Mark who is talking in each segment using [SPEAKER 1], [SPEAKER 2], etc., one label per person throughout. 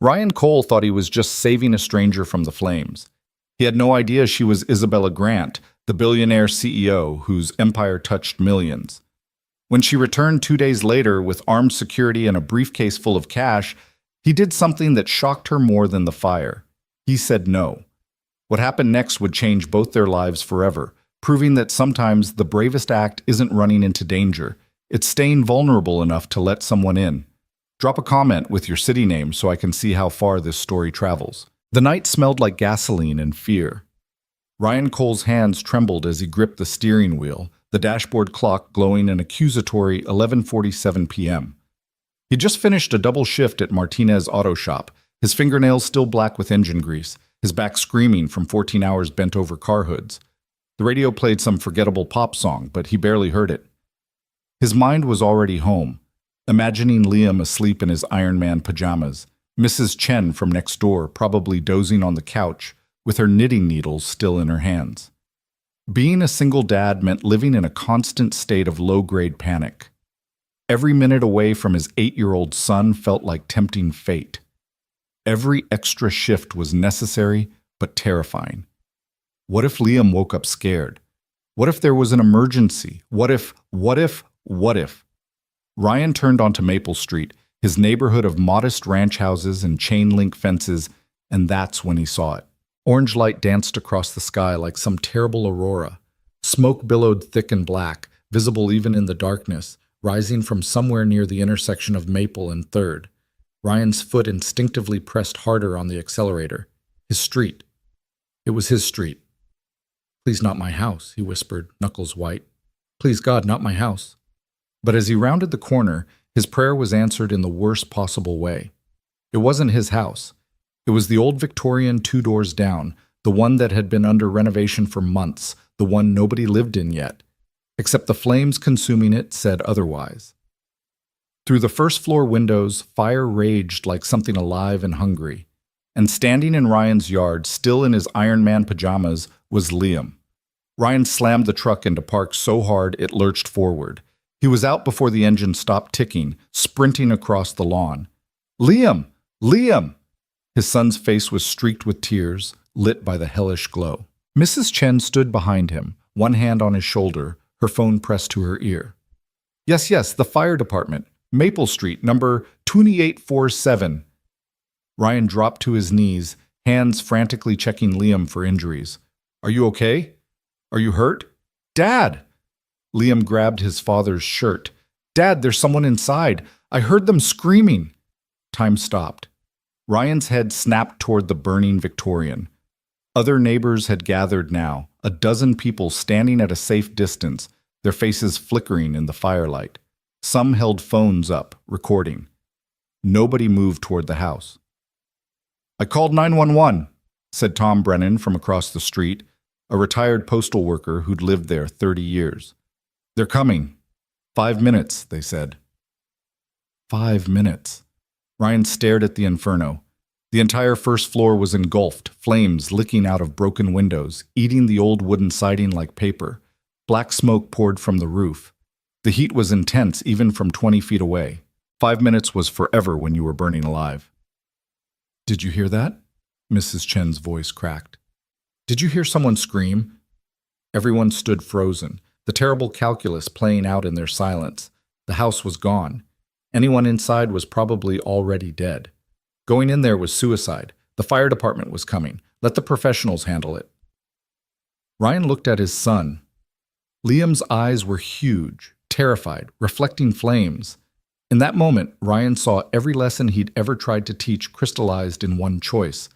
[SPEAKER 1] Ryan Cole thought he was just saving a stranger from the flames. He had no idea she was Isabella Grant, the billionaire CEO whose empire touched millions. When she returned 2 days later with armed security and a briefcase full of cash, he did something that shocked her more than the fire. He said no. What happened next would change both their lives forever, proving that sometimes the bravest act isn't running into danger. It's staying vulnerable enough to let someone in. Drop a comment with your city name so I can see how far this story travels. The night smelled like gasoline and fear. Ryan Cole's hands trembled as he gripped the steering wheel, the dashboard clock glowing an accusatory 11:47 p.m. He'd just finished a double shift at Martinez Auto Shop, his fingernails still black with engine grease, his back screaming from 14 hours bent over car hoods. The radio played some forgettable pop song, but he barely heard it. His mind was already home, imagining Liam asleep in his Iron Man pajamas, Mrs. Chen from next door probably dozing on the couch, with her knitting needles still in her hands. Being a single dad meant living in a constant state of low-grade panic. Every minute away from his 8-year-old son felt like tempting fate. Every extra shift was necessary, but terrifying. What if Liam woke up scared? What if there was an emergency? What if? Ryan turned onto Maple Street, his neighborhood of modest ranch houses and chain-link fences, and that's when he saw it. Orange light danced across the sky like some terrible aurora. Smoke billowed thick and black, visible even in the darkness, rising from somewhere near the intersection of Maple and 3rd. Ryan's foot instinctively pressed harder on the accelerator. His street. It was his street. "Please, not my house," he whispered, knuckles white. "Please, God, not my house." But as he rounded the corner, his prayer was answered in the worst possible way. It wasn't his house. It was the old Victorian 2 doors down, the one that had been under renovation for months, the one nobody lived in yet, except the flames consuming it said otherwise. Through the first-floor windows, fire raged like something alive and hungry. And standing in Ryan's yard, still in his Iron Man pajamas, was Liam. Ryan slammed the truck into park so hard it lurched forward. He was out before the engine stopped ticking, sprinting across the lawn. "Liam! Liam!" His son's face was streaked with tears, lit by the hellish glow. Mrs. Chen stood behind him, one hand on his shoulder, her phone pressed to her ear. Yes, the fire department. Maple Street, number 2847. Ryan dropped to his knees, hands frantically checking Liam for injuries. "Are you okay? Are you hurt? Dad!" Liam grabbed his father's shirt. "Dad, there's someone inside. I heard them screaming." Time stopped. Ryan's head snapped toward the burning Victorian. Other neighbors had gathered now, a dozen people standing at a safe distance, their faces flickering in the firelight. Some held phones up, recording. Nobody moved toward the house. "I called 911, said Tom Brennan from across the street, a retired postal worker who'd lived there 30 years. "They're coming. 5 minutes, they said." 5 minutes. Ryan stared at the inferno. The entire first floor was engulfed, flames licking out of broken windows, eating the old wooden siding like paper. Black smoke poured from the roof. The heat was intense even from 20 feet away. 5 minutes was forever when you were burning alive. "Did you hear that?" Mrs. Chen's voice cracked. "Did you hear someone scream?" Everyone stood frozen, the terrible calculus playing out in their silence. The house was gone. Anyone inside was probably already dead. Going in there was suicide. The fire department was coming. Let the professionals handle it. Ryan looked at his son. Liam's eyes were huge, terrified, reflecting flames. In that moment, Ryan saw every lesson he'd ever tried to teach crystallized in one choice.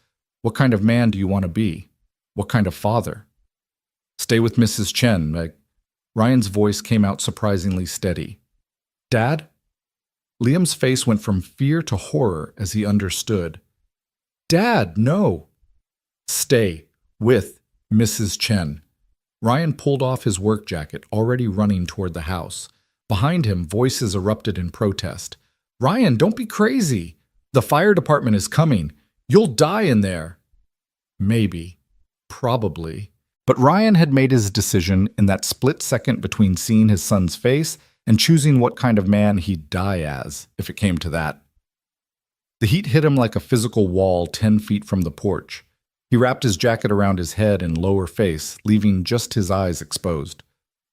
[SPEAKER 1] What kind of man do you want to be? What kind of father? "Stay with Mrs. Chen, Meg." Ryan's voice came out surprisingly steady. "Dad?" Liam's face went from fear to horror as he understood. "Dad, no." "Stay with Mrs. Chen." Ryan pulled off his work jacket, already running toward the house. Behind him, voices erupted in protest. "Ryan, don't be crazy. The fire department is coming. You'll die in there." Maybe. Probably. But Ryan had made his decision in that split second between seeing his son's face and choosing what kind of man he'd die as, if it came to that. The heat hit him like a physical wall 10 feet from the porch. He wrapped his jacket around his head and lower face, leaving just his eyes exposed.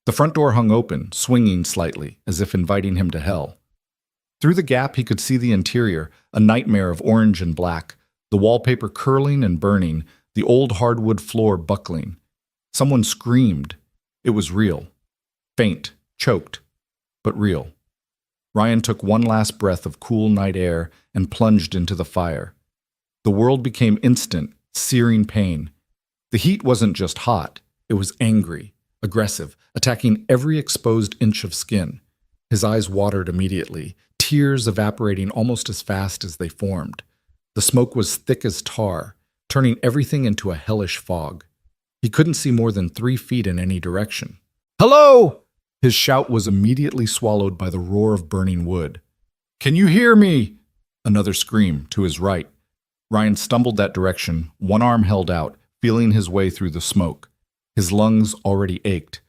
[SPEAKER 1] The front door hung open, swinging slightly, as if inviting him to hell. Through the gap he could see the interior, a nightmare of orange and black, the wallpaper curling and burning, the old hardwood floor buckling. Someone screamed. It was real. Faint, choked, but real. Ryan took one last breath of cool night air and plunged into the fire. The world became instant, searing pain. The heat wasn't just hot, it was angry, aggressive, attacking every exposed inch of skin. His eyes watered immediately, tears evaporating almost as fast as they formed. The smoke was thick as tar, turning everything into a hellish fog. He couldn't see more than 3 feet in any direction. "Hello!" His shout was immediately swallowed by the roar of burning wood. "Can you hear me?" Another scream, to his right. Ryan stumbled that direction, one arm held out, feeling his way through the smoke. His lungs already ached.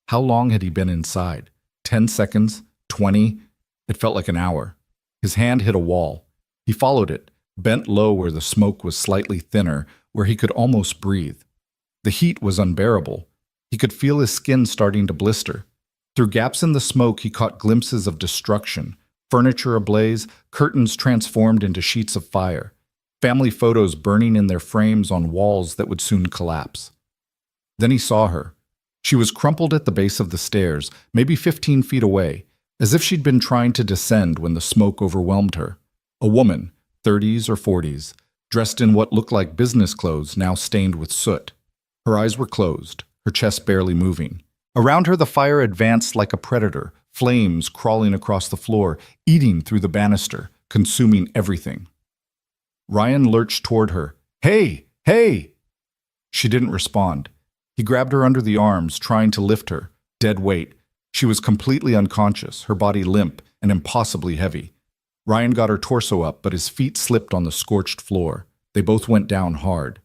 [SPEAKER 1] How long had he been inside? 10 seconds? 20? It felt like an hour. His hand hit a wall. He followed it, bent low where the smoke was slightly thinner, where he could almost breathe. The heat was unbearable. He could feel his skin starting to blister. Through gaps in the smoke, he caught glimpses of destruction, furniture ablaze, curtains transformed into sheets of fire, family photos burning in their frames on walls that would soon collapse. Then he saw her. She was crumpled at the base of the stairs, maybe 15 feet away, as if she'd been trying to descend when the smoke overwhelmed her. A woman, 30s or 40s, dressed in what looked like business clothes now stained with soot. Her eyes were closed, her chest barely moving. Around her the fire advanced like a predator, flames crawling across the floor, eating through the banister, consuming everything. Ryan lurched toward her. "Hey! Hey!" She didn't respond. He grabbed her under the arms, trying to lift her. Dead weight. She was completely unconscious, her body limp and impossibly heavy. Ryan got her torso up, but his feet slipped on the scorched floor. They both went down hard.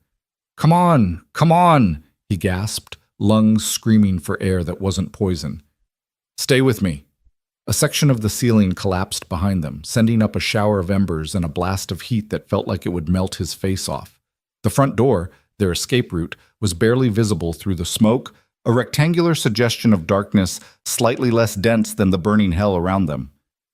[SPEAKER 1] "Come on! Come on!" he gasped, lungs screaming for air that wasn't poison. "Stay with me." A section of the ceiling collapsed behind them, sending up a shower of embers and a blast of heat that felt like it would melt his face off. The front door, their escape route, was barely visible through the smoke, a rectangular suggestion of darkness slightly less dense than the burning hell around them.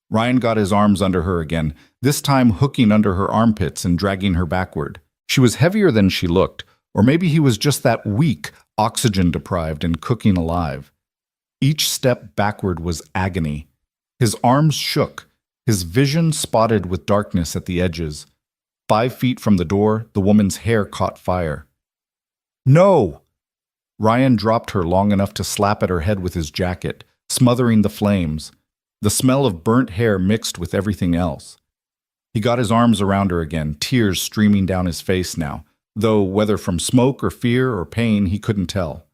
[SPEAKER 1] Ryan got his arms under her again, this time hooking under her armpits and dragging her backward. She was heavier than she looked, or maybe he was just that weak, oxygen-deprived and cooking alive. Each step backward was agony. His arms shook, his vision spotted with darkness at the edges. 5 feet from the door, the woman's hair caught fire. "No!" Ryan dropped her long enough to slap at her head with his jacket, smothering the flames. The smell of burnt hair mixed with everything else. He got his arms around her again, tears streaming down his face now, though whether from smoke or fear or pain, he couldn't tell.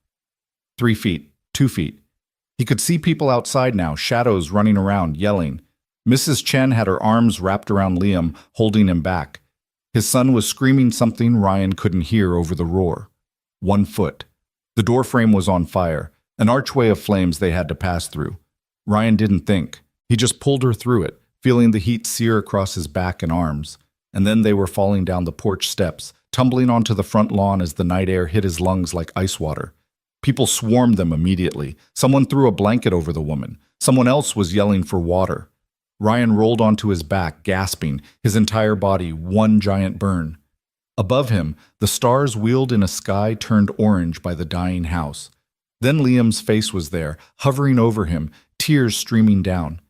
[SPEAKER 1] 3 feet, 2 feet. He could see people outside now, shadows running around, yelling. Mrs. Chen had her arms wrapped around Liam, holding him back. His son was screaming something Ryan couldn't hear over the roar. 1 foot. The doorframe was on fire, an archway of flames they had to pass through. Ryan didn't think. He just pulled her through it, feeling the heat sear across his back and arms. And then they were falling down the porch steps, tumbling onto the front lawn as the night air hit his lungs like ice water. People swarmed them immediately. Someone threw a blanket over the woman. Someone else was yelling for water. Ryan rolled onto his back, gasping, his entire body one giant burn. Above him, the stars wheeled in a sky turned orange by the dying house. Then Liam's face was there, hovering over him, tears streaming down.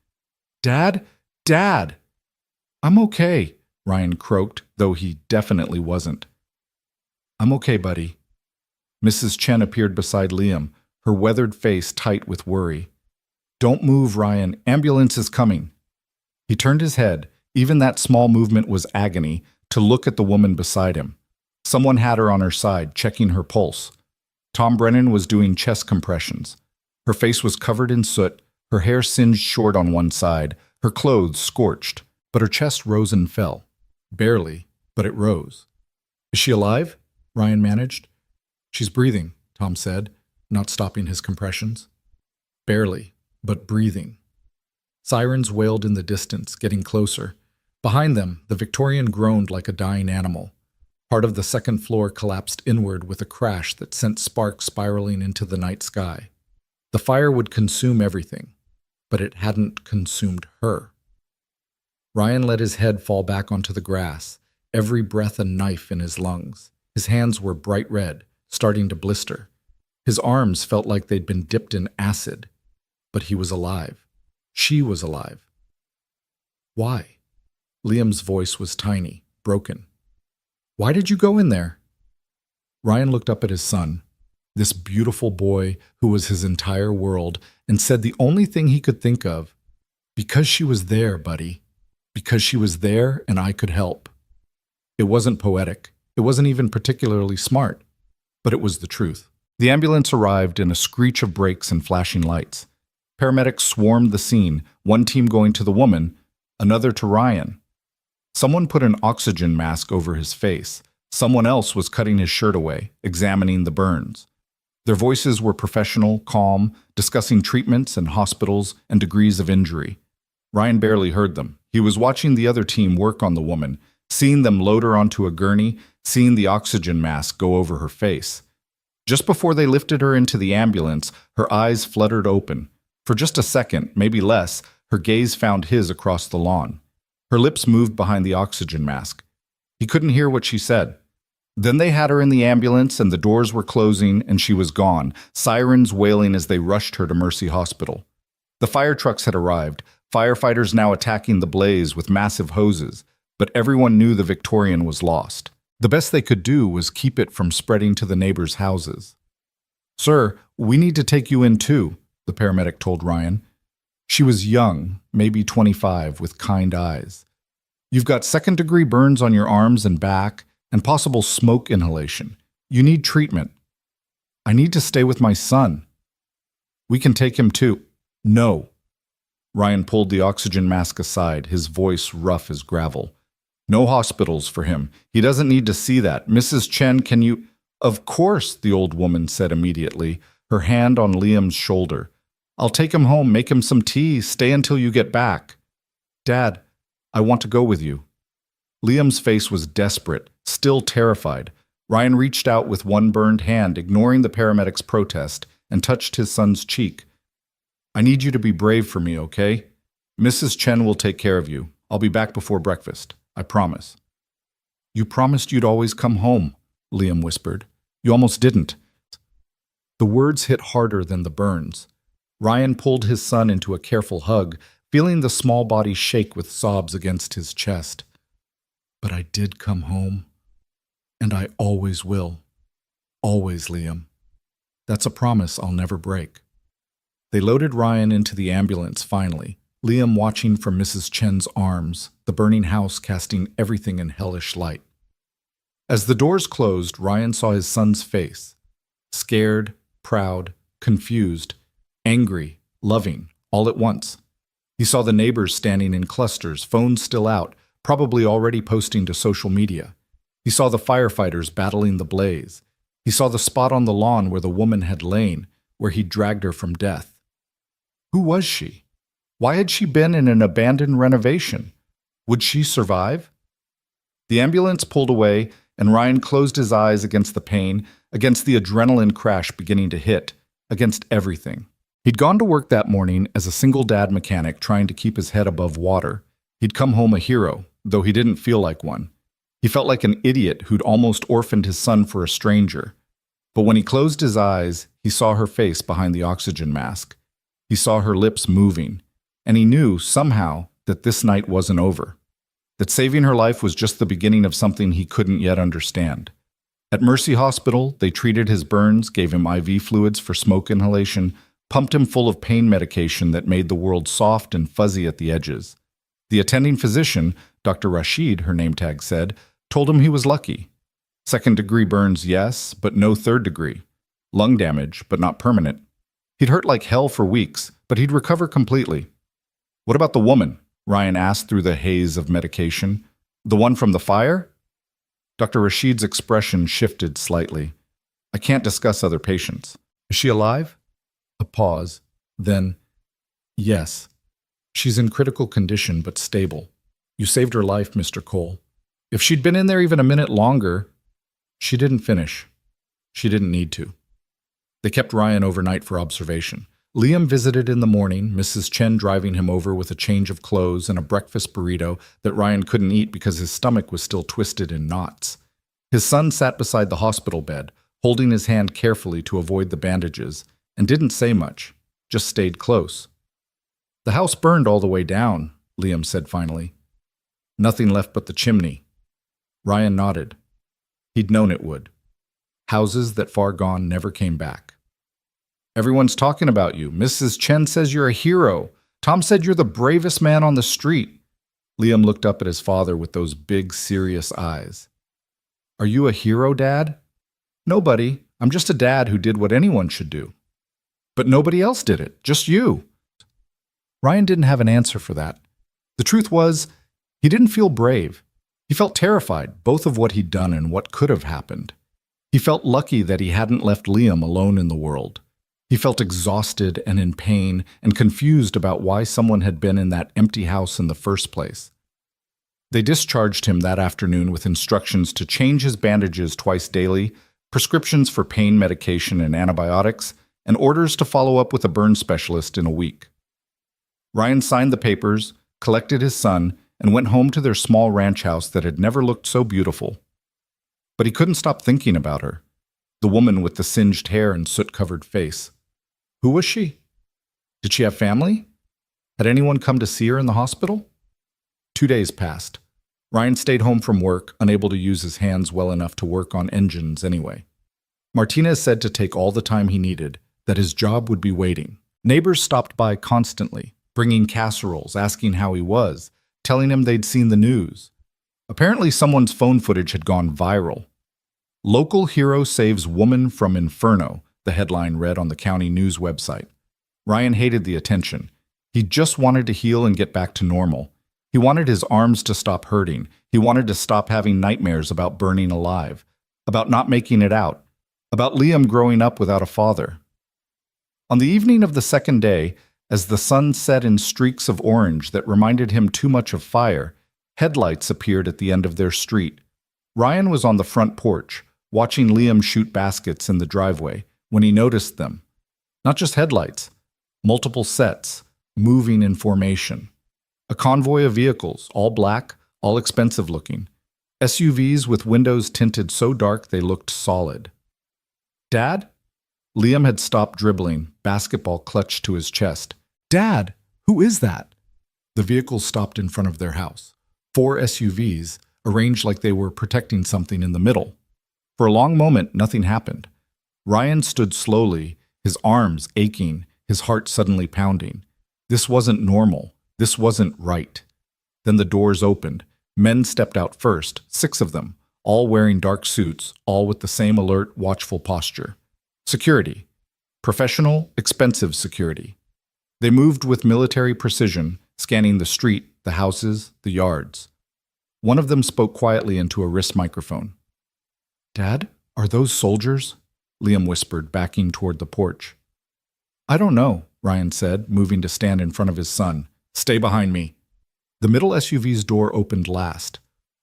[SPEAKER 1] "Dad? Dad!" "I'm okay," Ryan croaked, though he definitely wasn't. "I'm okay, buddy." Mrs. Chen appeared beside Liam, her weathered face tight with worry. "Don't move, Ryan. Ambulance is coming." He turned his head, even that small movement was agony, to look at the woman beside him. Someone had her on her side, checking her pulse. Tom Brennan was doing chest compressions. Her face was covered in soot, her hair singed short on one side, her clothes scorched, but her chest rose and fell. Barely, but it rose. "Is she alive?" Ryan managed. "She's breathing," Tom said, not stopping his compressions. "Barely, but breathing." Sirens wailed in the distance, getting closer. Behind them, the Victorian groaned like a dying animal. Part of the second floor collapsed inward with a crash that sent sparks spiraling into the night sky. The fire would consume everything, but it hadn't consumed her. Ryan let his head fall back onto the grass, every breath a knife in his lungs. His hands were bright red, starting to blister. His arms felt like they'd been dipped in acid. But he was alive. She was alive. Why? Liam's voice was tiny, broken. Why did you go in there? Ryan looked up at his son, this beautiful boy who was his entire world, and said the only thing he could think of, because she was there, buddy. Because she was there and I could help. It wasn't poetic. It wasn't even particularly smart. But it was the truth. The ambulance arrived in a screech of brakes and flashing lights. Paramedics swarmed the scene, one team going to the woman, another to Ryan. Someone put an oxygen mask over his face. Someone else was cutting his shirt away, examining the burns. Their voices were professional, calm, discussing treatments and hospitals and degrees of injury. Ryan barely heard them. He was watching the other team work on the woman, seeing them load her onto a gurney, seeing the oxygen mask go over her face. Just before they lifted her into the ambulance, her eyes fluttered open. For just a second, maybe less, her gaze found his across the lawn. Her lips moved behind the oxygen mask. He couldn't hear what she said. Then they had her in the ambulance and the doors were closing and she was gone, sirens wailing as they rushed her to Mercy Hospital. The fire trucks had arrived, firefighters now attacking the blaze with massive hoses, but everyone knew the Victorian was lost. The best they could do was keep it from spreading to the neighbors' houses. "Sir, we need to take you in too," the paramedic told Ryan. She was young, maybe 25, with kind eyes. "You've got second-degree burns on your arms and back, and possible smoke inhalation. You need treatment." "I need to stay with my son." "We can take him too." "No." Ryan pulled the oxygen mask aside, his voice rough as gravel. "No hospitals for him. He doesn't need to see that. Mrs. Chen, can you—" "Of course," the old woman said immediately, her hand on Liam's shoulder. "I'll take him home, make him some tea, stay until you get back." "Dad, I want to go with you." Liam's face was desperate, still terrified. Ryan reached out with one burned hand, ignoring the paramedic's protest, and touched his son's cheek. "I need you to be brave for me, okay? Mrs. Chen will take care of you. I'll be back before breakfast. I promise." "You promised you'd always come home," Liam whispered. "You almost didn't." The words hit harder than the burns. Ryan pulled his son into a careful hug, feeling the small body shake with sobs against his chest. "But I did come home. And I always will. Always, Liam. That's a promise I'll never break." They loaded Ryan into the ambulance finally, Liam watching from Mrs. Chen's arms, the burning house casting everything in hellish light. As the doors closed, Ryan saw his son's face. Scared, proud, confused, angry, loving, all at once. He saw the neighbors standing in clusters, phones still out, probably already posting to social media. He saw the firefighters battling the blaze. He saw the spot on the lawn where the woman had lain, where he'd dragged her from death. Who was she? Why had she been in an abandoned renovation? Would she survive? The ambulance pulled away, and Ryan closed his eyes against the pain, against the adrenaline crash beginning to hit, against everything. He'd gone to work that morning as a single dad mechanic trying to keep his head above water. He'd come home a hero, though he didn't feel like one. He felt like an idiot who'd almost orphaned his son for a stranger. But when he closed his eyes, he saw her face behind the oxygen mask. He saw her lips moving, and he knew, somehow, that this night wasn't over. That saving her life was just the beginning of something he couldn't yet understand. At Mercy Hospital, they treated his burns, gave him IV fluids for smoke inhalation, pumped him full of pain medication that made the world soft and fuzzy at the edges. The attending physician, Dr. Rashid, her name tag said, told him he was lucky. Second-degree burns, yes, but no third-degree. Lung damage, but not permanent. He'd hurt like hell for weeks, but he'd recover completely. "What about the woman?" Ryan asked through the haze of medication. "The one from the fire?" Dr. Rashid's expression shifted slightly. "I can't discuss other patients. Is she alive?" A pause. Then, "Yes. She's in critical condition but stable. You saved her life, Mr. Cole. If she'd been in there even a minute longer, she didn't finish. She didn't need to. They kept Ryan overnight for observation. Liam visited in the morning, Mrs. Chen driving him over with a change of clothes and a breakfast burrito that Ryan couldn't eat because his stomach was still twisted in knots. His son sat beside the hospital bed, holding his hand carefully to avoid the bandages, and didn't say much, just stayed close. The house burned all the way down, Liam said finally. Nothing left but the chimney. Ryan nodded. He'd known it would. Houses that far gone never came back. Everyone's talking about you. Mrs. Chen says you're a hero. Tom said you're the bravest man on the street. Liam looked up at his father with those big, serious eyes. Are you a hero, Dad? Nobody. I'm just a dad who did what anyone should do. But nobody else did it, just you. Ryan didn't have an answer for that. The truth was, he didn't feel brave. He felt terrified, both of what he'd done and what could have happened. He felt lucky that he hadn't left Liam alone in the world. He felt exhausted and in pain and confused about why someone had been in that empty house in the first place. They discharged him that afternoon with instructions to change his bandages twice daily, prescriptions for pain medication and antibiotics, and orders to follow up with a burn specialist in a week. Ryan signed the papers, collected his son, and went home to their small ranch house that had never looked so beautiful. But he couldn't stop thinking about her, the woman with the singed hair and soot-covered face. Who was she? Did she have family? Had anyone come to see her in the hospital? 2 days passed. Ryan stayed home from work, unable to use his hands well enough to work on engines anyway. Martinez said to take all the time he needed, that his job would be waiting. Neighbors stopped by constantly, bringing casseroles, asking how he was, telling him they'd seen the news. Apparently someone's phone footage had gone viral. Local hero saves woman from inferno, the headline read on the county news website. Ryan hated the attention. He just wanted to heal and get back to normal. He wanted his arms to stop hurting. He wanted to stop having nightmares about burning alive, about not making it out, about Liam growing up without a father. On the evening of the second day, as the sun set in streaks of orange that reminded him too much of fire, headlights appeared at the end of their street. Ryan was on the front porch, watching Liam shoot baskets in the driveway, when he noticed them. Not just headlights, multiple sets, moving in formation. A convoy of vehicles, all black, all expensive looking. SUVs with windows tinted so dark they looked solid. Dad? Liam had stopped dribbling, basketball clutched to his chest. Dad, who is that? The vehicles stopped in front of their house. 4 SUVs, arranged like they were protecting something in the middle. For a long moment, nothing happened. Ryan stood slowly, his arms aching, his heart suddenly pounding. This wasn't normal. This wasn't right. Then the doors opened. Men stepped out first, 6 of them, all wearing dark suits, all with the same alert, watchful posture. Security. Professional, expensive security. They moved with military precision, scanning the street, the houses, the yards. One of them spoke quietly into a wrist microphone. Dad, are those soldiers? Liam whispered, backing toward the porch. I don't know, Ryan said, moving to stand in front of his son. Stay behind me. The middle SUV's door opened last.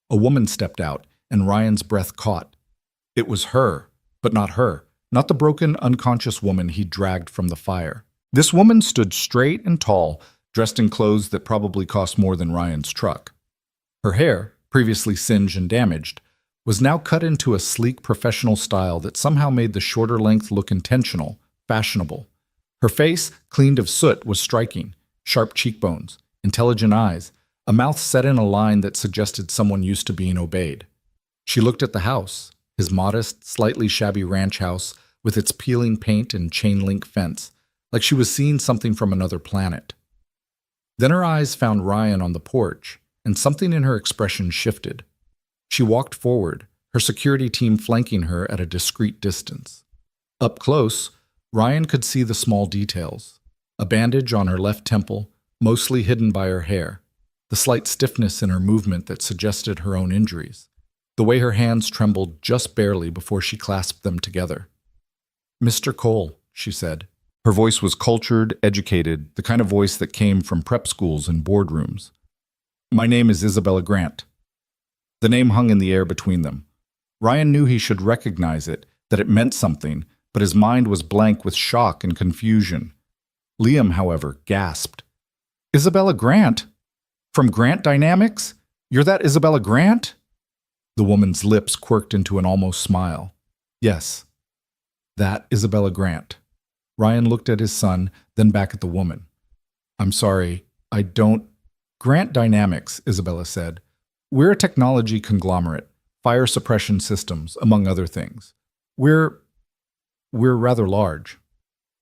[SPEAKER 1] A woman stepped out, and Ryan's breath caught. It was her, but not her, not the broken, unconscious woman he dragged from the fire. This woman stood straight and tall, dressed in clothes that probably cost more than Ryan's truck. Her hair, previously singed and damaged, was now cut into a sleek professional style that somehow made the shorter length look intentional, fashionable. Her face, cleaned of soot, was striking. Sharp cheekbones, intelligent eyes, a mouth set in a line that suggested someone used to being obeyed. She looked at the house, his modest, slightly shabby ranch house with its peeling paint and chain-link fence, like she was seeing something from another planet. Then her eyes found Ryan on the porch, and something in her expression shifted. She walked forward, her security team flanking her at a discreet distance. Up close, Ryan could see the small details. A bandage on her left temple, mostly hidden by her hair. The slight stiffness in her movement that suggested her own injuries. The way her hands trembled just barely before she clasped them together. Mr. Cole, she said. Her voice was cultured, educated, the kind of voice that came from prep schools and boardrooms. My name is Isabella Grant. The name hung in the air between them. Ryan knew he should recognize it, that it meant something, but his mind was blank with shock and confusion. Liam, however, gasped. Isabella Grant? From Grant Dynamics? You're that Isabella Grant? The woman's lips quirked into an almost smile. Yes, that Isabella Grant. Ryan looked at his son, then back at the woman. I'm sorry, I don't... Grant Dynamics, Isabella said. We're a technology conglomerate, fire suppression systems, among other things. We're rather large.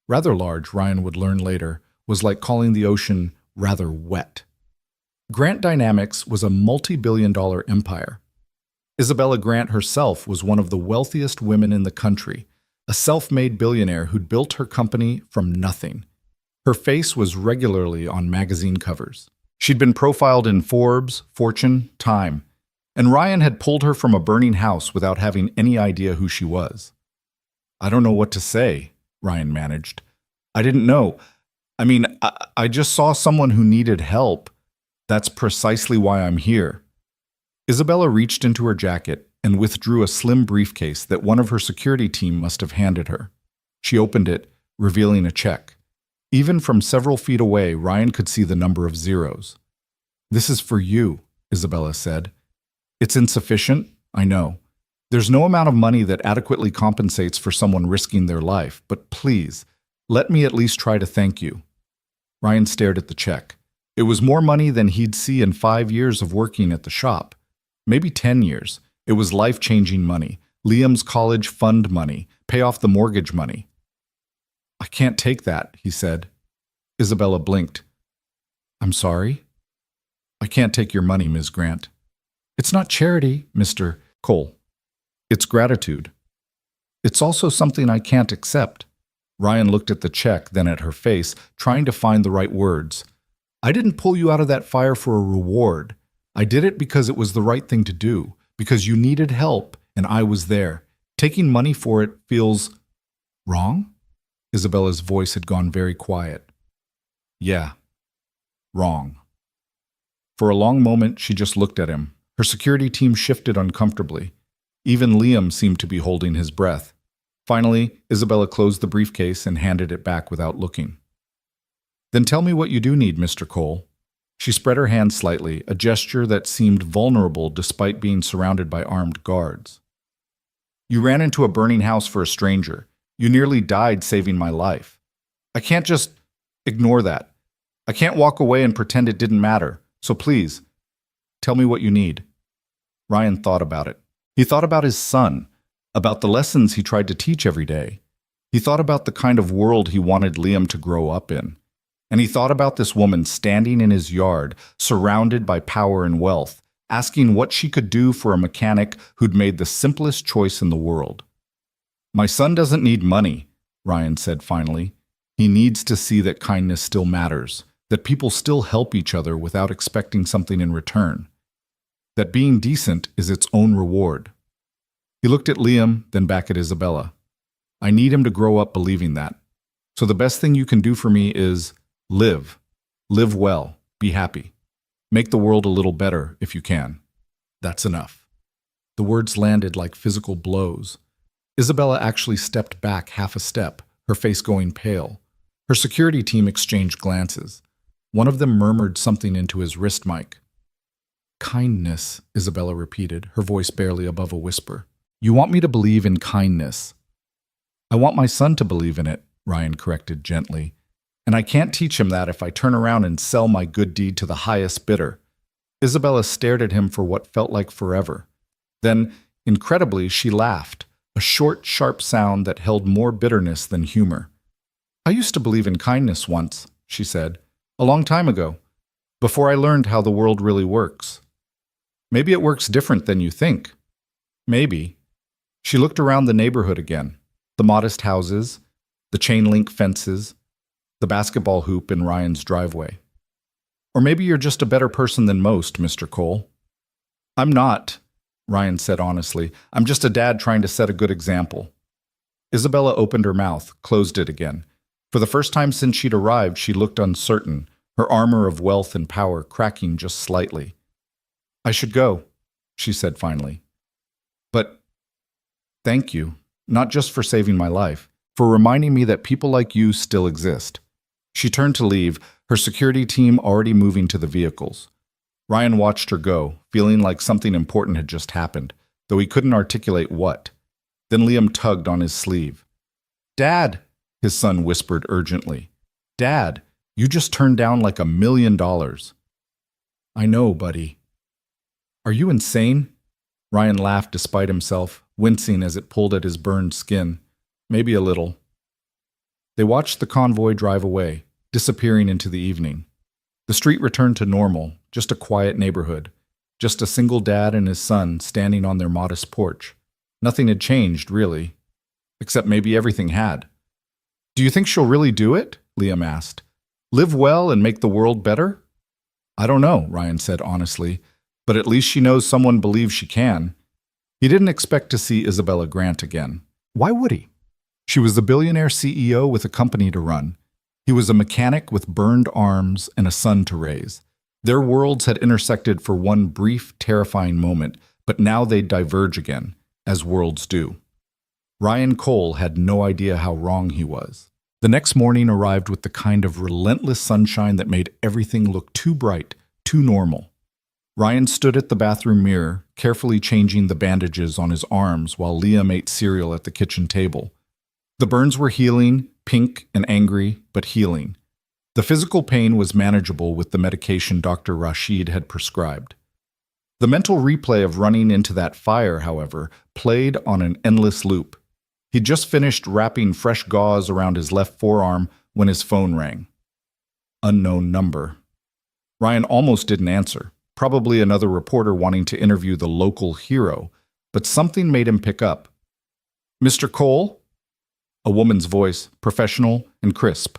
[SPEAKER 1] Rather large, Ryan would learn later, was like calling the ocean rather wet. Grant Dynamics was a multi-billion-dollar empire. Isabella Grant herself was one of the wealthiest women in the country, a self-made billionaire who'd built her company from nothing. Her face was regularly on magazine covers. She'd been profiled in Forbes, Fortune, Time, and Ryan had pulled her from a burning house without having any idea who she was. I don't know what to say, Ryan managed. I didn't know. I just saw someone who needed help. That's precisely why I'm here. Isabella reached into her jacket and withdrew a slim briefcase that one of her security team must have handed her. She opened it, revealing a check. Even from several feet away, Ryan could see the number of zeros. This is for you, Isabella said. It's insufficient, I know. There's no amount of money that adequately compensates for someone risking their life, but please, let me at least try to thank you. Ryan stared at the check. It was more money than he'd see in 5 years of working at the shop. Maybe 10 years. It was life-changing money. Liam's college fund money. Pay off the mortgage money. I can't take that, he said. Isabella blinked. I'm sorry? I can't take your money, Ms. Grant. It's not charity, Mr. Cole. It's gratitude. It's also something I can't accept. Ryan looked at the check, then at her face, trying to find the right words. I didn't pull you out of that fire for a reward. I did it because it was the right thing to do, because you needed help, and I was there. Taking money for it feels... wrong? Isabella's voice had gone very quiet. Yeah, wrong. For a long moment, she just looked at him. Her security team shifted uncomfortably. Even Liam seemed to be holding his breath. Finally, Isabella closed the briefcase and handed it back without looking. Then tell me what you do need, Mr. Cole. She spread her hand slightly, a gesture that seemed vulnerable despite being surrounded by armed guards. You ran into a burning house for a stranger. You nearly died saving my life. I can't just ignore that. I can't walk away and pretend it didn't matter. So please, tell me what you need. Ryan thought about it. He thought about his son, about the lessons he tried to teach every day. He thought about the kind of world he wanted Liam to grow up in. And he thought about this woman standing in his yard, surrounded by power and wealth, asking what she could do for a mechanic who'd made the simplest choice in the world. My son doesn't need money, Ryan said finally. He needs to see that kindness still matters, that people still help each other without expecting something in return, that being decent is its own reward. He looked at Liam, then back at Isabella. I need him to grow up believing that. So the best thing you can do for me is live. Live well. Be happy. Make the world a little better if you can. That's enough. The words landed like physical blows. Isabella actually stepped back half a step, her face going pale. Her security team exchanged glances. One of them murmured something into his wrist mic. Kindness, Isabella repeated, her voice barely above a whisper. You want me to believe in kindness. I want my son to believe in it, Ryan corrected gently. And I can't teach him that if I turn around and sell my good deed to the highest bidder. Isabella stared at him for what felt like forever. Then, incredibly, she laughed, a short, sharp sound that held more bitterness than humor. I used to believe in kindness once, she said, a long time ago, before I learned how the world really works. Maybe it works different than you think. Maybe. She looked around the neighborhood again, the modest houses, the chain-link fences, the basketball hoop in Ryan's driveway. Or maybe you're just a better person than most, Mr. Cole. I'm not, Ryan said honestly. I'm just a dad trying to set a good example. Isabella opened her mouth, closed it again. For the first time since she'd arrived, she looked uncertain, her armor of wealth and power cracking just slightly. I should go, she said finally. But thank you, not just for saving my life, for reminding me that people like you still exist. She turned to leave, her security team already moving to the vehicles. Ryan watched her go, feeling like something important had just happened, though he couldn't articulate what. Then Liam tugged on his sleeve. Dad, his son whispered urgently. Dad, you just turned down like $1 million. I know, buddy. Are you insane? Ryan laughed despite himself, wincing as it pulled at his burned skin. Maybe a little. They watched the convoy drive away, disappearing into the evening. The street returned to normal, just a quiet neighborhood. Just a single dad and his son standing on their modest porch. Nothing had changed, really. Except maybe everything had. Do you think she'll really do it? Liam asked. Live well and make the world better? I don't know, Ryan said honestly, but at least she knows someone believes she can. He didn't expect to see Isabella Grant again. Why would he? She was the billionaire CEO with a company to run. He was a mechanic with burned arms and a son to raise. Their worlds had intersected for one brief, terrifying moment, but now they'd diverge again, as worlds do. Ryan Cole had no idea how wrong he was. The next morning arrived with the kind of relentless sunshine that made everything look too bright, too normal. Ryan stood at the bathroom mirror, carefully changing the bandages on his arms while Liam ate cereal at the kitchen table. The burns were healing, pink and angry, but healing. The physical pain was manageable with the medication Dr. Rashid had prescribed. The mental replay of running into that fire, however, played on an endless loop. He'd just finished wrapping fresh gauze around his left forearm when his phone rang. Unknown number. Ryan almost didn't answer, probably another reporter wanting to interview the local hero, but something made him pick up. Mr. Cole? A woman's voice, professional and crisp.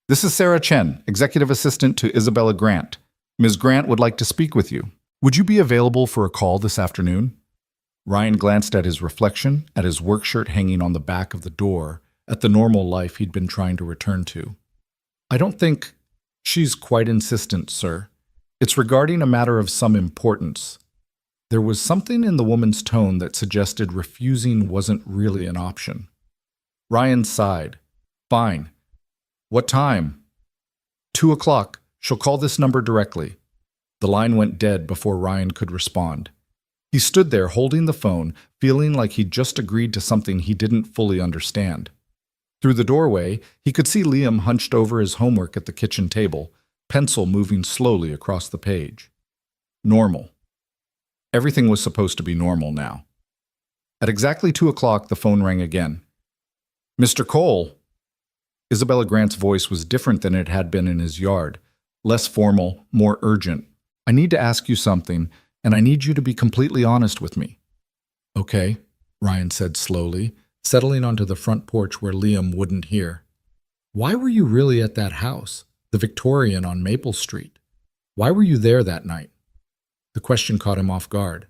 [SPEAKER 1] This is Sarah Chen, executive assistant to Isabella Grant. Ms. Grant would like to speak with you. Would you be available for a call this afternoon? Ryan glanced at his reflection, at his work shirt hanging on the back of the door, at the normal life he'd been trying to return to. I don't think she's quite insistent, sir. It's regarding a matter of some importance. There was something in the woman's tone that suggested refusing wasn't really an option. Ryan sighed. Fine. What time? 2:00. She'll call this number directly. The line went dead before Ryan could respond. He stood there holding the phone, feeling like he'd just agreed to something he didn't fully understand. Through the doorway, he could see Liam hunched over his homework at the kitchen table, pencil moving slowly across the page. Normal. Everything was supposed to be normal now. At exactly 2:00, the phone rang again. Mr. Cole! Isabella Grant's voice was different than it had been in his yard, less formal, more urgent. I need to ask you something, and I need you to be completely honest with me. Okay, Ryan said slowly, settling onto the front porch where Liam wouldn't hear. Why were you really at that house, the Victorian on Maple Street? Why were you there that night? The question caught him off guard.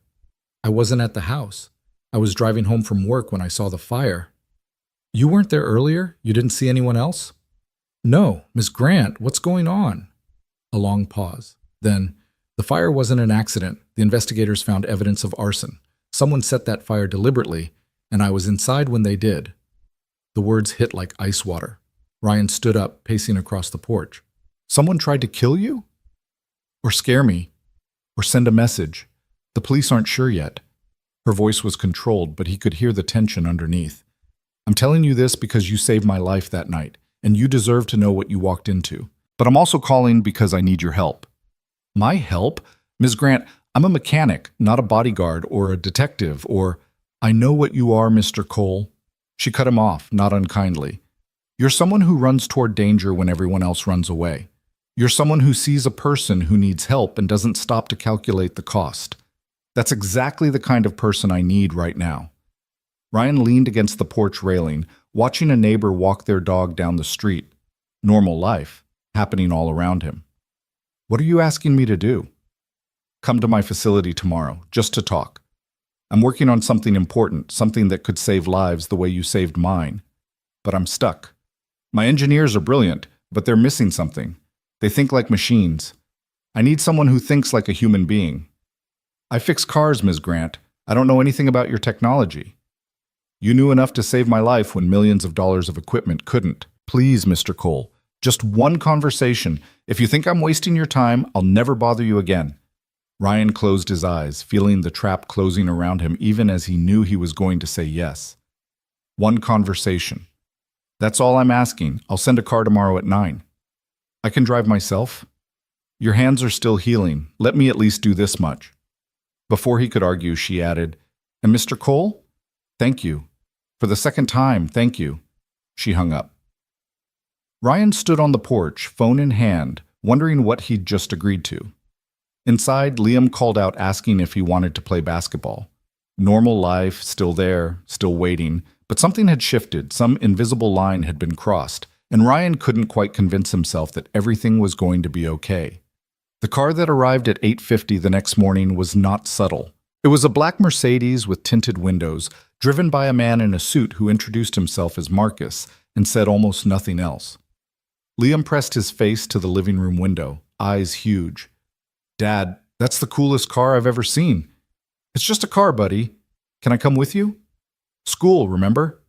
[SPEAKER 1] I wasn't at the house. I was driving home from work when I saw the fire. You weren't there earlier? You didn't see anyone else? No, Miss Grant, what's going on? A long pause. Then, the fire wasn't an accident. The investigators found evidence of arson. Someone set that fire deliberately, and I was inside when they did. The words hit like ice water. Ryan stood up, pacing across the porch. Someone tried to kill you? Or scare me? Or send a message? The police aren't sure yet. Her voice was controlled, but he could hear the tension underneath. I'm telling you this because you saved my life that night, and you deserve to know what you walked into. But I'm also calling because I need your help. My help? Ms. Grant, I'm a mechanic, not a bodyguard or a detective or... I know what you are, Mr. Cole. She cut him off, not unkindly. You're someone who runs toward danger when everyone else runs away. You're someone who sees a person who needs help and doesn't stop to calculate the cost. That's exactly the kind of person I need right now. Ryan leaned against the porch railing, watching a neighbor walk their dog down the street. Normal life, happening all around him. What are you asking me to do? Come to my facility tomorrow, just to talk. I'm working on something important, something that could save lives the way you saved mine. But I'm stuck. My engineers are brilliant, but they're missing something. They think like machines. I need someone who thinks like a human being. I fix cars, Ms. Grant. I don't know anything about your technology. You knew enough to save my life when millions of dollars of equipment couldn't. Please, Mr. Cole, just one conversation. If you think I'm wasting your time, I'll never bother you again. Ryan closed his eyes, feeling the trap closing around him even as he knew he was going to say yes. One conversation. That's all I'm asking. I'll send a car tomorrow at 9. I can drive myself. Your hands are still healing. Let me at least do this much. Before he could argue, she added, And Mr. Cole? Thank you. For the second time, thank you. She hung up. Ryan stood on the porch, phone in hand, wondering what he'd just agreed to. Inside, Liam called out asking if he wanted to play basketball. Normal life, still there, still waiting, but something had shifted, some invisible line had been crossed, and Ryan couldn't quite convince himself that everything was going to be okay. The car that arrived at 8:50 the next morning was not subtle. It was a black Mercedes with tinted windows, driven by a man in a suit who introduced himself as Marcus and said almost nothing else. Liam pressed his face to the living room window, eyes huge. Dad, that's the coolest car I've ever seen. It's just a car, buddy. Can I come with you? School, remember?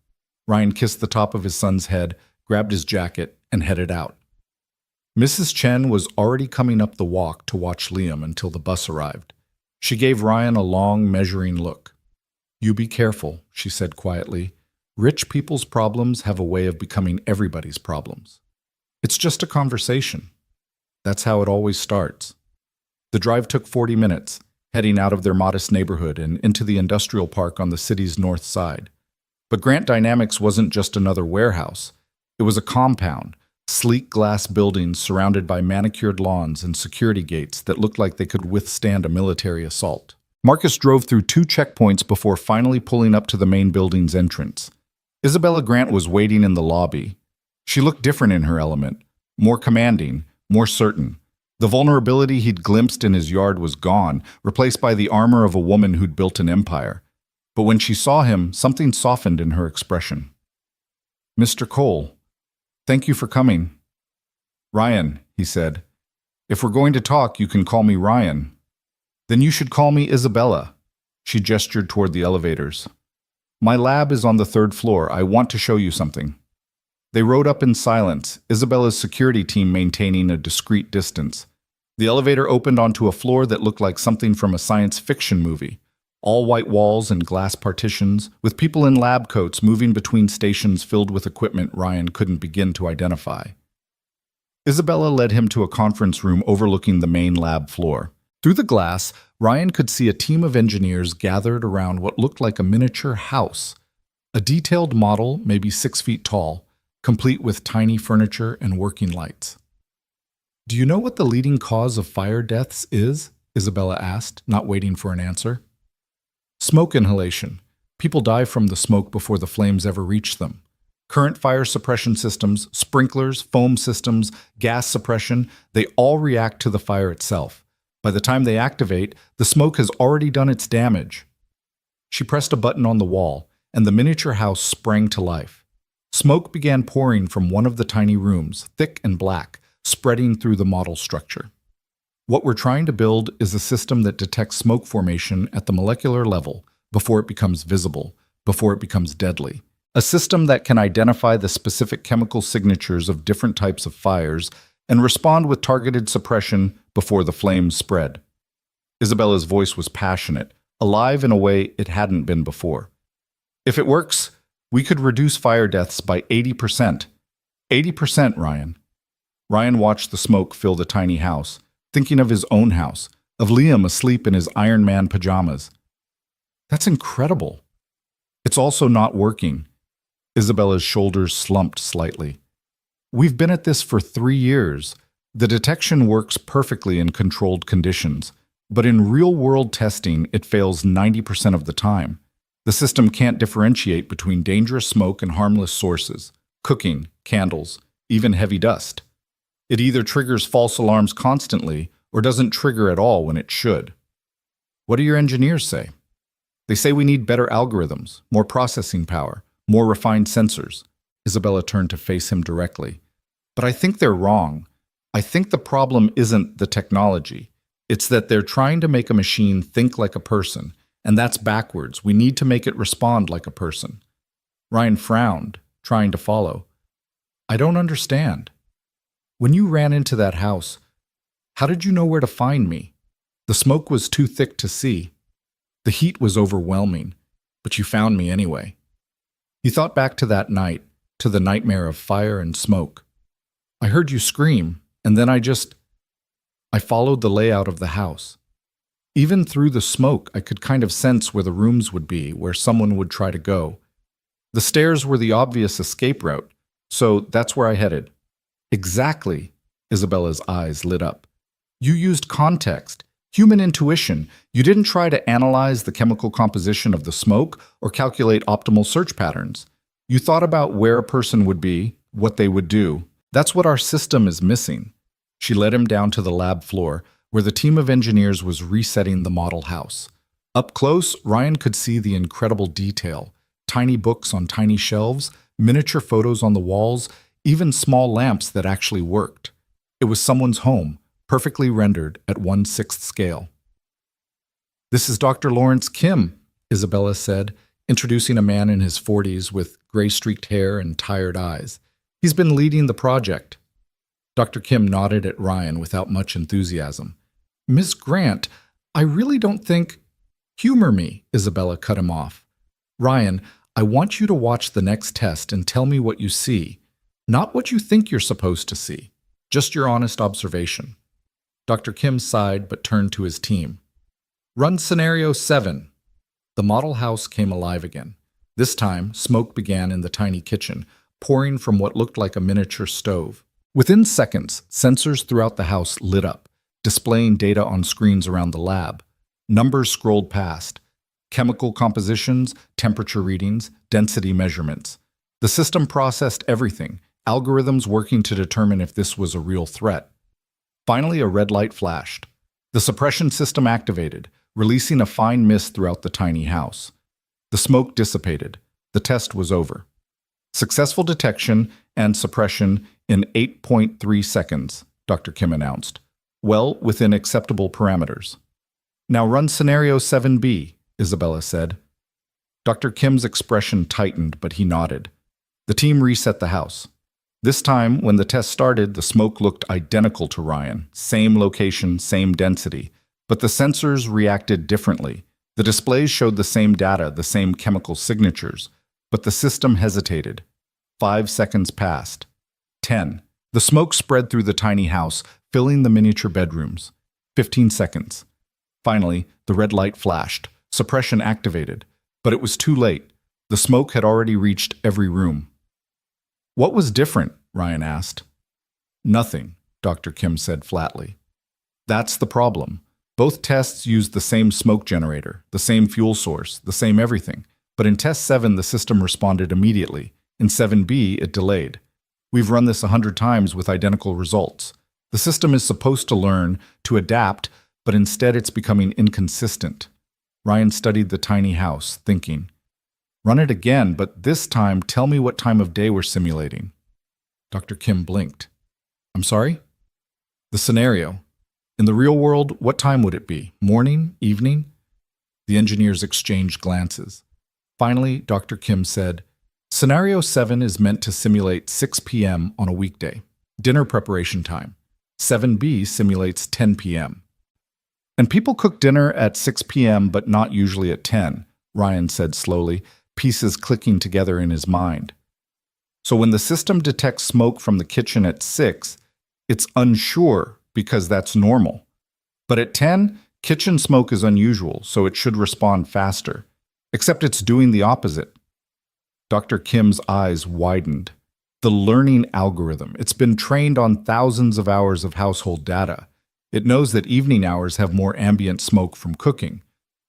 [SPEAKER 1] Ryan kissed the top of his son's head, grabbed his jacket, and headed out. Mrs. Chen was already coming up the walk to watch Liam until the bus arrived. She gave Ryan a long, measuring look. You be careful, she said quietly. Rich people's problems have a way of becoming everybody's problems. It's just a conversation. That's how it always starts. The drive took 40 minutes, heading out of their modest neighborhood and into the industrial park on the city's north side. But Grant Dynamics wasn't just another warehouse. It was a compound, sleek glass buildings surrounded by manicured lawns and security gates that looked like they could withstand a military assault. Marcus drove through 2 checkpoints before finally pulling up to the main building's entrance. Isabella Grant was waiting in the lobby. She looked different in her element, more commanding, more certain. The vulnerability he'd glimpsed in his yard was gone, replaced by the armor of a woman who'd built an empire. But when she saw him, something softened in her expression. Mr. Cole, thank you for coming. Ryan, he said, if we're going to talk, you can call me Ryan. Then you should call me Isabella. She gestured toward the elevators. My lab is on the 3rd floor. I want to show you something. They rode up in silence, Isabella's security team maintaining a discreet distance. The elevator opened onto a floor that looked like something from a science fiction movie. All white walls and glass partitions, with people in lab coats moving between stations filled with equipment Ryan couldn't begin to identify. Isabella led him to a conference room overlooking the main lab floor. Through the glass, Ryan could see a team of engineers gathered around what looked like a miniature house. A detailed model, maybe 6 feet tall, complete with tiny furniture and working lights. Do you know what the leading cause of fire deaths is? Isabella asked, not waiting for an answer. Smoke inhalation. People die from the smoke before the flames ever reach them. Current fire suppression systems, sprinklers, foam systems, gas suppression, they all react to the fire itself. By the time they activate, the smoke has already done its damage. She pressed a button on the wall, and the miniature house sprang to life. Smoke began pouring from one of the tiny rooms, thick and black, spreading through the model structure. What we're trying to build is a system that detects smoke formation at the molecular level before it becomes visible, before it becomes deadly. A system that can identify the specific chemical signatures of different types of fires and respond with targeted suppression before the flames spread. Isabella's voice was passionate, alive in a way it hadn't been before. If it works, we could reduce fire deaths by 80%. 80%, Ryan. Ryan watched the smoke fill the tiny house, thinking of his own house, of Liam asleep in his Iron Man pajamas. That's incredible. It's also not working. Isabella's shoulders slumped slightly. We've been at this for 3 years. The detection works perfectly in controlled conditions, but in real-world testing, it fails 90% of the time. The system can't differentiate between dangerous smoke and harmless sources, cooking, candles, even heavy dust. It either triggers false alarms constantly or doesn't trigger at all when it should. What do your engineers say? They say we need better algorithms, more processing power, more refined sensors. Isabella turned to face him directly. But I think they're wrong. I think the problem isn't the technology. It's that they're trying to make a machine think like a person, and that's backwards. We need to make it respond like a person. Ryan frowned, trying to follow. I don't understand. When you ran into that house, how did you know where to find me? The smoke was too thick to see. The heat was overwhelming, but you found me anyway. He thought back to that night, to the nightmare of fire and smoke. I heard you scream, and then I followed the layout of the house. Even through the smoke, I could kind of sense where the rooms would be, where someone would try to go. The stairs were the obvious escape route, so that's where I headed. Exactly, Isabella's eyes lit up. You used context, human intuition. You didn't try to analyze the chemical composition of the smoke or calculate optimal search patterns. You thought about where a person would be, what they would do. That's what our system is missing. She led him down to the lab floor, where the team of engineers was resetting the model house. Up close, Ryan could see the incredible detail. Tiny books on tiny shelves, miniature photos on the walls, even small lamps that actually worked. It was someone's home, perfectly rendered at 1/6 scale. This is Dr. Lawrence Kim, Isabella said, introducing a man in his 40s with gray-streaked hair and tired eyes. He's been leading the project. Dr. Kim nodded at Ryan without much enthusiasm. Miss Grant, I really don't think— Humor me, Isabella cut him off. Ryan, I want you to watch the next test and tell me what you see. Not what you think you're supposed to see. Just your honest observation. Dr. Kim sighed but turned to his team. Run scenario 7. The model house came alive again. This time, smoke began in the tiny kitchen, pouring from what looked like a miniature stove. Within seconds, sensors throughout the house lit up, displaying data on screens around the lab. Numbers scrolled past. Chemical compositions, temperature readings, density measurements. The system processed everything, algorithms working to determine if this was a real threat. Finally, a red light flashed. The suppression system activated, releasing a fine mist throughout the tiny house. The smoke dissipated. The test was over. Successful detection and suppression in 8.3 seconds, Dr. Kim announced. Well within acceptable parameters. Now run scenario 7B, Isabella said. Dr. Kim's expression tightened, but he nodded. The team reset the house. This time, when the test started, the smoke looked identical to Ryan. Same location, same density. But the sensors reacted differently. The displays showed the same data, the same chemical signatures. But the system hesitated. 5 seconds passed. 10. The smoke spread through the tiny house, filling the miniature bedrooms. 15 seconds. Finally, the red light flashed. Suppression activated. But it was too late. The smoke had already reached every room. What was different? Ryan asked. Nothing, Dr. Kim said flatly. That's the problem. Both tests used the same smoke generator, the same fuel source, the same everything. But in test 7, the system responded immediately. In 7B, it delayed. We've run this 100 times with identical results. The system is supposed to learn, to adapt, but instead it's becoming inconsistent. Ryan studied the tiny house, thinking. Run it again, but this time tell me what time of day we're simulating. Dr. Kim blinked. I'm sorry? The scenario. In the real world, what time would it be? Morning? Evening? The engineers exchanged glances. Finally, Dr. Kim said, Scenario 7 is meant to simulate 6 p.m. on a weekday, dinner preparation time. 7B simulates 10 p.m. And people cook dinner at 6 p.m. but not usually at 10, Ryan said slowly, pieces clicking together in his mind. So when the system detects smoke from the kitchen at 6, it's unsure because that's normal. But at 10, kitchen smoke is unusual, so it should respond faster. Except it's doing the opposite. Dr. Kim's eyes widened. The learning algorithm. It's been trained on thousands of hours of household data. It knows that evening hours have more ambient smoke from cooking,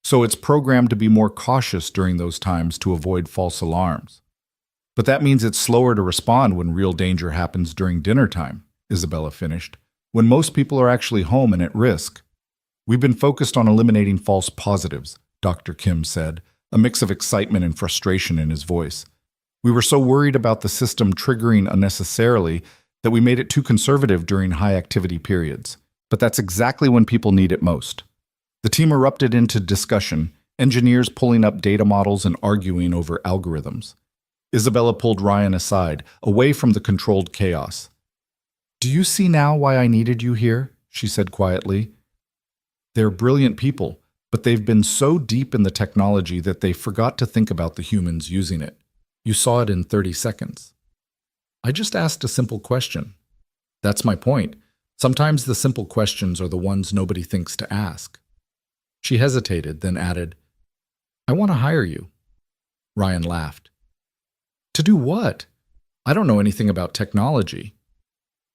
[SPEAKER 1] so it's programmed to be more cautious during those times to avoid false alarms. But that means it's slower to respond when real danger happens during dinner time, Isabella finished, when most people are actually home and at risk. We've been focused on eliminating false positives, Dr. Kim said, a mix of excitement and frustration in his voice. We were so worried about the system triggering unnecessarily that we made it too conservative during high-activity periods. But that's exactly when people need it most. The team erupted into discussion, engineers pulling up data models and arguing over algorithms. Isabella pulled Ryan aside, away from the controlled chaos. "Do you see now why I needed you here?" she said quietly. "They're brilliant people, but they've been so deep in the technology that they forgot to think about the humans using it. You saw it in 30 seconds. I just asked a simple question. That's my point. Sometimes the simple questions are the ones nobody thinks to ask." She hesitated, then added, "I want to hire you." Ryan laughed. "To do what? I don't know anything about technology.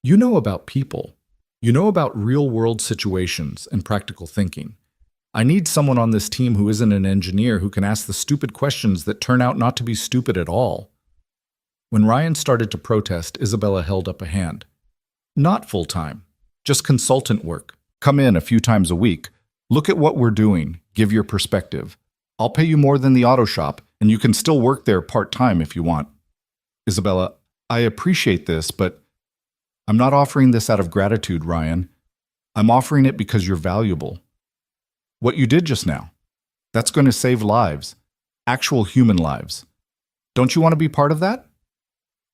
[SPEAKER 1] You know about people. You know about real-world situations and practical thinking. I need someone on this team who isn't an engineer who can ask the stupid questions that turn out not to be stupid at all." When Ryan started to protest, Isabella held up a hand. "Not full-time, just consultant work. Come in a few times a week. Look at what we're doing. Give your perspective. I'll pay you more than the auto shop, and you can still work there part-time if you want." "Isabella, I appreciate this, but I'm not offering this out of gratitude, Ryan. I'm offering it because you're valuable. What you did just now, that's going to save lives, actual human lives. Don't you want to be part of that?"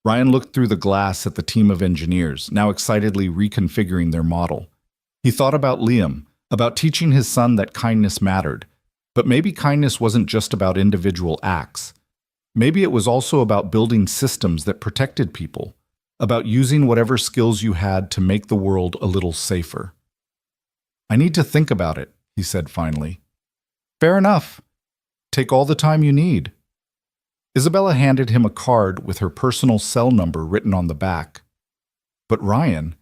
[SPEAKER 1] Ryan looked through the glass at the team of engineers, now excitedly reconfiguring their model. He thought about Liam, about teaching his son that kindness mattered. But maybe kindness wasn't just about individual acts. Maybe it was also about building systems that protected people, about using whatever skills you had to make the world a little safer. "I need to think about it," he said finally. "Fair enough. Take all the time you need." Isabella handed him a card with her personal cell number written on the back. "But Ryan,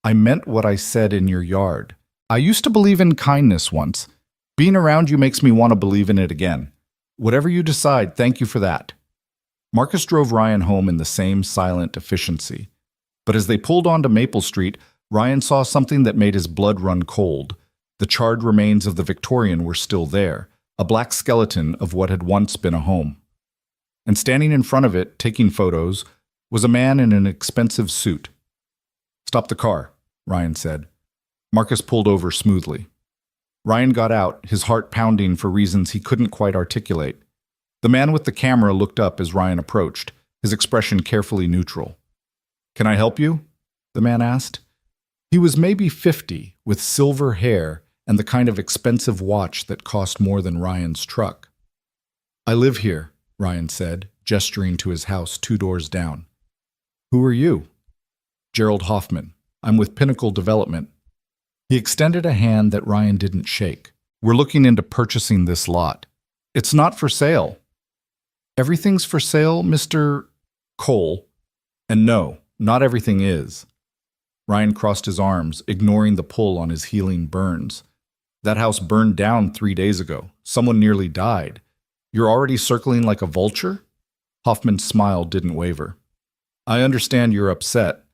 [SPEAKER 1] I meant what I said in your yard. I used to believe in kindness once. Being around you makes me want to believe in it again. Whatever you decide, thank you for that." Marcus drove Ryan home in the same silent efficiency. But as they pulled onto Maple Street, Ryan saw something that made his blood run cold. The charred remains of the Victorian were still there, a black skeleton of what had once been a home. And standing in front of it, taking photos, was a man in an expensive suit. "Stop the car," Ryan said. Marcus pulled over smoothly. Ryan got out, his heart pounding for reasons he couldn't quite articulate. The man with the camera looked up as Ryan approached, his expression carefully neutral. "Can I help you?" the man asked. He was maybe 50, with silver hair and the kind of expensive watch that cost more than Ryan's truck. "I live here," Ryan said, gesturing to his house 2 doors down. "Who are you?" "Gerald Hoffman. I'm with Pinnacle Development." He extended a hand that Ryan didn't shake. "We're looking into purchasing this lot. It's not for sale." "Everything's for sale, Mr. Cole." "And no, not everything is." Ryan crossed his arms, ignoring the pull on his healing burns. "That house burned down 3 days ago. Someone nearly died. You're already circling like a vulture?" Hoffman's smile didn't waver. "I understand you're upset.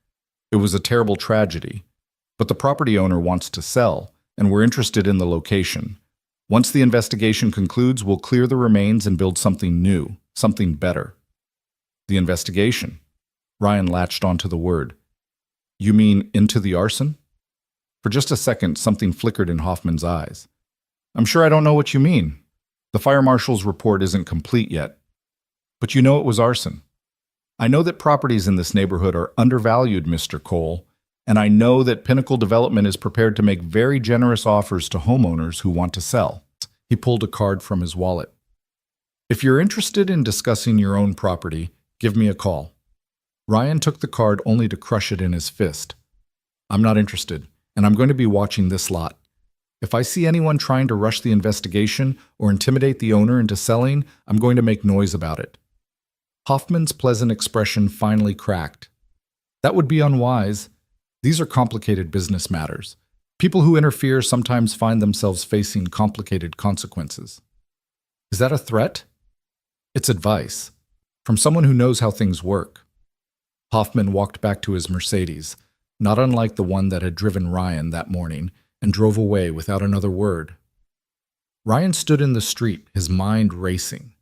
[SPEAKER 1] It was a terrible tragedy. But the property owner wants to sell, and we're interested in the location. Once the investigation concludes, we'll clear the remains and build something new, something better." "The investigation?" Ryan latched onto the word. "You mean into the arson?" For just a second, something flickered in Hoffman's eyes. "I'm sure I don't know what you mean. The fire marshal's report isn't complete yet. But you know it was arson. I know that properties in this neighborhood are undervalued, Mr. Cole, and I know that Pinnacle Development is prepared to make very generous offers to homeowners who want to sell." He pulled a card from his wallet. "If you're interested in discussing your own property, give me a call." Ryan took the card only to crush it in his fist. "I'm not interested, and I'm going to be watching this lot. If I see anyone trying to rush the investigation or intimidate the owner into selling, I'm going to make noise about it." Hoffman's pleasant expression finally cracked. "That would be unwise. These are complicated business matters. People who interfere sometimes find themselves facing complicated consequences." "Is that a threat?" "It's advice. From someone who knows how things work." Hoffman walked back to his Mercedes, not unlike the one that had driven Ryan that morning, and drove away without another word. Ryan stood in the street, his mind racing.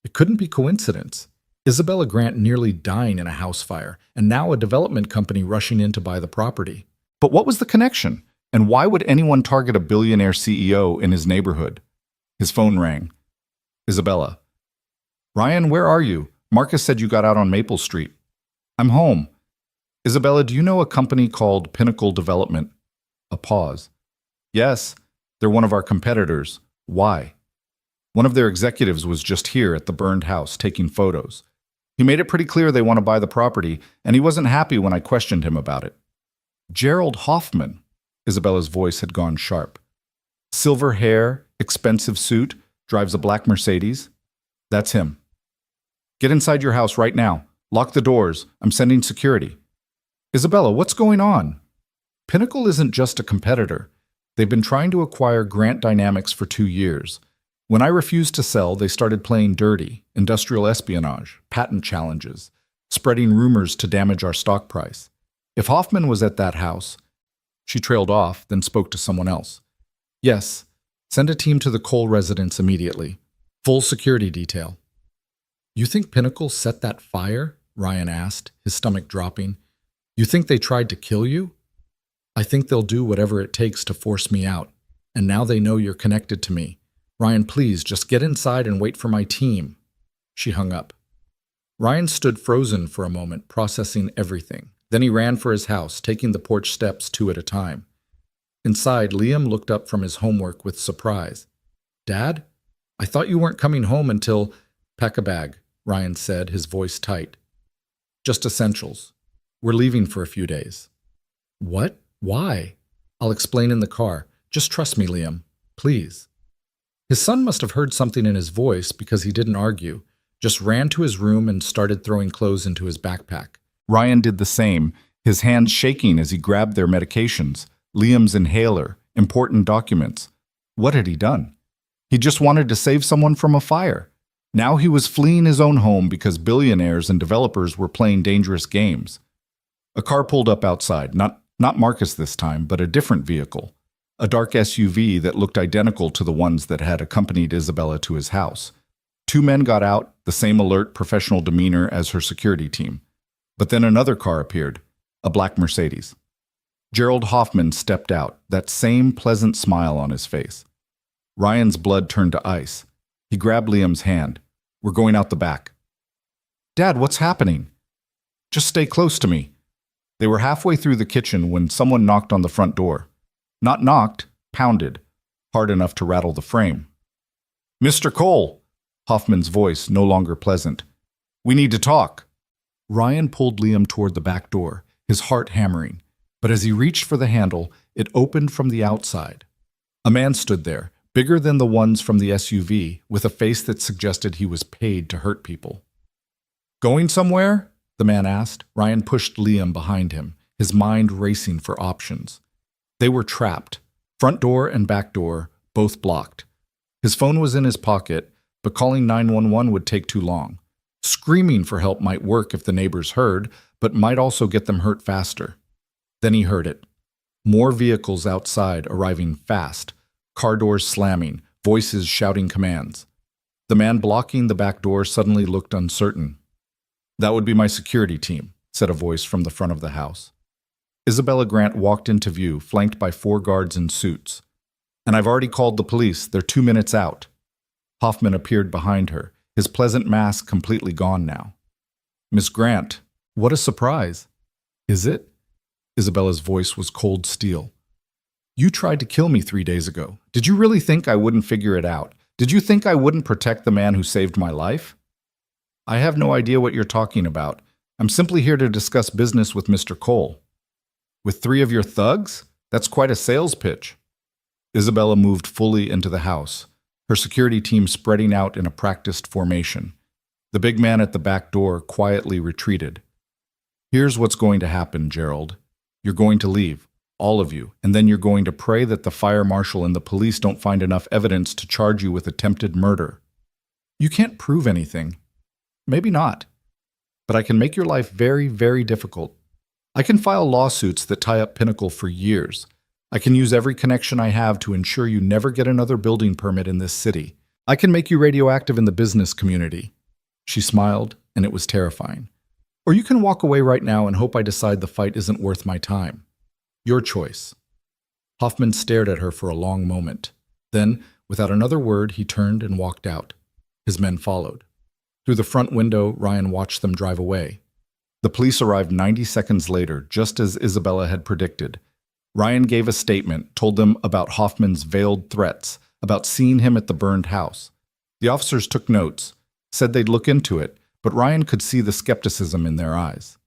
[SPEAKER 1] It couldn't be coincidence. Isabella Grant nearly dying in a house fire, and now a development company rushing in to buy the property. But what was the connection? And why would anyone target a billionaire CEO in his neighborhood? His phone rang. Isabella. Ryan, where are you? Marcus said you got out on Maple Street. I'm home. Isabella, do you know a company called Pinnacle Development? A pause. Yes, they're one of our competitors. Why? One of their executives was just here at the burned house taking photos. He made it pretty clear they want to buy the property, and he wasn't happy when I questioned him about it. Gerald Hoffman. Isabella's voice had gone sharp. Silver hair, expensive suit, drives a black Mercedes. That's him. Get inside your house right now. Lock the doors. I'm sending security. Isabella, what's going on? Pinnacle isn't just a competitor. They've been trying to acquire Grant Dynamics for 2 years. When I refused to sell, they started playing dirty, industrial espionage, patent challenges, spreading rumors to damage our stock price. If Hoffman was at that house, she trailed off, then spoke to someone else. Yes, send a team to the Cole residence immediately. Full security detail. You think Pinnacle set that fire? Ryan asked, his stomach dropping. You think they tried to kill you? I think they'll do whatever it takes to force me out. And now they know you're connected to me. Ryan, please, just get inside and wait for my team. She hung up. Ryan stood frozen for a moment, processing everything. Then he ran for his house, taking the porch steps 2 at a time. Inside, Liam looked up from his homework with surprise. Dad? I thought you weren't coming home until… Pack a bag, Ryan said, his voice tight. Just essentials. We're leaving for a few days. What? Why? I'll explain in the car. Just trust me, Liam. Please. His son must have heard something in his voice because he didn't argue, just ran to his room and started throwing clothes into his backpack. Ryan did the same, his hands shaking as he grabbed their medications, Liam's inhaler, important documents. What had he done? He just wanted to save someone from a fire. Now he was fleeing his own home because billionaires and developers were playing dangerous games. A car pulled up outside, not Marcus this time, but a different vehicle. A dark SUV that looked identical to the ones that had accompanied Isabella to his house. 2 men got out, the same alert, professional demeanor as her security team. But then another car appeared, a black Mercedes. Gerald Hoffman stepped out, that same pleasant smile on his face. Ryan's blood turned to ice. He grabbed Liam's hand. We're going out the back. Dad, what's happening? Just stay close to me. They were halfway through the kitchen when someone knocked on the front door. Not knocked, pounded, hard enough to rattle the frame. Mr. Cole, Hoffman's voice no longer pleasant. We need to talk. Ryan pulled Liam toward the back door, his heart hammering. But as he reached for the handle, it opened from the outside. A man stood there, bigger than the ones from the SUV, with a face that suggested he was paid to hurt people. Going somewhere? The man asked. Ryan pushed Liam behind him, his mind racing for options. They were trapped. Front door and back door, both blocked. His phone was in his pocket, but calling 911 would take too long. Screaming for help might work if the neighbors heard, but might also get them hurt faster. Then he heard it. More vehicles outside arriving fast, car doors slamming, voices shouting commands. The man blocking the back door suddenly looked uncertain. That would be my security team, said a voice from the front of the house. Isabella Grant walked into view, flanked by 4 guards in suits. And I've already called the police. They're 2 minutes out. Hoffman appeared behind her, his pleasant mask completely gone now. Miss Grant, what a surprise. Is it? Isabella's voice was cold steel. You tried to kill me 3 days ago. Did you really think I wouldn't figure it out? Did you think I wouldn't protect the man who saved my life? I have no idea what you're talking about. I'm simply here to discuss business with Mr. Cole. With 3 of your thugs? That's quite a sales pitch. Isabella moved fully into the house, her security team spreading out in a practiced formation. The big man at the back door quietly retreated. Here's what's going to happen, Gerald. You're going to leave, all of you, and then you're going to pray that the fire marshal and the police don't find enough evidence to charge you with attempted murder. You can't prove anything. Maybe not. But I can make your life very, very difficult. I can file lawsuits that tie up Pinnacle for years. I can use every connection I have to ensure you never get another building permit in this city. I can make you radioactive in the business community. She smiled, and it was terrifying. Or you can walk away right now and hope I decide the fight isn't worth my time. Your choice. Hoffman stared at her for a long moment. Then, without another word, he turned and walked out. His men followed. Through the front window, Ryan watched them drive away. The police arrived 90 seconds later, just as Isabella had predicted. Ryan gave a statement, told them about Hoffman's veiled threats, about seeing him at the burned house. The officers took notes, said they'd look into it, but Ryan could see the skepticism in their eyes.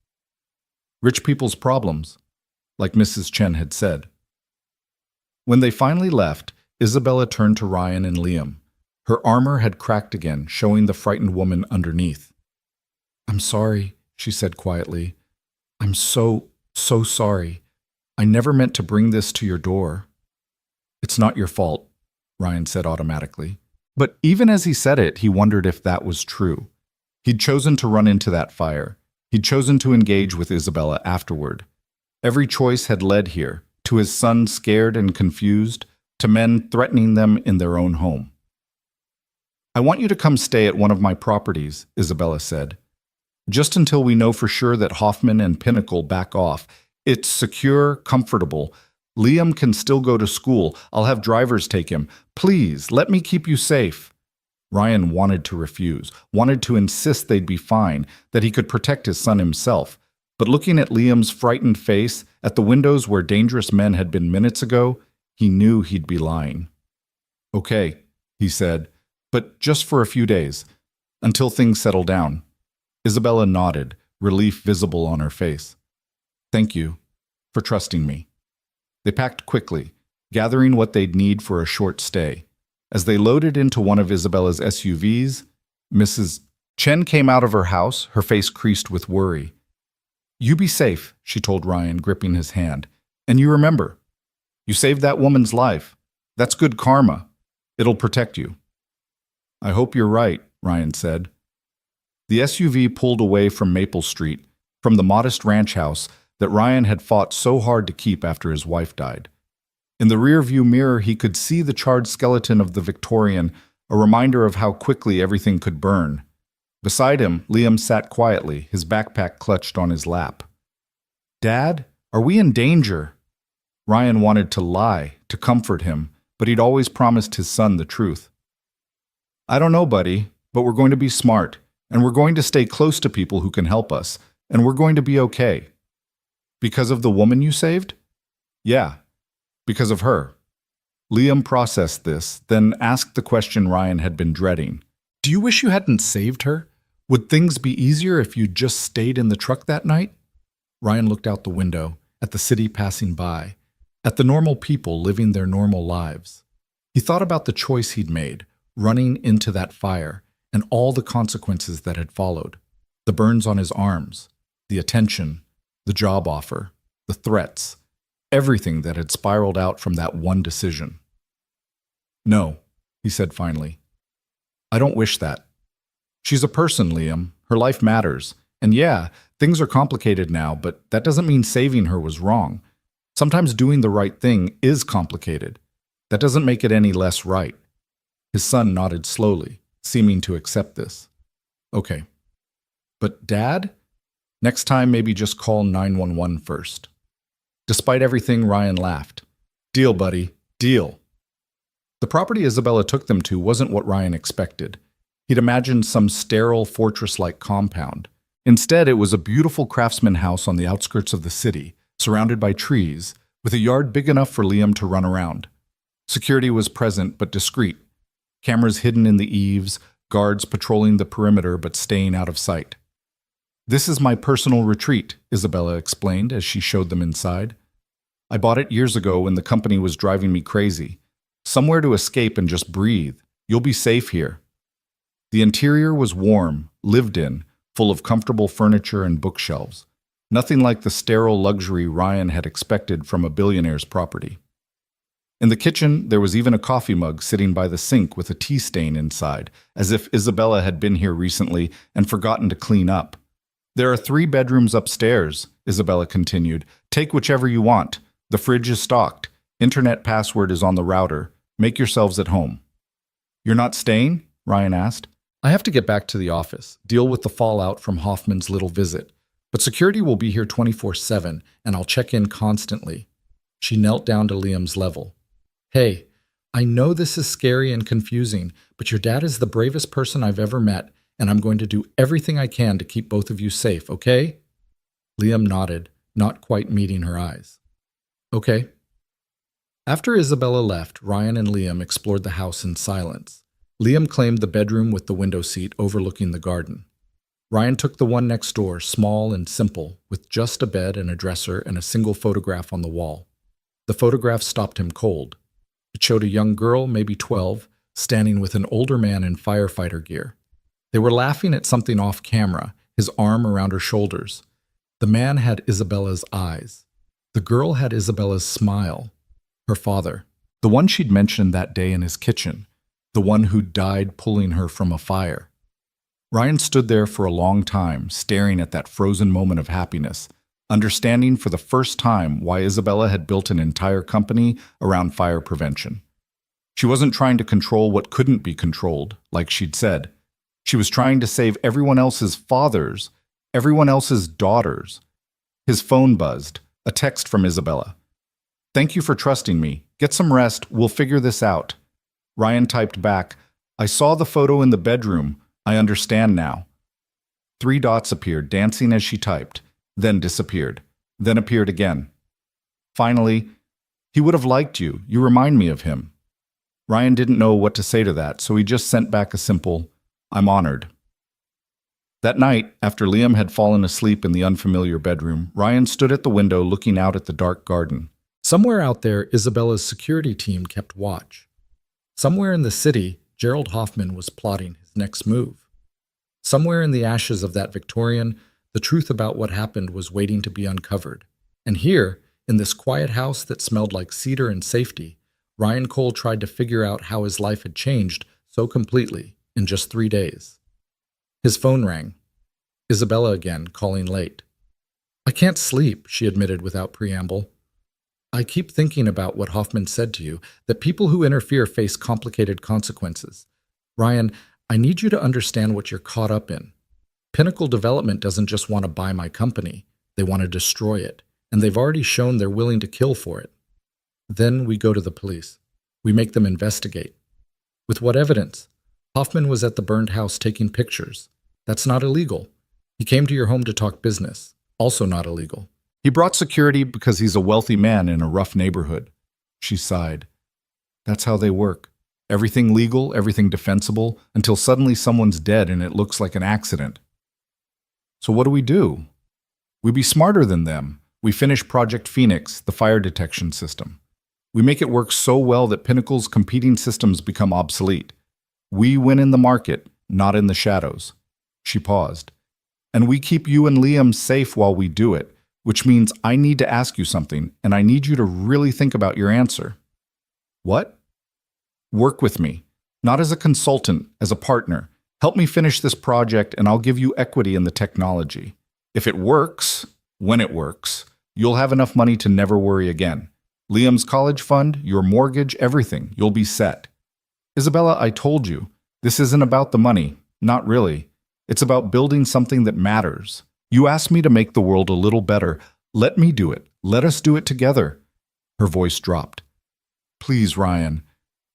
[SPEAKER 1] Rich people's problems, like Mrs. Chen had said. When they finally left, Isabella turned to Ryan and Liam. Her armor had cracked again, showing the frightened woman underneath. "I'm sorry," she said quietly. "I'm so sorry. I never meant to bring this to your door." "It's not your fault," Ryan said automatically. But even as he said it, he wondered if that was true. He'd chosen to run into that fire. He'd chosen to engage with Isabella afterward. Every choice had led here, to his son scared and confused, to men threatening them in their own home. "I want you to come stay at one of my properties," Isabella said. "Just until we know for sure that Hoffman and Pinnacle back off. It's secure, comfortable. Liam can still go to school. I'll have drivers take him. Please, let me keep you safe." Ryan wanted to refuse, wanted to insist they'd be fine, that he could protect his son himself. But looking at Liam's frightened face, at the windows where dangerous men had been minutes ago, he knew he'd be lying. "Okay," he said, "but just for a few days, until things settle down." Isabella nodded, relief visible on her face. "Thank you for trusting me." They packed quickly, gathering what they'd need for a short stay. As they loaded into one of Isabella's SUVs, Mrs. Chen came out of her house, her face creased with worry. "You be safe," she told Ryan, gripping his hand. "And you remember, you saved that woman's life. That's good karma. It'll protect you." "I hope you're right," Ryan said. The SUV pulled away from Maple Street, from the modest ranch house that Ryan had fought so hard to keep after his wife died. In the rearview mirror, he could see the charred skeleton of the Victorian, a reminder of how quickly everything could burn. Beside him, Liam sat quietly, his backpack clutched on his lap. "Dad, are we in danger?" Ryan wanted to lie, to comfort him, but he'd always promised his son the truth. "I don't know, buddy, but we're going to be smart, and we're going to stay close to people who can help us, and we're going to be okay." "Because of the woman you saved?" "Yeah, because of her." Liam processed this, then asked the question Ryan had been dreading. "Do you wish you hadn't saved her? Would things be easier if you'd just stayed in the truck that night?" Ryan looked out the window, at the city passing by, at the normal people living their normal lives. He thought about the choice he'd made, running into that fire, and all the consequences that had followed. The burns on his arms, the attention, the job offer, the threats, everything that had spiraled out from that one decision. "No," he said finally. "I don't wish that. She's a person, Liam. Her life matters. And yeah, things are complicated now, but that doesn't mean saving her was wrong. Sometimes doing the right thing is complicated. That doesn't make it any less right." His son nodded slowly, seeming to accept this. "Okay. But Dad? Next time maybe just call 911 first." Despite everything, Ryan laughed. "Deal, buddy. Deal." The property Isabella took them to wasn't what Ryan expected. He'd imagined some sterile, fortress-like compound. Instead, it was a beautiful craftsman house on the outskirts of the city, surrounded by trees, with a yard big enough for Liam to run around. Security was present but discreet. Cameras hidden in the eaves, guards patrolling the perimeter but staying out of sight. "This is my personal retreat," Isabella explained as she showed them inside. "I bought it years ago when the company was driving me crazy. Somewhere to escape and just breathe. You'll be safe here." The interior was warm, lived in, full of comfortable furniture and bookshelves. Nothing like the sterile luxury Ryan had expected from a billionaire's property. In the kitchen, there was even a coffee mug sitting by the sink with a tea stain inside, as if Isabella had been here recently and forgotten to clean up. "There are 3 bedrooms upstairs," Isabella continued. "Take whichever you want. The fridge is stocked. Internet password is on the router. Make yourselves at home." "You're not staying?" Ryan asked. "I have to get back to the office, deal with the fallout from Hoffman's little visit. But security will be here 24/7, and I'll check in constantly." She knelt down to Liam's level. Hey, I know this is scary and confusing, but your dad is the bravest person I've ever met, and I'm going to do everything I can to keep both of you safe, okay? Liam nodded, not quite meeting her eyes. Okay. After Isabella left, Ryan and Liam explored the house in silence. Liam claimed the bedroom with the window seat overlooking the garden. Ryan took the one next door, small and simple, with just a bed and a dresser and a single photograph on the wall. The photograph stopped him cold. It showed a young girl, maybe 12, standing with an older man in firefighter gear. They were laughing at something off camera, his arm around her shoulders. The man had Isabella's eyes. The girl had Isabella's smile. Her father, the one she'd mentioned that day in his kitchen, the one who died pulling her from a fire. Ryan stood there for a long time, staring at that frozen moment of happiness, understanding for the first time why Isabella had built an entire company around fire prevention. She wasn't trying to control what couldn't be controlled, like she'd said. She was trying to save everyone else's fathers, everyone else's daughters. His phone buzzed, a text from Isabella. Thank you for trusting me. Get some rest. We'll figure this out. Ryan typed back, I saw the photo in the bedroom. I understand now. 3 dots appeared, dancing as she typed, then disappeared, then appeared again. Finally, he would have liked you. You remind me of him. Ryan didn't know what to say to that, so he just sent back a simple, I'm honored. That night, after Liam had fallen asleep in the unfamiliar bedroom, Ryan stood at the window looking out at the dark garden. Somewhere out there, Isabella's security team kept watch. Somewhere in the city, Gerald Hoffman was plotting his next move. Somewhere in the ashes of that Victorian, the truth about what happened was waiting to be uncovered. And here, in this quiet house that smelled like cedar and safety, Ryan Cole tried to figure out how his life had changed so completely in just 3 days. His phone rang. Isabella again, calling late. I can't sleep, she admitted without preamble. I keep thinking about what Hoffman said to you, that people who interfere face complicated consequences. Ryan, I need you to understand what you're caught up in. Pinnacle Development doesn't just want to buy my company, they want to destroy it, and they've already shown they're willing to kill for it. Then we go to the police. We make them investigate. With what evidence? Hoffman was at the burned house taking pictures. That's not illegal. He came to your home to talk business. Also not illegal. He brought security because he's a wealthy man in a rough neighborhood. She sighed. That's how they work. Everything legal, everything defensible, until suddenly someone's dead and it looks like an accident. So what do? We be smarter than them. We finish Project Phoenix, the fire detection system. We make it work so well that Pinnacle's competing systems become obsolete. We win in the market, not in the shadows. She paused. And we keep you and Liam safe while we do it, which means I need to ask you something, and I need you to really think about your answer. What? Work with me. Not as a consultant, as a partner. Help me finish this project, and I'll give you equity in the technology. If it works, when it works, you'll have enough money to never worry again. Liam's college fund, your mortgage, everything. You'll be set. Isabella, I told you, this isn't about the money. Not really. It's about building something that matters. You asked me to make the world a little better. Let me do it. Let us do it together. Her voice dropped. Please, Ryan.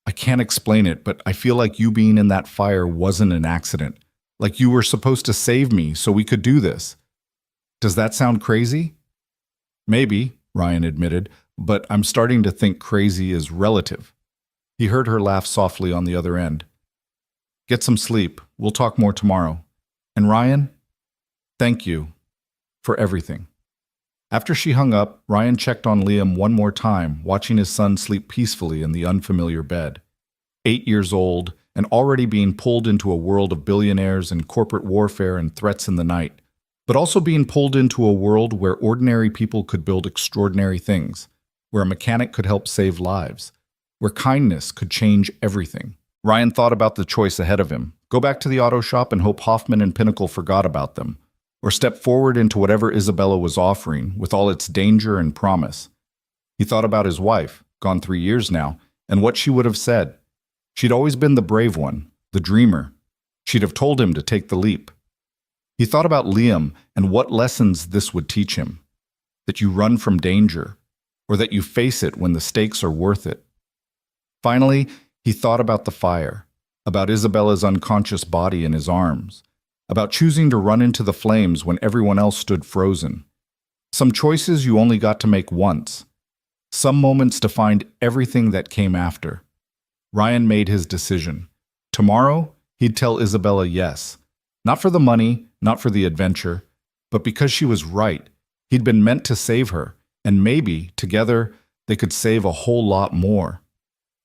[SPEAKER 1] I can't explain it, but I feel like you being in that fire wasn't an accident. Like you were supposed to save me so we could do this. Does that sound crazy? Maybe, Ryan admitted, but I'm starting to think crazy is relative. He heard her laugh softly on the other end. Get some sleep. We'll talk more tomorrow. And Ryan, thank you for everything. After she hung up, Ryan checked on Liam one more time, watching his son sleep peacefully in the unfamiliar bed. 8 years old, and already being pulled into a world of billionaires and corporate warfare and threats in the night, but also being pulled into a world where ordinary people could build extraordinary things, where a mechanic could help save lives, where kindness could change everything. Ryan thought about the choice ahead of him. Go back to the auto shop and hope Hoffman and Pinnacle forgot about them, or step forward into whatever Isabella was offering with all its danger and promise. He thought about his wife, gone 3 years now, and what she would have said. She'd always been the brave one, the dreamer. She'd have told him to take the leap. He thought about Liam and what lessons this would teach him. That you run from danger. or that you face it when the stakes are worth it. Finally, he thought about the fire, about Isabella's unconscious body in his arms, about choosing to run into the flames when everyone else stood frozen. Some choices you only got to make once. Some moments defined everything that came after. Ryan made his decision. Tomorrow, he'd tell Isabella yes. Not for the money, not for the adventure, but because she was right. He'd been meant to save her, and maybe, together, they could save a whole lot more.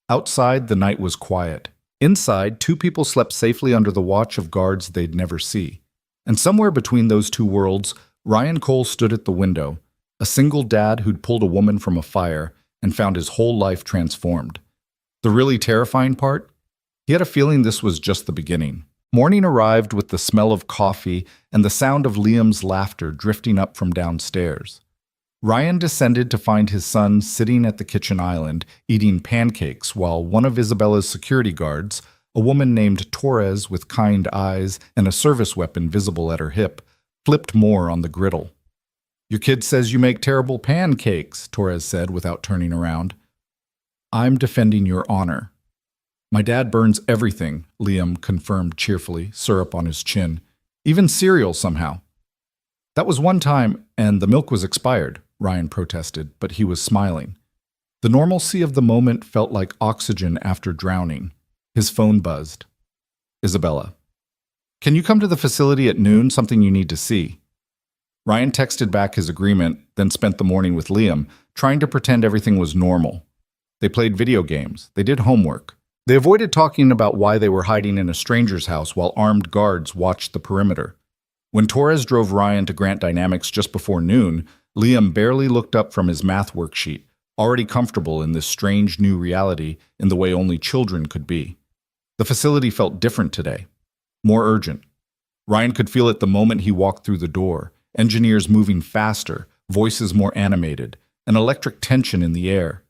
[SPEAKER 1] Outside, the night was quiet. Inside, two people slept safely under the watch of guards they'd never see. And somewhere between those two worlds, Ryan Cole stood at the window, a single dad who'd pulled a woman from a fire and found his whole life transformed. The really terrifying part? He had a feeling this was just the beginning. Morning arrived with the smell of coffee and the sound of Liam's laughter drifting up from downstairs. Ryan descended to find his son sitting at the kitchen island, eating pancakes, while one of Isabella's security guards, a woman named Torres with kind eyes and a service weapon visible at her hip, flipped more on the griddle. "Your kid says you make terrible pancakes," Torres said without turning around. "I'm defending your honor." "My dad burns everything," Liam confirmed cheerfully, syrup on his chin. "Even cereal somehow." "That was one time, and the milk was expired," Ryan protested, but he was smiling. The normalcy of the moment felt like oxygen after drowning. His phone buzzed. "Isabella. Can you come to the facility at noon? Something you need to see." Ryan texted back his agreement, then spent the morning with Liam, trying to pretend everything was normal. They played video games. They did homework. They avoided talking about why they were hiding in a stranger's house while armed guards watched the perimeter. When Torres drove Ryan to Grant Dynamics just before noon, Liam barely looked up from his math worksheet, already comfortable in this strange new reality in the way only children could be. The facility felt different today, more urgent. Ryan could feel it the moment he walked through the door, engineers moving faster, voices more animated, an electric tension in the air.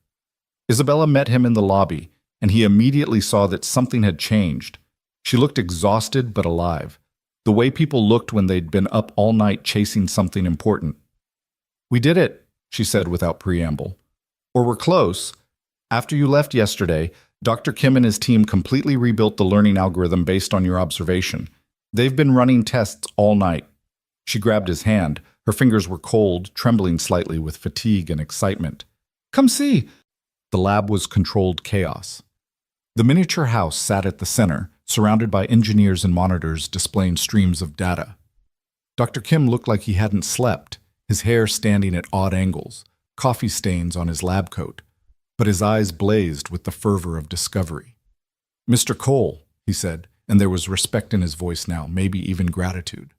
[SPEAKER 1] Isabella met him in the lobby, and he immediately saw that something had changed. She looked exhausted but alive, the way people looked when they'd been up all night chasing something important. "We did it," she said without preamble. "Or we're close. After you left yesterday, Dr. Kim and his team completely rebuilt the learning algorithm based on your observation. They've been running tests all night." She grabbed his hand. Her fingers were cold, trembling slightly with fatigue and excitement. "Come see." The lab was controlled chaos. The miniature house sat at the center, surrounded by engineers and monitors displaying streams of data. Dr. Kim looked like he hadn't slept, his hair standing at odd angles, coffee stains on his lab coat, but his eyes blazed with the fervor of discovery. "Mr. Cole," he said, and there was respect in his voice now, maybe even gratitude.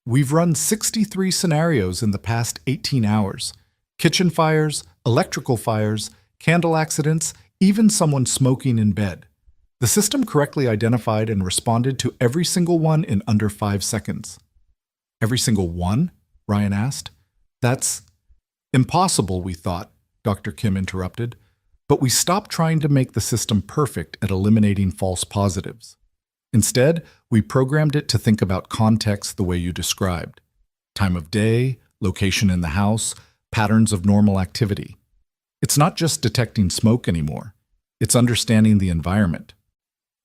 [SPEAKER 1] "We've run 63 scenarios in the past 18 hours. Kitchen fires, electrical fires, candle accidents, even someone smoking in bed. The system correctly identified and responded to every single one in under 5 seconds. "Every single one?" Ryan asked. "That's impossible, we thought," Dr. Kim interrupted. "But we stopped trying to make the system perfect at eliminating false positives. Instead, we programmed it to think about context the way you described. Time of day, location in the house, patterns of normal activity. It's not just detecting smoke anymore. It's understanding the environment."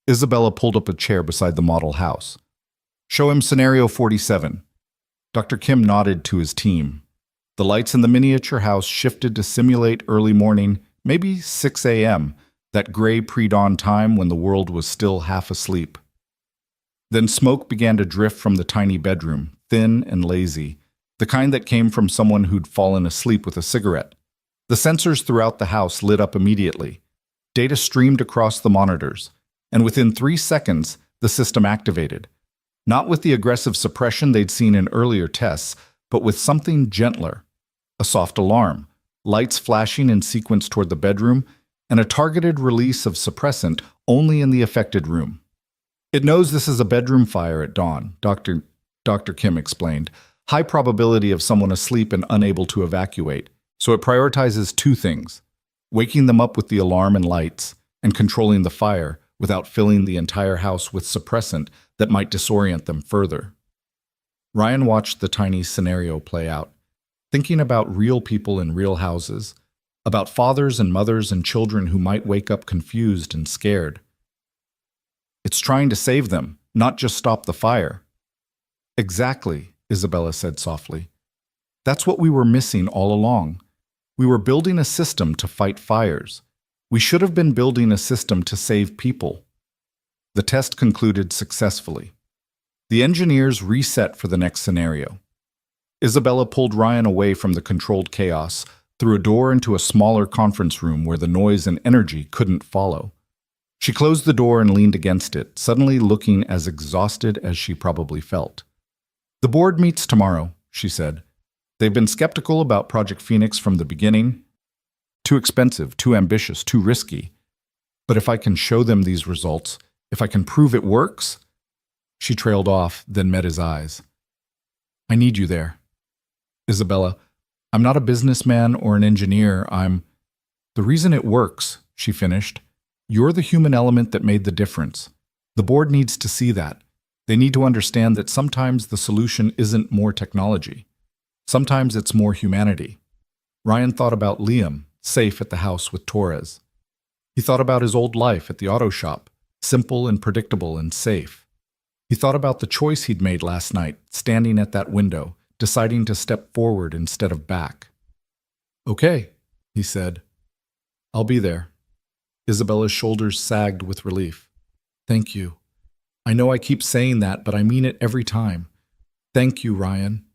[SPEAKER 1] Isabella pulled up a chair beside the model house. "Show him scenario 47. Dr. Kim nodded to his team. The lights in the miniature house shifted to simulate early morning, maybe 6 a.m., that gray pre-dawn time when the world was still half asleep. Then smoke began to drift from the tiny bedroom, thin and lazy, the kind that came from someone who'd fallen asleep with a cigarette. The sensors throughout the house lit up immediately. Data streamed across the monitors, and within 3 seconds, the system activated. Not with the aggressive suppression they'd seen in earlier tests, but with something gentler. A soft alarm, lights flashing in sequence toward the bedroom, and a targeted release of suppressant only in the affected room. "It knows this is a bedroom fire at dawn," Dr. Kim explained. "High probability of someone asleep and unable to evacuate. So it prioritizes 2 things, waking them up with the alarm and lights, and controlling the fire without filling the entire house with suppressant that might disorient them further." Ryan watched the tiny scenario play out, thinking about real people in real houses, about fathers and mothers and children who might wake up confused and scared. It's trying to save them, not just stop the fire. Exactly, Isabella said softly. That's what we were missing all along. We were building a system to fight fires. We should have been building a system to save people. The test concluded successfully. The engineers reset for the next scenario. Isabella pulled Ryan away from the controlled chaos, through a door into a smaller conference room where the noise and energy couldn't follow. She closed the door and leaned against it, suddenly looking as exhausted as she probably felt. The board meets tomorrow, she said. They've been skeptical about Project Phoenix from the beginning. Too expensive, too ambitious, too risky. But if I can show them these results, if I can prove it works... She trailed off, then met his eyes. I need you there. Isabella, I'm not a businessman or an engineer, The reason it works, she finished. You're the human element that made the difference. The board needs to see that. They need to understand that sometimes the solution isn't more technology. Sometimes it's more humanity. Ryan thought about Liam, safe at the house with Torres. He thought about his old life at the auto shop, simple and predictable and safe. He thought about the choice he'd made last night, standing at that window, deciding to step forward instead of back. Okay, he said. I'll be there. Isabella's shoulders sagged with relief. Thank you. I know I keep saying that, but I mean it every time. Thank you, Ryan.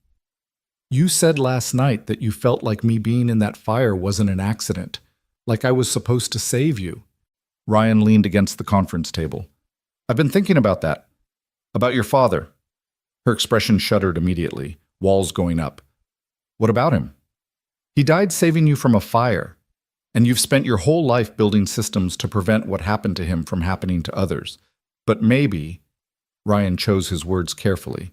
[SPEAKER 1] You said last night that you felt like me being in that fire wasn't an accident, like I was supposed to save you. Ryan leaned against the conference table. I've been thinking about that. About your father. Her expression shuddered immediately, walls going up. What about him? He died saving you from a fire, and you've spent your whole life building systems to prevent what happened to him from happening to others. But maybe, Ryan chose his words carefully,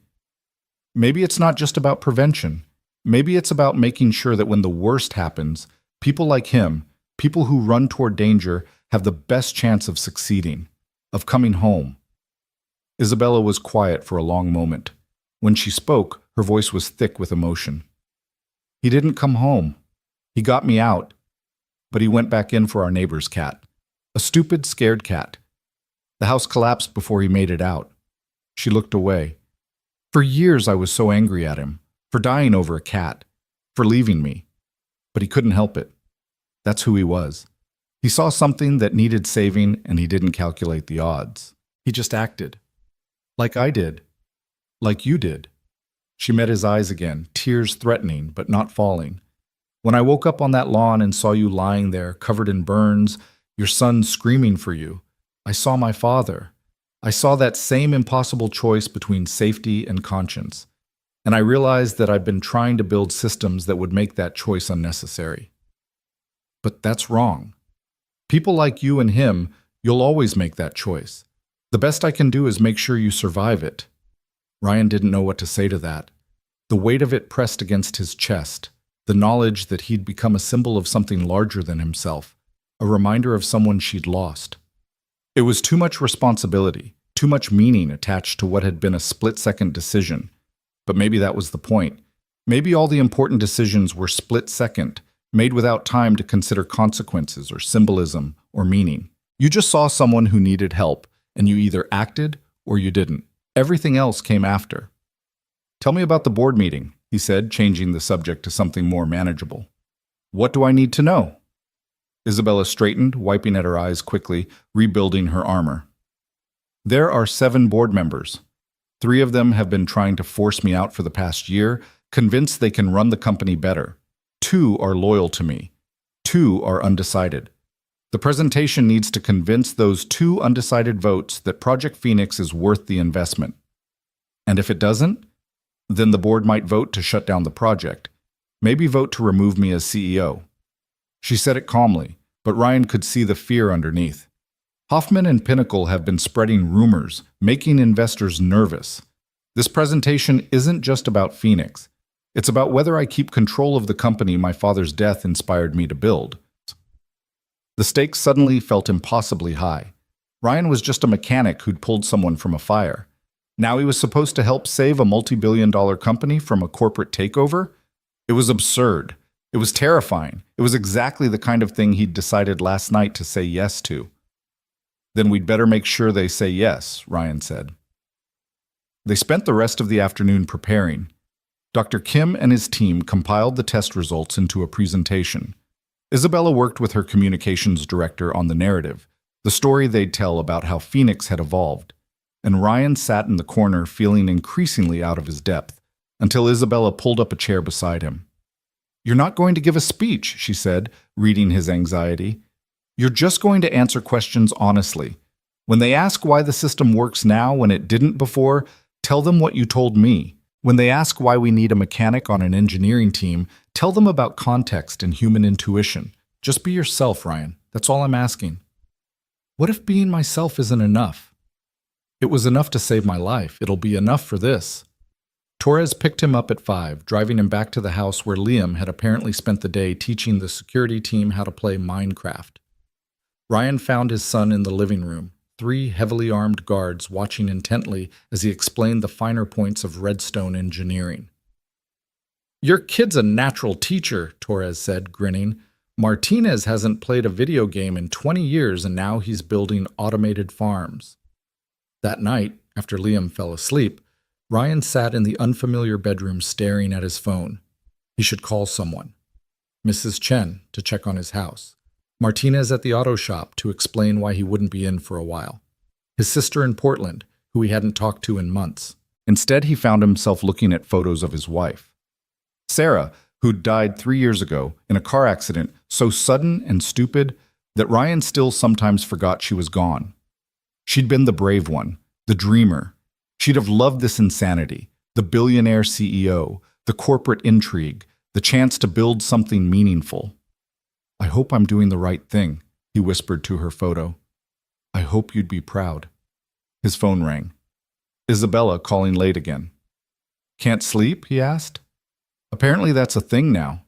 [SPEAKER 1] maybe it's not just about prevention. Maybe it's about making sure that when the worst happens, people like him, people who run toward danger, have the best chance of succeeding, of coming home. Isabella was quiet for a long moment. When she spoke, her voice was thick with emotion. He didn't come home. He got me out. But he went back in for our neighbor's cat. A stupid, scared cat. The house collapsed before he made it out. She looked away. For years I was so angry at him, for dying over a cat, for leaving me. But he couldn't help it. That's who he was. He saw something that needed saving and he didn't calculate the odds. He just acted. Like I did. Like you did. She met his eyes again, tears threatening but not falling. When I woke up on that lawn and saw you lying there, covered in burns, your son screaming for you, I saw my father. I saw that same impossible choice between safety and conscience. And I realized that I've been trying to build systems that would make that choice unnecessary. But that's wrong. People like you and him, you'll always make that choice. The best I can do is make sure you survive it. Ryan didn't know what to say to that. The weight of it pressed against his chest, the knowledge that he'd become a symbol of something larger than himself, a reminder of someone she'd lost. It was too much responsibility, too much meaning attached to what had been a split-second decision. But maybe that was the point. Maybe all the important decisions were split-second, made without time to consider consequences or symbolism or meaning. You just saw someone who needed help, and you either acted or you didn't. Everything else came after. Tell me about the board meeting, he said, changing the subject to something more manageable. What do I need to know? Isabella straightened, wiping at her eyes quickly, rebuilding her armor. There are 7 board members. 3 of them have been trying to force me out for the past year, convinced they can run the company better. 2 are loyal to me. 2 are undecided. The presentation needs to convince those 2 undecided votes that Project Phoenix is worth the investment. And if it doesn't, then the board might vote to shut down the project, maybe vote to remove me as CEO. She said it calmly, but Ryan could see the fear underneath. Hoffman and Pinnacle have been spreading rumors, making investors nervous. This presentation isn't just about Phoenix. It's about whether I keep control of the company my father's death inspired me to build. The stakes suddenly felt impossibly high. Ryan was just a mechanic who'd pulled someone from a fire. Now he was supposed to help save a multi-billion-dollar company from a corporate takeover? It was absurd. It was terrifying. It was exactly the kind of thing he'd decided last night to say yes to. Then we'd better make sure they say yes, Ryan said. They spent the rest of the afternoon preparing. Dr. Kim and his team compiled the test results into a presentation. Isabella worked with her communications director on the narrative, the story they'd tell about how Phoenix had evolved, and Ryan sat in the corner feeling increasingly out of his depth, until Isabella pulled up a chair beside him. "You're not going to give a speech," she said, reading his anxiety. "You're just going to answer questions honestly. When they ask why the system works now when it didn't before, tell them what you told me. When they ask why we need a mechanic on an engineering team, tell them about context and human intuition. Just be yourself, Ryan. That's all I'm asking." "What if being myself isn't enough?" "It was enough to save my life. It'll be enough for this." Torres picked him up at 5, driving him back to the house where Liam had apparently spent the day teaching the security team how to play Minecraft. Ryan found his son in the living room, 3 heavily armed guards watching intently as he explained the finer points of redstone engineering. "Your kid's a natural teacher," Torres said, grinning. "Martinez hasn't played a video game in 20 years and now he's building automated farms." That night, after Liam fell asleep, Ryan sat in the unfamiliar bedroom staring at his phone. He should call someone. Mrs. Chen to check on his house. Martinez at the auto shop to explain why he wouldn't be in for a while. His sister in Portland, who he hadn't talked to in months. Instead, he found himself looking at photos of his wife. Sarah, who'd died 3 years ago in a car accident so sudden and stupid that Ryan still sometimes forgot she was gone. She'd been the brave one, the dreamer. She'd have loved this insanity, the billionaire CEO, the corporate intrigue, the chance to build something meaningful. "I hope I'm doing the right thing," he whispered to her photo. "I hope you'd be proud." His phone rang. Isabella calling late again. "Can't sleep?" he asked. Apparently that's a thing now.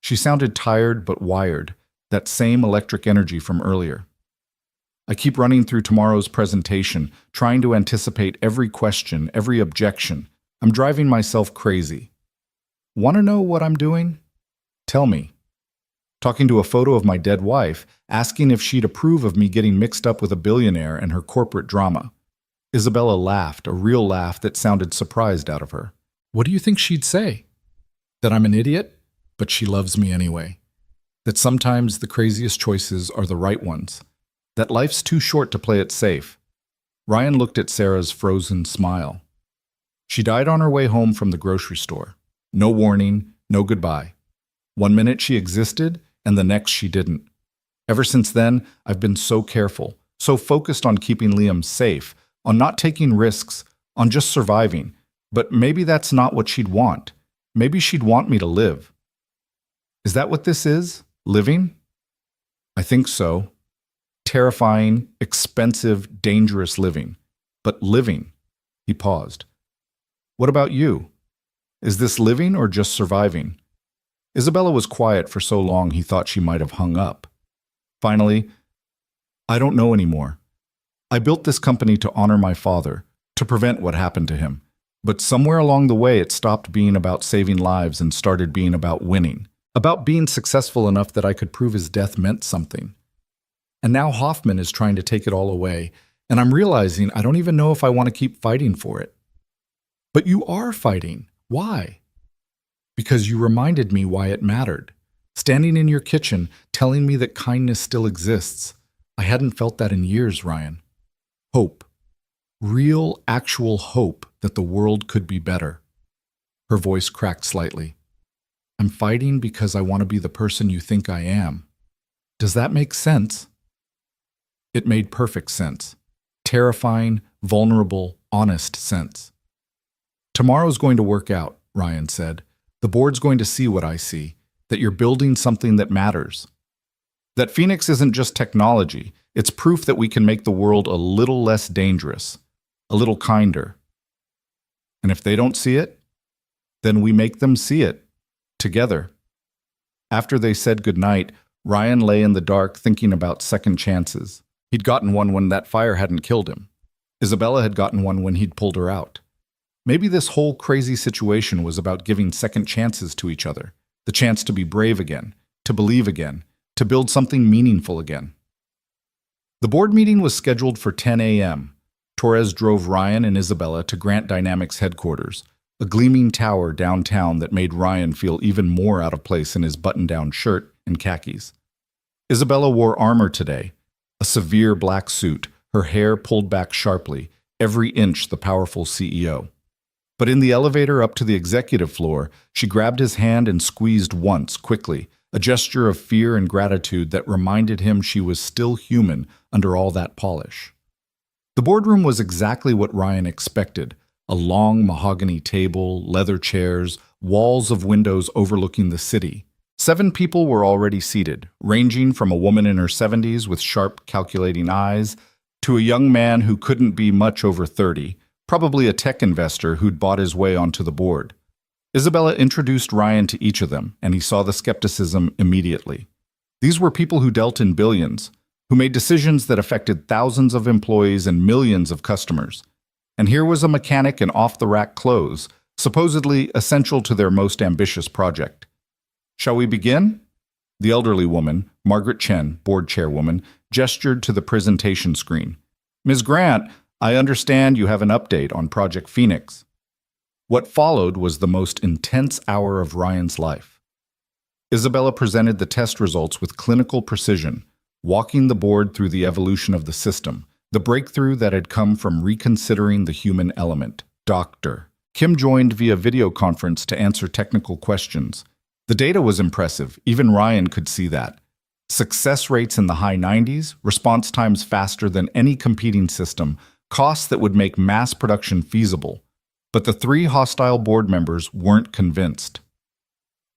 [SPEAKER 1] She sounded tired but wired, that same electric energy from earlier. "I keep running through tomorrow's presentation, trying to anticipate every question, every objection. I'm driving myself crazy." "Want to know what I'm doing?" "Tell me." "Talking to a photo of my dead wife, asking if she'd approve of me getting mixed up with a billionaire and her corporate drama." Isabella laughed, a real laugh that sounded surprised out of her. "What do you think she'd say?" "That I'm an idiot, but she loves me anyway. That sometimes the craziest choices are the right ones. That life's too short to play it safe." Ryan looked at Sarah's frozen smile. She died on her way home from the grocery store. No warning, no goodbye. 1 minute she existed, and the next she didn't. Ever since then, I've been so careful, so focused on keeping Liam safe, on not taking risks, on just surviving. But maybe that's not what she'd want. Maybe she'd want me to live. Is that what this is? Living? I think so. Terrifying, expensive, dangerous living. But living. He paused. What about you? Is this living or just surviving? Isabella was quiet for so long he thought she might have hung up. Finally, I don't know anymore. I built this company to honor my father, to prevent what happened to him. But somewhere along the way it stopped being about saving lives and started being about winning. About being successful enough that I could prove his death meant something. And now Hoffman is trying to take it all away, and I'm realizing I don't even know if I want to keep fighting for it. But you are fighting. Why? Because you reminded me why it mattered. Standing in your kitchen, telling me that kindness still exists. I hadn't felt that in years, Ryan. Hope. Real, actual hope that the world could be better. Her voice cracked slightly. I'm fighting because I want to be the person you think I am. Does that make sense? It made perfect sense. Terrifying, vulnerable, honest sense. Tomorrow's going to work out, Ryan said. The board's going to see what I see, that you're building something that matters. That Phoenix isn't just technology, it's proof that we can make the world a little less dangerous, a little kinder. And if they don't see it, then we make them see it, together. After they said goodnight, Ryan lay in the dark thinking about second chances. He'd gotten one when that fire hadn't killed him. Isabella had gotten one when he'd pulled her out. Maybe this whole crazy situation was about giving second chances to each other, the chance to be brave again, to believe again, to build something meaningful again. The board meeting was scheduled for 10 a.m. Torres drove Ryan and Isabella to Grant Dynamics headquarters, a gleaming tower downtown that made Ryan feel even more out of place in his button-down shirt and khakis. Isabella wore armor today, a severe black suit, her hair pulled back sharply, every inch the powerful CEO. But in the elevator up to the executive floor, she grabbed his hand and squeezed once, quickly, a gesture of fear and gratitude that reminded him she was still human under all that polish. The boardroom was exactly what Ryan expected, a long mahogany table, leather chairs, walls of windows overlooking the city. 7 people were already seated, ranging from a woman in her 70s with sharp, calculating eyes to a young man who couldn't be much over 30, probably a tech investor who'd bought his way onto the board. Isabella introduced Ryan to each of them, and he saw the skepticism immediately. These were people who dealt in billions, who made decisions that affected thousands of employees and millions of customers. And here was a mechanic in off-the-rack clothes, supposedly essential to their most ambitious project. "Shall we begin?" The elderly woman, Margaret Chen, board chairwoman, gestured to the presentation screen. "Ms. Grant, I understand you have an update on Project Phoenix." What followed was the most intense hour of Ryan's life. Isabella presented the test results with clinical precision, walking the board through the evolution of the system, the breakthrough that had come from reconsidering the human element. Dr. Kim joined via video conference to answer technical questions. The data was impressive, even Ryan could see that. Success rates in the high 90s, response times faster than any competing system, costs that would make mass production feasible. But the 3 hostile board members weren't convinced.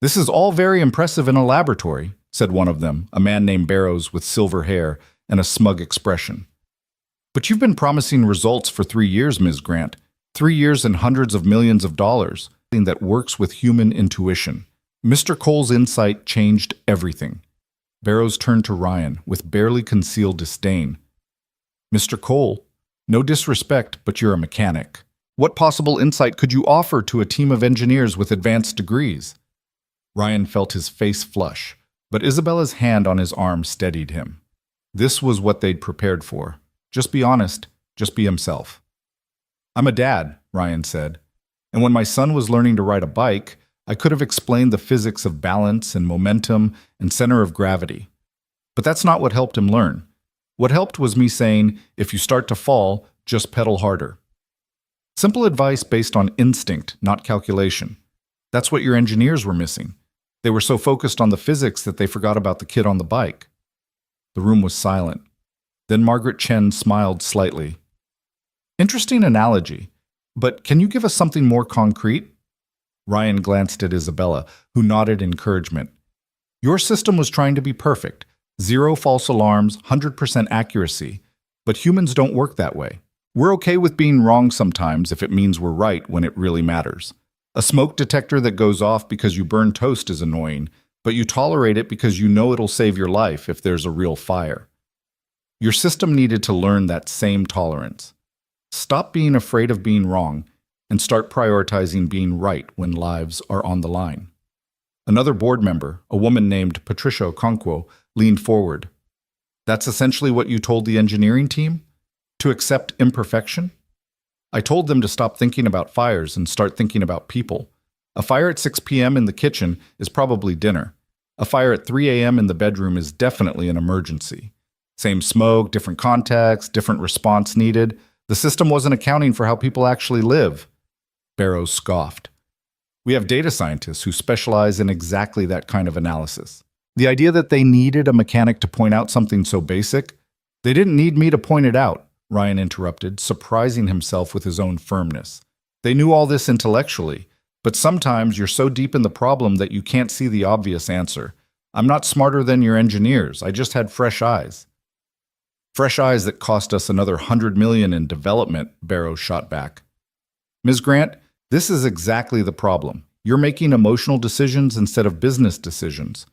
[SPEAKER 1] "This is all very impressive in a laboratory," said one of them, a man named Barrows with silver hair and a smug expression. "But you've been promising results for 3 years, Ms. Grant. 3 years and hundreds of millions of dollars, something that works with human intuition." Mr. Cole's insight changed everything. Barrows turned to Ryan with barely concealed disdain. "Mr. Cole, no disrespect, but you're a mechanic. What possible insight could you offer to a team of engineers with advanced degrees?" Ryan felt his face flush, but Isabella's hand on his arm steadied him. This was what they'd prepared for. Just be honest, just be himself. "I'm a dad," Ryan said, "and when my son was learning to ride a bike, I could have explained the physics of balance and momentum and center of gravity. But that's not what helped him learn. What helped was me saying, if you start to fall, just pedal harder." Simple advice based on instinct, not calculation. That's what your engineers were missing. They were so focused on the physics that they forgot about the kid on the bike. The room was silent. Then Margaret Chen smiled slightly. "Interesting analogy, but can you give us something more concrete?" Ryan glanced at Isabella, who nodded encouragement. "Your system was trying to be perfect. 0 false alarms, 100% accuracy. But humans don't work that way. We're okay with being wrong sometimes if it means we're right when it really matters. A smoke detector that goes off because you burn toast is annoying, but you tolerate it because you know it'll save your life if there's a real fire. Your system needed to learn that same tolerance. Stop being afraid of being wrong and start prioritizing being right when lives are on the line." Another board member, a woman named Patricia Okonkwo, leaned forward. "That's essentially what you told the engineering team? To accept imperfection?" "I told them to stop thinking about fires and start thinking about people. A fire at 6 p.m. in the kitchen is probably dinner. A fire at 3 a.m. in the bedroom is definitely an emergency. Same smoke, different context, different response needed. The system wasn't accounting for how people actually live." Barrows scoffed. "We have data scientists who specialize in exactly that kind of analysis. The idea that they needed a mechanic to point out something so basic, they didn't need me to point it out," Ryan interrupted, surprising himself with his own firmness. "They knew all this intellectually, but sometimes you're so deep in the problem that you can't see the obvious answer. I'm not smarter than your engineers, I just had fresh eyes." "Fresh eyes that cost us another $100 million in development," Barrows shot back. "Ms. Grant, this is exactly the problem. You're making emotional decisions instead of business decisions.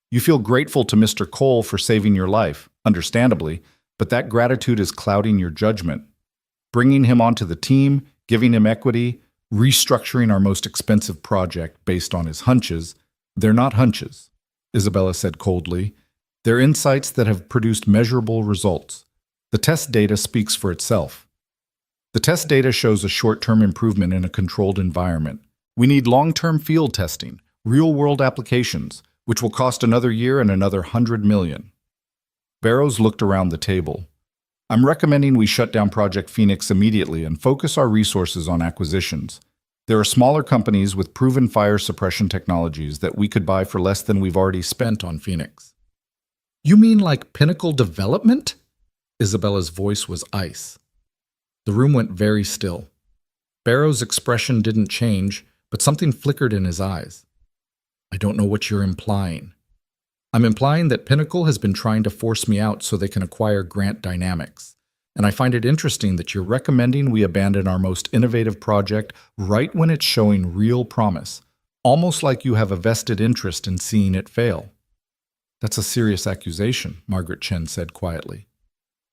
[SPEAKER 1] You feel grateful to Mr. Cole for saving your life, understandably, but that gratitude is clouding your judgment. Bringing him onto the team, giving him equity, restructuring our most expensive project based on his hunches, They're not hunches, Isabella said coldly. They're insights that have produced measurable results. The test data speaks for itself. The test data shows a short-term improvement in a controlled environment. We need long-term field testing, real-world applications, which will cost another year and another 100 million. Barrows looked around the table. I'm recommending we shut down Project Phoenix immediately and focus our resources on acquisitions. There are smaller companies with proven fire suppression technologies that we could buy for less than we've already spent on Phoenix. You mean like Pinnacle Development? Isabella's voice was ice. The room went very still. Barrows' expression didn't change, but something flickered in his eyes. I don't know what you're implying. I'm implying that Pinnacle has been trying to force me out so they can acquire Grant Dynamics. And I find it interesting that you're recommending we abandon our most innovative project right when it's showing real promise, almost like you have a vested interest in seeing it fail. That's a serious accusation, Margaret Chen said quietly.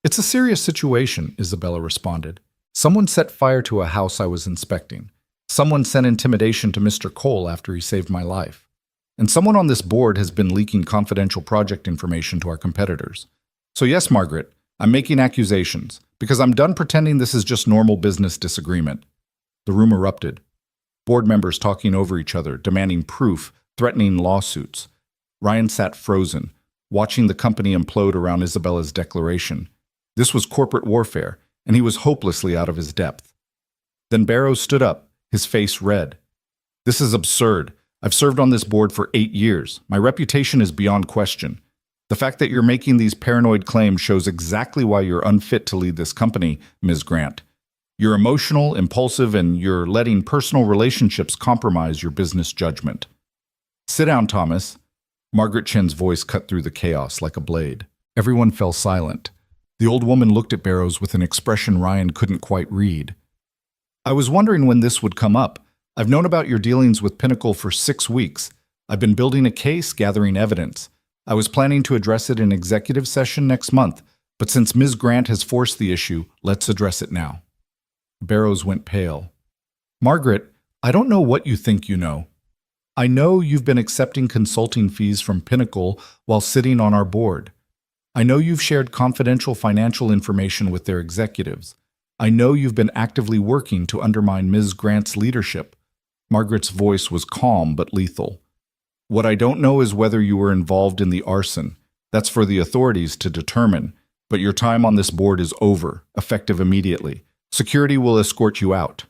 [SPEAKER 1] It's a serious situation, Isabella responded. Someone set fire to a house I was inspecting. Someone sent intimidation to Mr. Cole after he saved my life. And someone on this board has been leaking confidential project information to our competitors. So yes, Margaret, I'm making accusations, because I'm done pretending this is just normal business disagreement. The room erupted. Board members talking over each other, demanding proof, threatening lawsuits. Ryan sat frozen, watching the company implode around Isabella's declaration. This was corporate warfare, and he was hopelessly out of his depth. Then Barrows stood up, his face red. This is absurd. I've served on this board for 8 years. My reputation is beyond question. The fact that you're making these paranoid claims shows exactly why you're unfit to lead this company, Ms. Grant. You're emotional, impulsive, and you're letting personal relationships compromise your business judgment. Sit down, Thomas. Margaret Chen's voice cut through the chaos like a blade. Everyone fell silent. The old woman looked at Barrows with an expression Ryan couldn't quite read. I was wondering when this would come up. I've known about your dealings with Pinnacle for 6 weeks. I've been building a case, gathering evidence. I was planning to address it in executive session next month, but since Ms. Grant has forced the issue, let's address it now. Barrows went pale. Margaret, I don't know what you think you know. I know you've been accepting consulting fees from Pinnacle while sitting on our board. I know you've shared confidential financial information with their executives. I know you've been actively working to undermine Ms. Grant's leadership. Margaret's voice was calm but lethal. What I don't know is whether you were involved in the arson. That's for the authorities to determine, but your time on this board is over, effective immediately. Security will escort you out.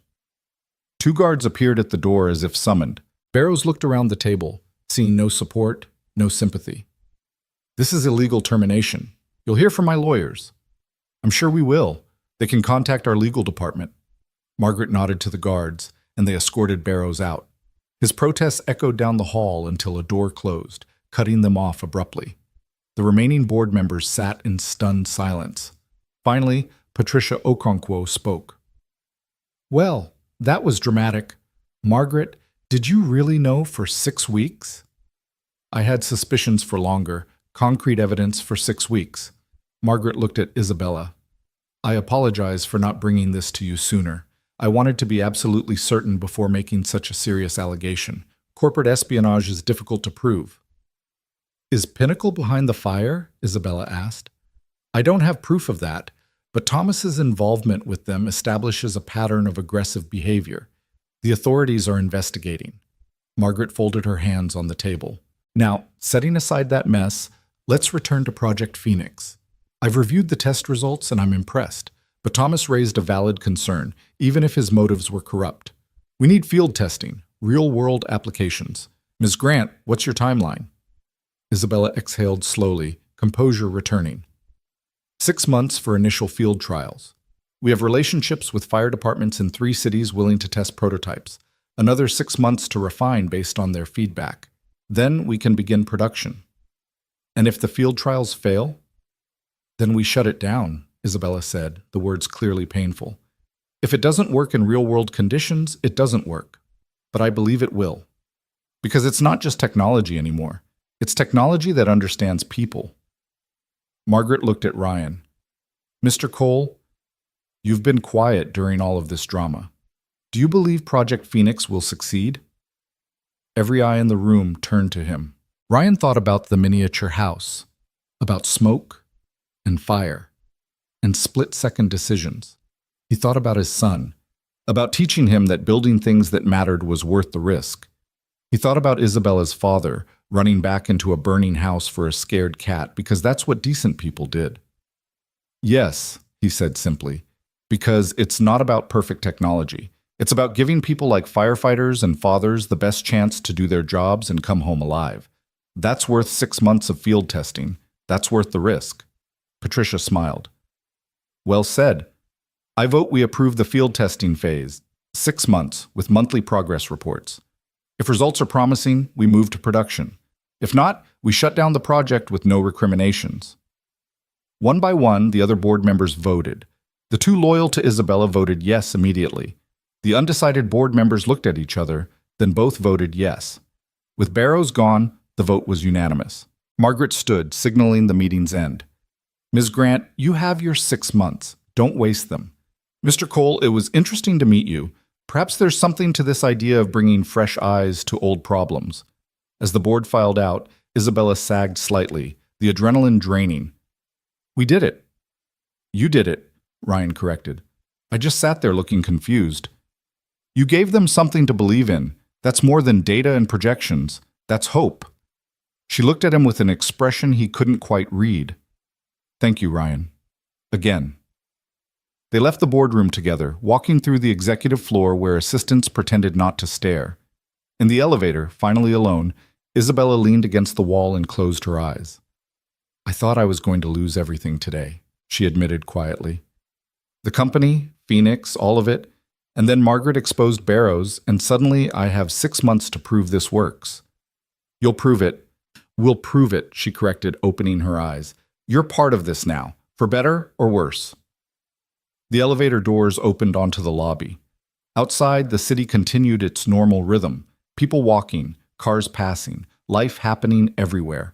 [SPEAKER 1] 2 guards appeared at the door as if summoned. Barrows looked around the table, seeing no support, no sympathy. This is illegal termination. You'll hear from my lawyers. I'm sure we will. They can contact our legal department. Margaret nodded to the guards, and they escorted Barrows out. His protests echoed down the hall until a door closed, cutting them off abruptly. The remaining board members sat in stunned silence. Finally, Patricia Okonkwo spoke. Well, that was dramatic. Margaret, did you really know for 6 weeks? I had suspicions for longer, concrete evidence for 6 weeks. Margaret looked at Isabella. I apologize for not bringing this to you sooner. I wanted to be absolutely certain before making such a serious allegation. Corporate espionage is difficult to prove. Is Pinnacle behind the fire? Isabella asked. I don't have proof of that, but Thomas's involvement with them establishes a pattern of aggressive behavior. The authorities are investigating. Margaret folded her hands on the table. Now, setting aside that mess, let's return to Project Phoenix. I've reviewed the test results and I'm impressed. But Thomas raised a valid concern, even if his motives were corrupt. We need field testing, real-world applications. Ms. Grant, what's your timeline? Isabella exhaled slowly, composure returning. 6 months for initial field trials. We have relationships with fire departments in 3 cities willing to test prototypes. Another 6 months to refine based on their feedback. Then we can begin production. And if the field trials fail, then we shut it down, Isabella said, the words clearly painful. If it doesn't work in real-world conditions, it doesn't work. But I believe it will. Because it's not just technology anymore. It's technology that understands people. Margaret looked at Ryan. Mr. Cole, you've been quiet during all of this drama. Do you believe Project Phoenix will succeed? Every eye in the room turned to him. Ryan thought about the miniature house, about smoke and fire, and split-second decisions. He thought about his son, about teaching him that building things that mattered was worth the risk. He thought about Isabella's father, running back into a burning house for a scared cat, because that's what decent people did. Yes, he said simply, because it's not about perfect technology. It's about giving people like firefighters and fathers the best chance to do their jobs and come home alive. That's worth 6 months of field testing. That's worth the risk. Patricia smiled. Well said. I vote we approve the field testing phase, 6 months, with monthly progress reports. If results are promising, we move to production. If not, we shut down the project with no recriminations. One by one, the other board members voted. The two loyal to Isabella voted yes immediately. The undecided board members looked at each other, then both voted yes. With Barrows gone, the vote was unanimous. Margaret stood, signaling the meeting's end. Ms. Grant, you have your 6 months. Don't waste them. Mr. Cole, it was interesting to meet you. Perhaps there's something to this idea of bringing fresh eyes to old problems. As the board filed out, Isabella sagged slightly, the adrenaline draining. We did it. You did it, Ryan corrected. I just sat there looking confused. You gave them something to believe in. That's more than data and projections. That's hope. She looked at him with an expression he couldn't quite read. Thank you, Ryan. Again. They left the boardroom together, walking through the executive floor where assistants pretended not to stare. In the elevator, finally alone, Isabella leaned against the wall and closed her eyes. I thought I was going to lose everything today, she admitted quietly. The company, Phoenix, all of it, and then Margaret exposed Barrows, and suddenly I have 6 months to prove this works. You'll prove it. We'll prove it, she corrected, opening her eyes. You're part of this now, for better or worse. The elevator doors opened onto the lobby. Outside, the city continued its normal rhythm. People walking, cars passing, life happening everywhere.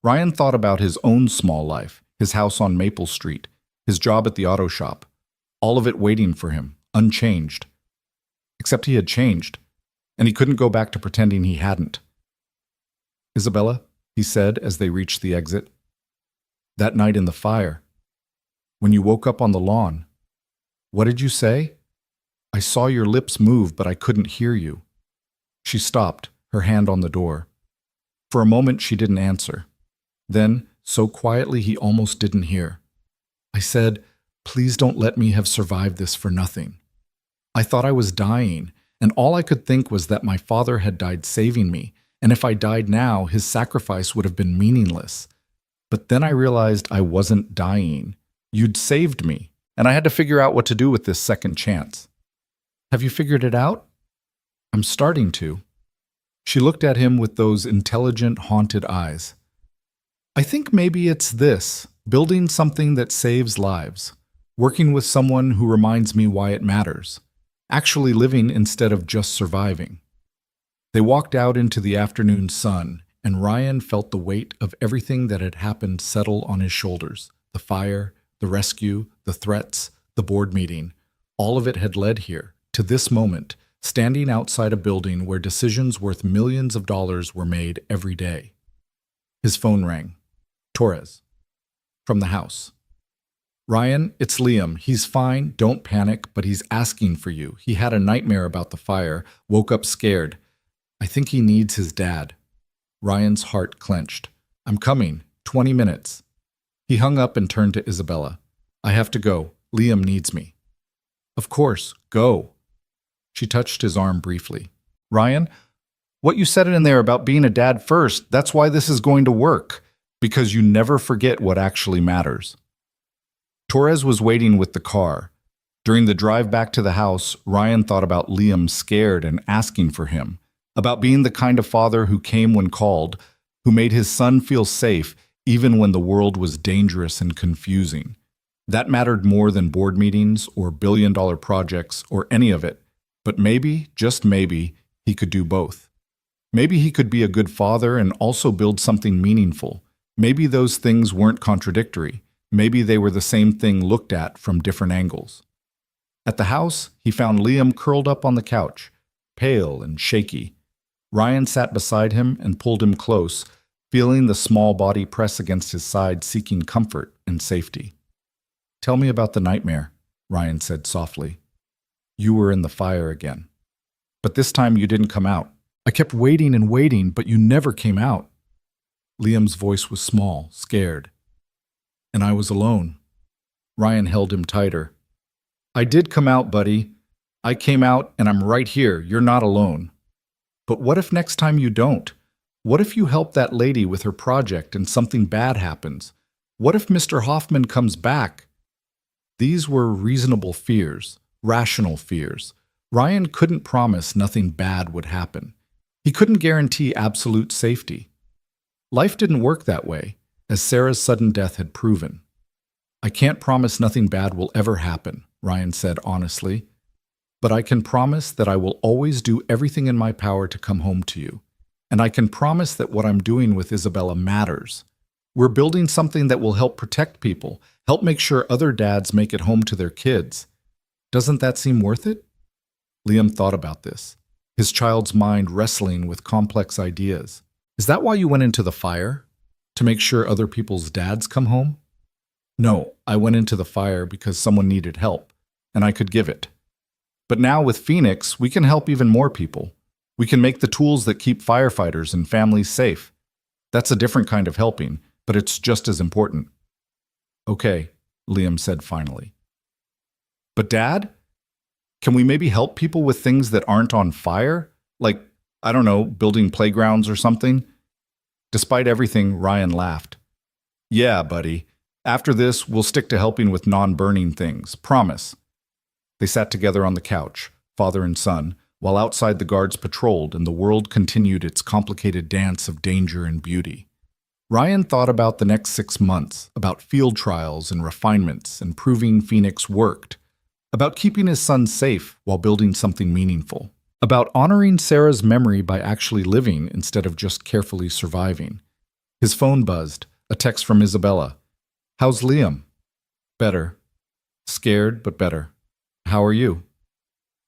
[SPEAKER 1] Ryan thought about his own small life, his house on Maple Street, his job at the auto shop. All of it waiting for him, unchanged. Except he had changed, and he couldn't go back to pretending he hadn't. Isabella, he said as they reached the exit. That night in the fire, when you woke up on the lawn, what did you say? I saw your lips move, but I couldn't hear you. She stopped, her hand on the door. For a moment, she didn't answer. Then, so quietly he almost didn't hear. I said, please don't let me have survived this for nothing. I thought I was dying, and all I could think was that my father had died saving me, and if I died now, his sacrifice would have been meaningless. But then I realized I wasn't dying. You'd saved me, and I had to figure out what to do with this second chance. Have you figured it out? I'm starting to. She looked at him with those intelligent, haunted eyes. I think maybe it's this, building something that saves lives, working with someone who reminds me why it matters, actually living instead of just surviving. They walked out into the afternoon sun, and Ryan felt the weight of everything that had happened settle on his shoulders. The fire, the rescue, the threats, the board meeting. All of it had led here, to this moment, standing outside a building where decisions worth millions of dollars were made every day. His phone rang. Torres. From the house. Ryan, it's Liam. He's fine. Don't panic, but he's asking for you. He had a nightmare about the fire, woke up scared. I think he needs his dad. Ryan's heart clenched. I'm coming. 20 minutes. He hung up and turned to Isabella. I have to go. Liam needs me. Of course. Go. She touched his arm briefly. Ryan, what you said in there about being a dad first, that's why this is going to work. Because you never forget what actually matters. Torres was waiting with the car. During the drive back to the house, Ryan thought about Liam scared and asking for him, about being the kind of father who came when called, who made his son feel safe even when the world was dangerous and confusing. That mattered more than board meetings or billion-dollar projects or any of it. But maybe, just maybe, he could do both. Maybe he could be a good father and also build something meaningful. Maybe those things weren't contradictory. Maybe they were the same thing looked at from different angles. At the house, he found Liam curled up on the couch, pale and shaky. Ryan sat beside him and pulled him close, feeling the small body press against his side, seeking comfort and safety. "Tell me about the nightmare," Ryan said softly. "You were in the fire again. But this time you didn't come out. I kept waiting and waiting, but you never came out." Liam's voice was small, scared. "And I was alone." Ryan held him tighter. "I did come out, buddy. I came out and I'm right here. You're not alone. But what if next time you don't? What if you help that lady with her project and something bad happens? What if Mr. Hoffman comes back?" These were reasonable fears, rational fears. Ryan couldn't promise nothing bad would happen. He couldn't guarantee absolute safety. Life didn't work that way, as Sarah's sudden death had proven. "I can't promise nothing bad will ever happen," Ryan said honestly. "But I can promise that I will always do everything in my power to come home to you. And I can promise that what I'm doing with Isabella matters. We're building something that will help protect people, help make sure other dads make it home to their kids. Doesn't that seem worth it?" Liam thought about this, his child's mind wrestling with complex ideas. "Is that why you went into the fire? To make sure other people's dads come home?" "No, I went into the fire because someone needed help, and I could give it. But now with Phoenix, we can help even more people. We can make the tools that keep firefighters and families safe. That's a different kind of helping, but it's just as important." "Okay," Liam said finally. "But Dad, can we maybe help people with things that aren't on fire? Like, I don't know, building playgrounds or something?" Despite everything, Ryan laughed. "Yeah, buddy. After this, we'll stick to helping with non-burning things. Promise." They sat together on the couch, father and son, while outside the guards patrolled and the world continued its complicated dance of danger and beauty. Ryan thought about the next 6 months, about field trials and refinements and proving Phoenix worked, about keeping his son safe while building something meaningful, about honoring Sarah's memory by actually living instead of just carefully surviving. His phone buzzed, a text from Isabella. "How's Liam?" "Better. Scared, but better. How are you?"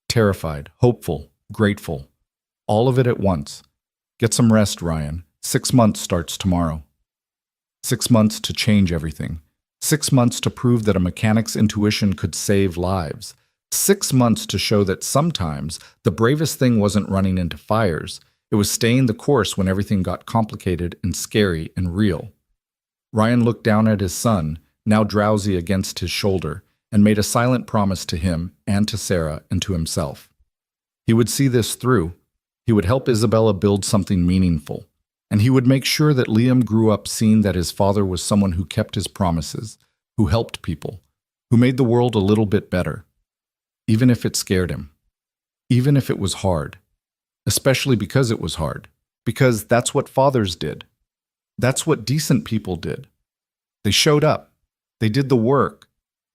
[SPEAKER 1] "Terrified, hopeful, grateful. All of it at once. Get some rest, Ryan. 6 months starts tomorrow." 6 months to change everything. 6 months to prove that a mechanic's intuition could save lives. 6 months to show that sometimes the bravest thing wasn't running into fires. It was staying the course when everything got complicated and scary and real. Ryan looked down at his son, now drowsy against his shoulder, and made a silent promise to him and to Sarah and to himself. He would see this through. He would help Isabella build something meaningful. And he would make sure that Liam grew up seeing that his father was someone who kept his promises, who helped people, who made the world a little bit better. Even if it scared him. Even if it was hard. Especially because it was hard. Because that's what fathers did. That's what decent people did. They showed up. They did the work.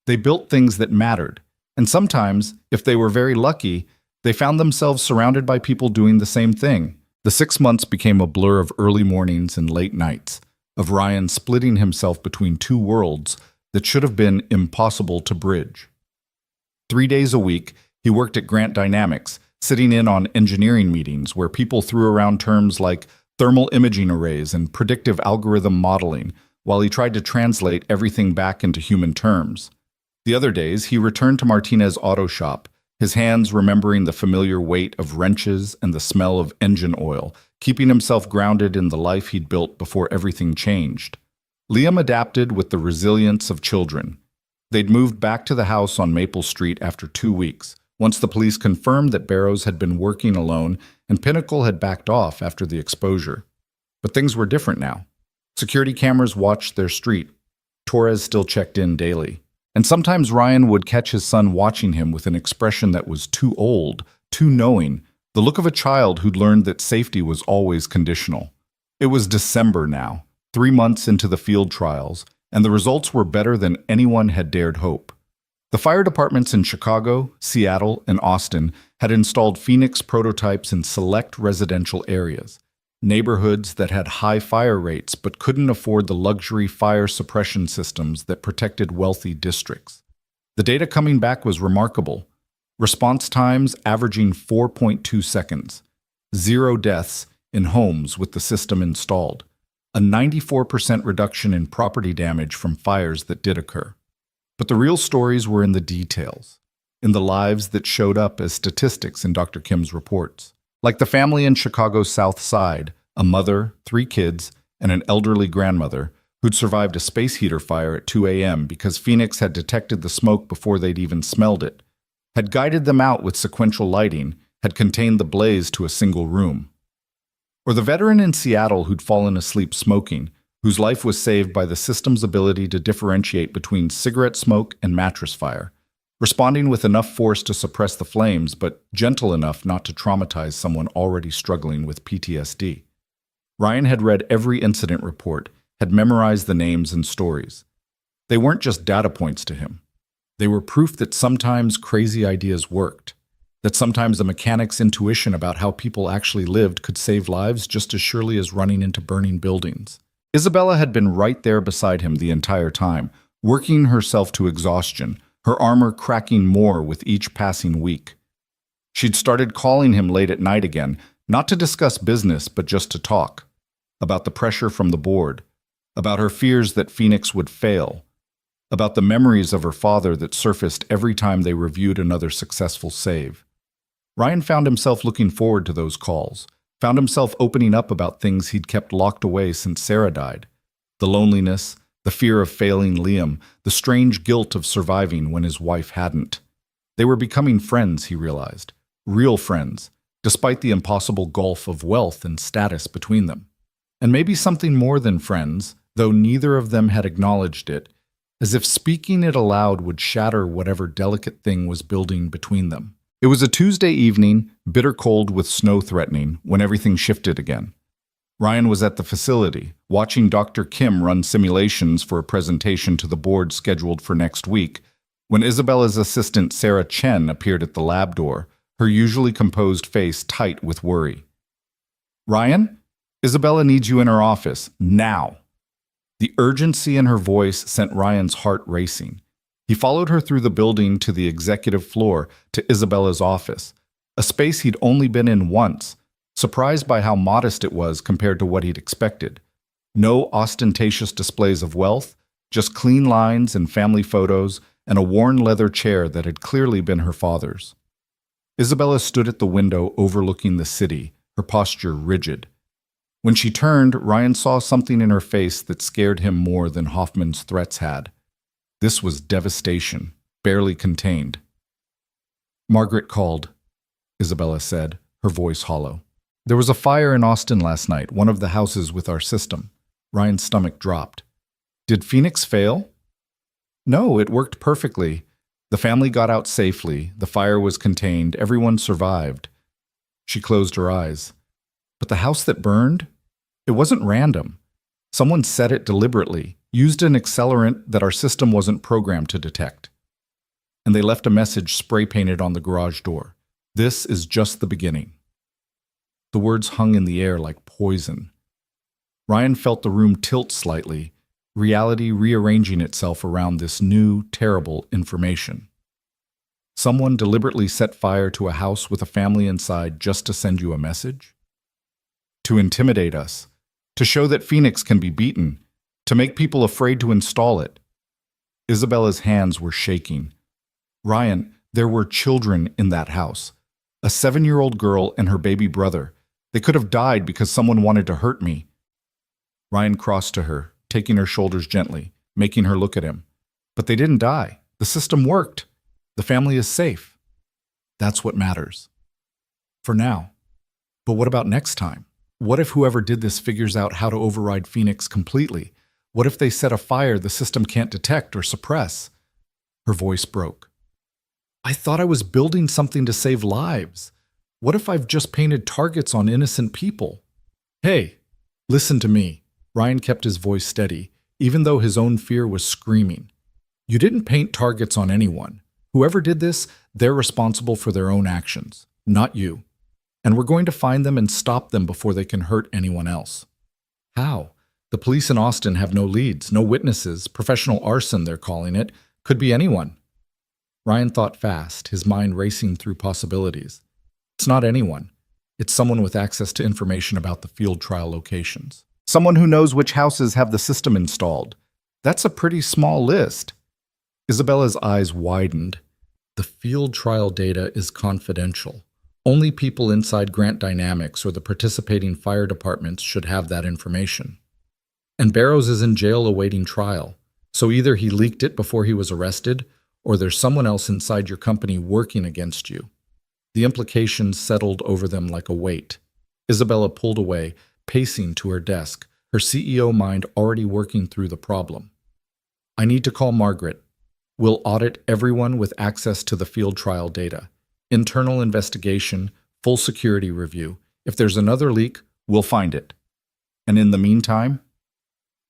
[SPEAKER 1] They built things that mattered. And sometimes, if they were very lucky, they found themselves surrounded by people doing the same thing. The 6 months became a blur of early mornings and late nights, of Ryan splitting himself between two worlds that should have been impossible to bridge. 3 days a week, he worked at Grant Dynamics, sitting in on engineering meetings where people threw around terms like thermal imaging arrays and predictive algorithm modeling, while he tried to translate everything back into human terms. The other days, he returned to Martinez Auto Shop, his hands remembering the familiar weight of wrenches and the smell of engine oil, keeping himself grounded in the life he'd built before everything changed. Liam adapted with the resilience of children. They'd moved back to the house on Maple Street after 2 weeks, once the police confirmed that Barrows had been working alone and Pinnacle had backed off after the exposure. But things were different now. Security cameras watched their street. Torres still checked in daily. And sometimes Ryan would catch his son watching him with an expression that was too old, too knowing, the look of a child who'd learned that safety was always conditional. It was December now, 3 months into the field trials, and the results were better than anyone had dared hope. The fire departments in Chicago, Seattle, and Austin had installed Phoenix prototypes in select residential areas, neighborhoods that had high fire rates but couldn't afford the luxury fire suppression systems that protected wealthy districts. The data coming back was remarkable. Response times averaging 4.2 seconds. 0 deaths in homes with the system installed, a 94% reduction in property damage from fires that did occur. But the real stories were in the details, in the lives that showed up as statistics in Dr. Kim's reports. Like the family in Chicago's South Side, a mother, 3 kids, and an elderly grandmother who'd survived a space heater fire at 2 a.m. because Phoenix had detected the smoke before they'd even smelled it, had guided them out with sequential lighting, had contained the blaze to a single room. Or the veteran in Seattle who'd fallen asleep smoking, whose life was saved by the system's ability to differentiate between cigarette smoke and mattress fire, responding with enough force to suppress the flames, but gentle enough not to traumatize someone already struggling with PTSD. Ryan had read every incident report, had memorized the names and stories. They weren't just data points to him. They were proof that sometimes crazy ideas worked, that sometimes a mechanic's intuition about how people actually lived could save lives just as surely as running into burning buildings. Isabella had been right there beside him the entire time, working herself to exhaustion, her armor cracking more with each passing week. She'd started calling him late at night again, not to discuss business, but just to talk. About the pressure from the board, about her fears that Phoenix would fail, about the memories of her father that surfaced every time they reviewed another successful save. Ryan found himself looking forward to those calls, found himself opening up about things he'd kept locked away since Sarah died. The loneliness, the fear of failing Liam, the strange guilt of surviving when his wife hadn't. They were becoming friends, he realized. Real friends, despite the impossible gulf of wealth and status between them. And maybe something more than friends, though neither of them had acknowledged it, as if speaking it aloud would shatter whatever delicate thing was building between them. It was a Tuesday evening, bitter cold with snow threatening, when everything shifted again. Ryan was at the facility, watching Dr. Kim run simulations for a presentation to the board scheduled for next week, when Isabella's assistant Sarah Chen appeared at the lab door, her usually composed face tight with worry. "Ryan? Isabella needs you in her office, now." The urgency in her voice sent Ryan's heart racing. He followed her through the building to the executive floor to Isabella's office, a space he'd only been in once, surprised by how modest it was compared to what he'd expected. No ostentatious displays of wealth, just clean lines and family photos and a worn leather chair that had clearly been her father's. Isabella stood at the window overlooking the city, her posture rigid. When she turned, Ryan saw something in her face that scared him more than Hoffman's threats had. This was devastation, barely contained. "Margaret called," Isabella said, her voice hollow. "There was a fire in Austin last night, one of the houses with our system." Ryan's stomach dropped. "Did Phoenix fail?" "No, it worked perfectly. The family got out safely, the fire was contained, everyone survived." She closed her eyes. "But the house that burned? It wasn't random. Someone set it deliberately, used an accelerant that our system wasn't programmed to detect. And they left a message spray-painted on the garage door. This is just the beginning." The words hung in the air like poison. Ryan felt the room tilt slightly, reality rearranging itself around this new, terrible information. Someone deliberately set fire to a house with a family inside just to send you a message? To intimidate us, to show that Phoenix can be beaten, to make people afraid to install it. Isabella's hands were shaking. "Ryan, there were children in that house. A 7-year-old girl and her baby brother. They could have died because someone wanted to hurt me." Ryan crossed to her, taking her shoulders gently, making her look at him. "But they didn't die. The system worked. The family is safe. That's what matters. For now. But what about next time? What if whoever did this figures out how to override Phoenix completely? What if they set a fire the system can't detect or suppress?" Her voice broke. "I thought I was building something to save lives. What if I've just painted targets on innocent people?" "Hey, listen to me." Ryan kept his voice steady, even though his own fear was screaming. "You didn't paint targets on anyone. Whoever did this, they're responsible for their own actions, not you. And we're going to find them and stop them before they can hurt anyone else." "How? The police in Austin have no leads, no witnesses. Professional arson, they're calling it. Could be anyone." Ryan thought fast, his mind racing through possibilities. "It's not anyone. It's someone with access to information about the field trial locations. Someone who knows which houses have the system installed. That's a pretty small list. Isabella's eyes widened. The field trial data is confidential. Only people inside Grant Dynamics or the participating fire departments should have that information. And Barrows is in jail awaiting trial, so either he leaked it before he was arrested, or there's someone else inside your company working against you. The implications settled over them like a weight. Isabella pulled away, pacing to her desk, her CEO mind already working through the problem. I need to call Margaret. We'll audit everyone with access to the field trial data. Internal investigation, full security review. If there's another leak, we'll find it. And in the meantime?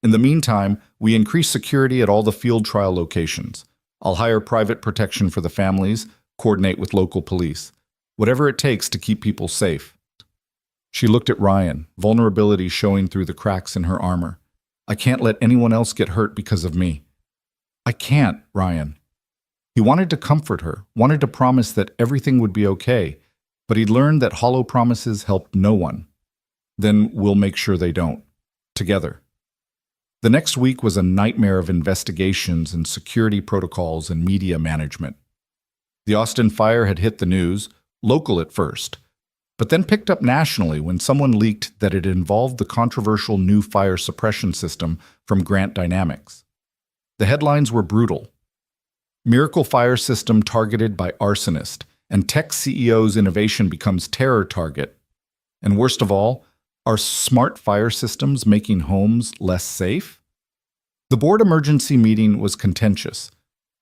[SPEAKER 1] In the meantime, we increase security at all the field trial locations. I'll hire private protection for the families, coordinate with local police. Whatever it takes to keep people safe. She looked at Ryan, vulnerability showing through the cracks in her armor. I can't let anyone else get hurt because of me. I can't, Ryan. He wanted to comfort her, wanted to promise that everything would be okay, but he'd learned that hollow promises helped no one. Then we'll make sure they don't. Together. The next week was a nightmare of investigations and security protocols and media management. The Austin fire had hit the news, local at first, but then picked up nationally when someone leaked that it involved the controversial new fire suppression system from Grant Dynamics. The headlines were brutal. Miracle Fire System targeted by arsonist, and tech CEO's innovation becomes terror target. And worst of all, are smart fire systems making homes less safe? The board emergency meeting was contentious.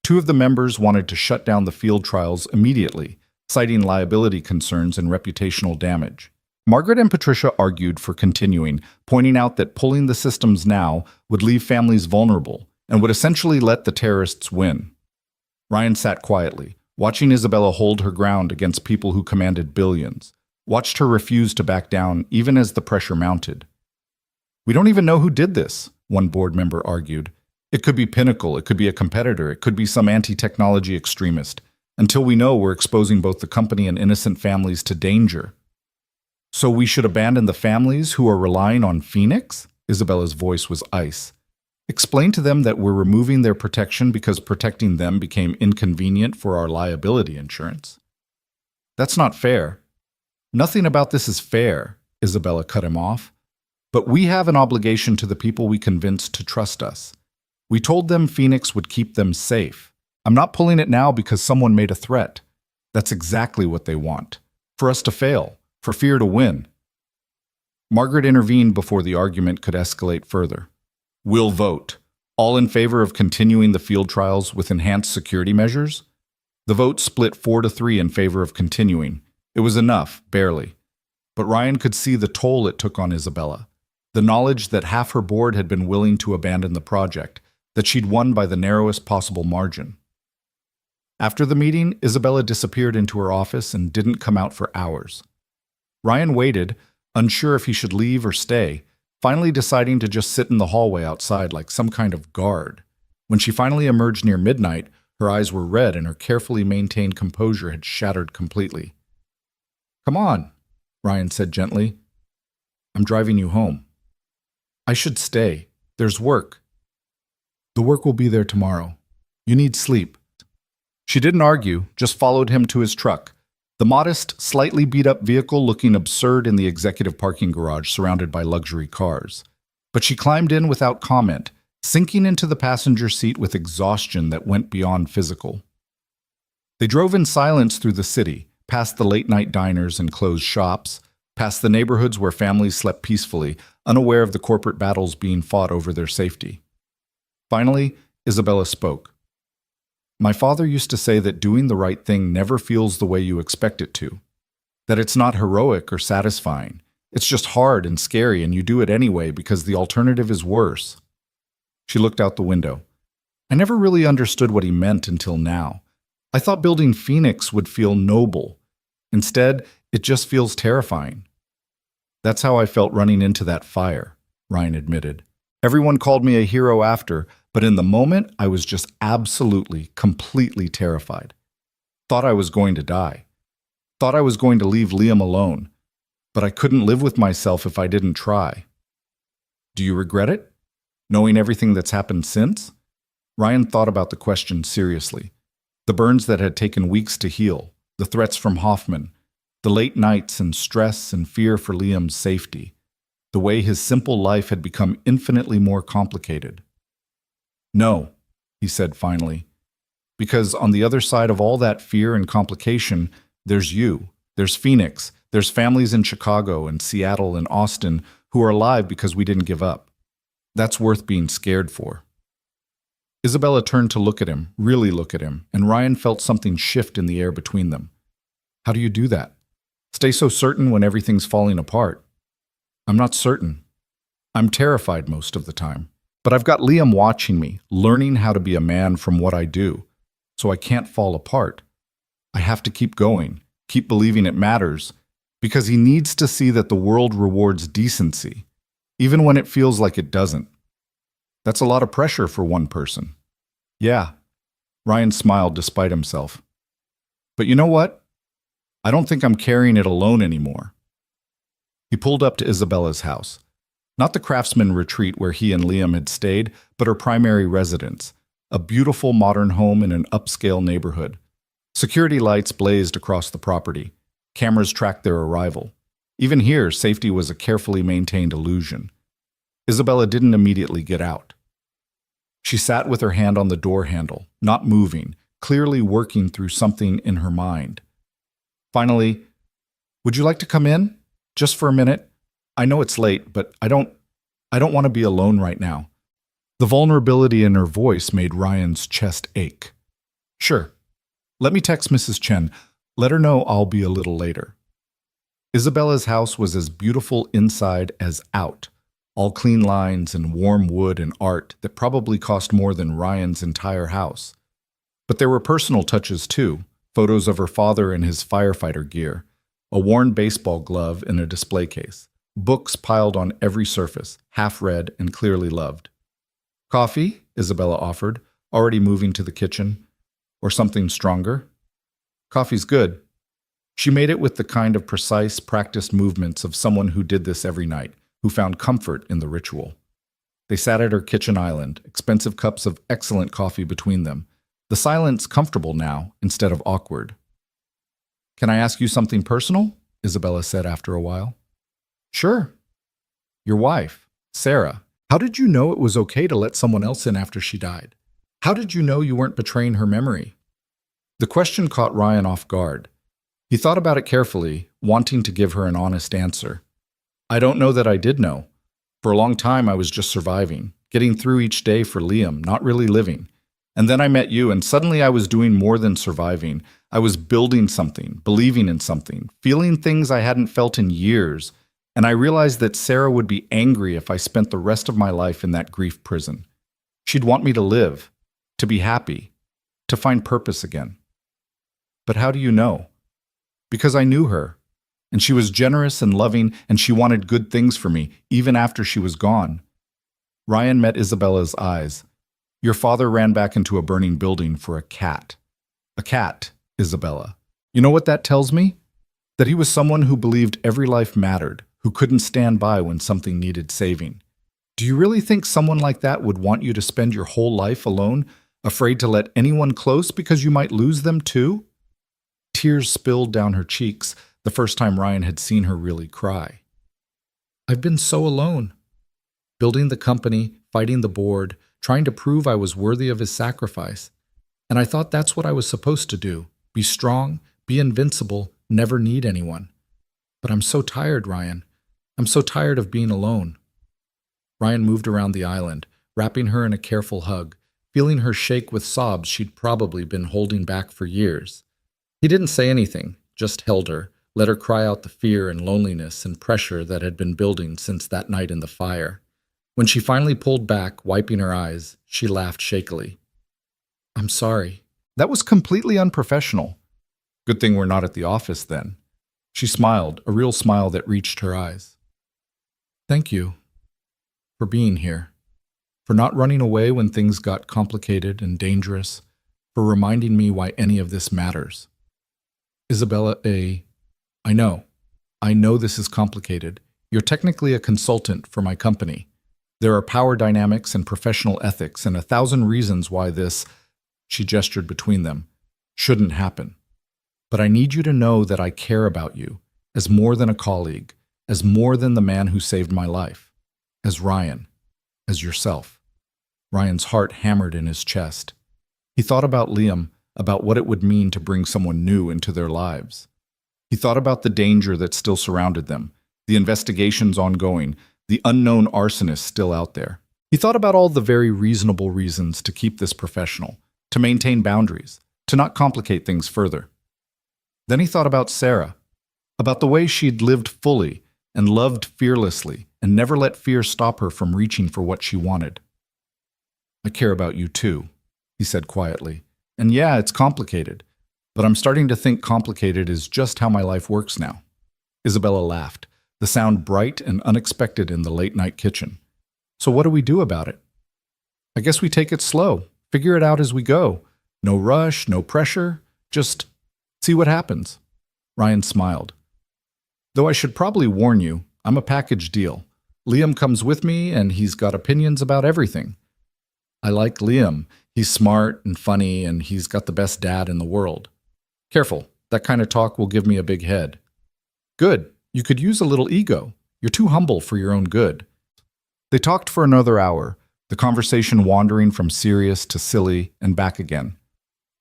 [SPEAKER 1] Two of the members wanted to shut down the field trials immediately, citing liability concerns and reputational damage. Margaret and Patricia argued for continuing, pointing out that pulling the systems now would leave families vulnerable and would essentially let the terrorists win. Ryan sat quietly, watching Isabella hold her ground against people who commanded billions, watched her refuse to back down even as the pressure mounted. We don't even know who did this, one board member argued. It could be Pinnacle, it could be a competitor, it could be some anti-technology extremist. Until we know, we're exposing both the company and innocent families to danger. So we should abandon the families who are relying on Phoenix? Isabella's voice was ice. Explain to them that we're removing their protection because protecting them became inconvenient for our liability insurance. That's not fair. Nothing about this is fair, Isabella cut him off. But we have an obligation to the people we convinced to trust us. We told them Phoenix would keep them safe. I'm not pulling it now because someone made a threat. That's exactly what they want. For us to fail, for fear to win. Margaret intervened before the argument could escalate further. We'll vote. All in favor of continuing the field trials with enhanced security measures? The vote split 4-3 in favor of continuing. It was enough, barely. But Ryan could see the toll it took on Isabella. The knowledge that half her board had been willing to abandon the project, that she'd won by the narrowest possible margin. After the meeting, Isabella disappeared into her office and didn't come out for hours. Ryan waited, unsure if he should leave or stay, finally deciding to just sit in the hallway outside like some kind of guard. When she finally emerged near midnight, her eyes were red and her carefully maintained composure had shattered completely. Come on, Ryan said gently. I'm driving you home. I should stay. There's work. The work will be there tomorrow. You need sleep. She didn't argue, just followed him to his truck. The modest, slightly beat-up vehicle looking absurd in the executive parking garage surrounded by luxury cars. But she climbed in without comment, sinking into the passenger seat with exhaustion that went beyond physical. They drove in silence through the city, past the late-night diners and closed shops, past the neighborhoods where families slept peacefully, unaware of the corporate battles being fought over their safety. Finally, Isabella spoke. My father used to say that doing the right thing never feels the way you expect it to. That it's not heroic or satisfying. It's just hard and scary and you do it anyway because the alternative is worse. She looked out the window. I never really understood what he meant until now. I thought building Phoenix would feel noble. Instead, it just feels terrifying. That's how I felt running into that fire, Ryan admitted. Everyone called me a hero after, but in the moment, I was just absolutely, completely terrified. Thought I was going to die. Thought I was going to leave Liam alone. but I couldn't live with myself if I didn't try. Do you regret it? Knowing everything that's happened since? Ryan thought about the question seriously. The burns that had taken weeks to heal, the threats from Hoffman, the late nights and stress and fear for Liam's safety, the way his simple life had become infinitely more complicated. No, he said finally, because on the other side of all that fear and complication, there's you, there's Phoenix, there's families in Chicago and Seattle and Austin who are alive because we didn't give up. That's worth being scared for. Isabella turned to look at him, really look at him, and Ryan felt something shift in the air between them. How do you do that? Stay so certain when everything's falling apart. I'm not certain. I'm terrified most of the time. But I've got Liam watching me, learning how to be a man from what I do, so I can't fall apart. I have to keep going, keep believing it matters, because he needs to see that the world rewards decency, even when it feels like it doesn't. That's a lot of pressure for one person. Yeah, Ryan smiled despite himself. But you know what? I don't think I'm carrying it alone anymore. He pulled up to Isabella's house. Not the craftsman retreat where he and Liam had stayed, but her primary residence, a beautiful modern home in an upscale neighborhood. Security lights blazed across the property. Cameras tracked their arrival. Even here, safety was a carefully maintained illusion. Isabella didn't immediately get out. She sat with her hand on the door handle, not moving, clearly working through something in her mind. Finally, would you like to come in? Just for a minute? I know it's late, but I don't want to be alone right now. The vulnerability in her voice made Ryan's chest ache. Sure. Let me text Mrs. Chen. Let her know I'll be a little later. Isabella's house was as beautiful inside as out. All clean lines and warm wood and art that probably cost more than Ryan's entire house. But there were personal touches too, photos of her father in his firefighter gear, a worn baseball glove in a display case, books piled on every surface, half read and clearly loved. Coffee, Isabella offered, already moving to the kitchen. Or something stronger? Coffee's good. She made it with the kind of precise, practiced movements of someone who did this every night, who found comfort in the ritual. They sat at her kitchen island, expensive cups of excellent coffee between them, the silence comfortable now instead of awkward. Can I ask you something personal? Isabella said after a while. Sure. Your wife, Sarah, how did you know it was okay to let someone else in after she died? How did you know you weren't betraying her memory? The question caught Ryan off guard. He thought about it carefully, wanting to give her an honest answer. I don't know that I did know. For a long time, I was just surviving, getting through each day for Liam, not really living. And then I met you, and suddenly I was doing more than surviving. I was building something, believing in something, feeling things I hadn't felt in years. And I realized that Sarah would be angry if I spent the rest of my life in that grief prison. She'd want me to live, to be happy, to find purpose again. But how do you know? Because I knew her. And she was generous and loving, and she wanted good things for me, even after she was gone. Ryan met Isabella's eyes. Your father ran back into a burning building for a cat. A cat, Isabella. You know what that tells me? That he was someone who believed every life mattered, who couldn't stand by when something needed saving. Do you really think someone like that would want you to spend your whole life alone, afraid to let anyone close because you might lose them too? Tears spilled down her cheeks, the first time Ryan had seen her really cry. I've been so alone. Building the company, fighting the board, trying to prove I was worthy of his sacrifice. And I thought that's what I was supposed to do. Be strong, be invincible, never need anyone. But I'm so tired, Ryan. I'm so tired of being alone. Ryan moved around the island, wrapping her in a careful hug, feeling her shake with sobs she'd probably been holding back for years. He didn't say anything, just held her, let her cry out the fear and loneliness and pressure that had been building since that night in the fire. When she finally pulled back, wiping her eyes, she laughed shakily. I'm sorry. That was completely unprofessional. Good thing we're not at the office then. She smiled, a real smile that reached her eyes. Thank you for being here, for not running away when things got complicated and dangerous, for reminding me why any of this matters. Isabella, I know. I know this is complicated. You're technically a consultant for my company. There are power dynamics and professional ethics and 1,000 reasons why this, she gestured between them, shouldn't happen. But I need you to know that I care about you, as more than a colleague, as more than the man who saved my life, as Ryan, as yourself. Ryan's heart hammered in his chest. He thought about Liam, about what it would mean to bring someone new into their lives. He thought about the danger that still surrounded them, the investigations ongoing, the unknown arsonist still out there. He thought about all the very reasonable reasons to keep this professional, to maintain boundaries, to not complicate things further. Then he thought about Sarah, about the way she'd lived fully and loved fearlessly and never let fear stop her from reaching for what she wanted. I care about you too, he said quietly. And yeah, it's complicated, but I'm starting to think complicated is just how my life works now. Isabella laughed, the sound bright and unexpected in the late-night kitchen. So what do we do about it? I guess we take it slow, figure it out as we go. No rush, no pressure, just see what happens. Ryan smiled. Though I should probably warn you, I'm a package deal. Liam comes with me and he's got opinions about everything. I like Liam. He's smart and funny and he's got the best dad in the world. Careful, that kind of talk will give me a big head. Good, you could use a little ego. You're too humble for your own good. They talked for another hour, the conversation wandering from serious to silly and back again.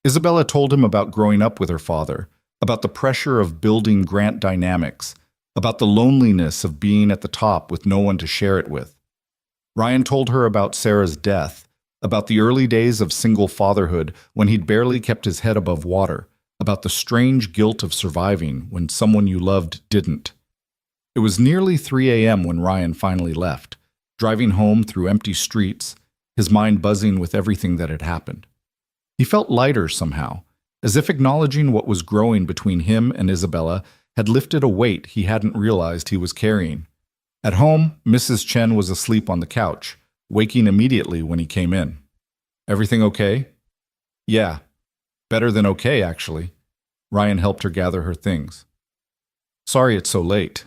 [SPEAKER 1] Isabella told him about growing up with her father, about the pressure of building Grant Dynamics, about the loneliness of being at the top with no one to share it with. Ryan told her about Sarah's death, about the early days of single fatherhood when he'd barely kept his head above water, about the strange guilt of surviving when someone you loved didn't. It was nearly 3 a.m. when Ryan finally left, driving home through empty streets, his mind buzzing with everything that had happened. He felt lighter somehow, as if acknowledging what was growing between him and Isabella had lifted a weight he hadn't realized he was carrying. At home, Mrs. Chen was asleep on the couch, waking immediately when he came in. Everything okay? Yeah. Better than okay, actually. Ryan helped her gather her things. Sorry it's so late.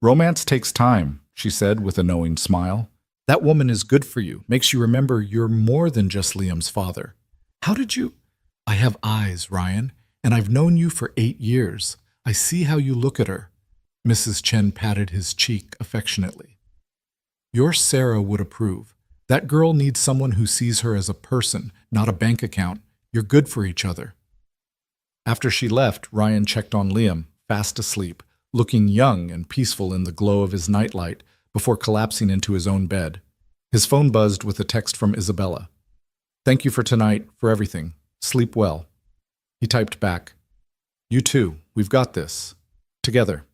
[SPEAKER 1] Romance takes time, she said with a knowing smile. That woman is good for you, makes you remember you're more than just Liam's father. How did you? I have eyes, Ryan, and I've known you for 8 years. I see how you look at her. Mrs. Chen patted his cheek affectionately. Your Sarah would approve. That girl needs someone who sees her as a person, not a bank account. You're good for each other. After she left, Ryan checked on Liam, fast asleep, looking young and peaceful in the glow of his nightlight before collapsing into his own bed. His phone buzzed with a text from Isabella. Thank you for tonight, for everything. Sleep well. He typed back, You too. We've got this. Together.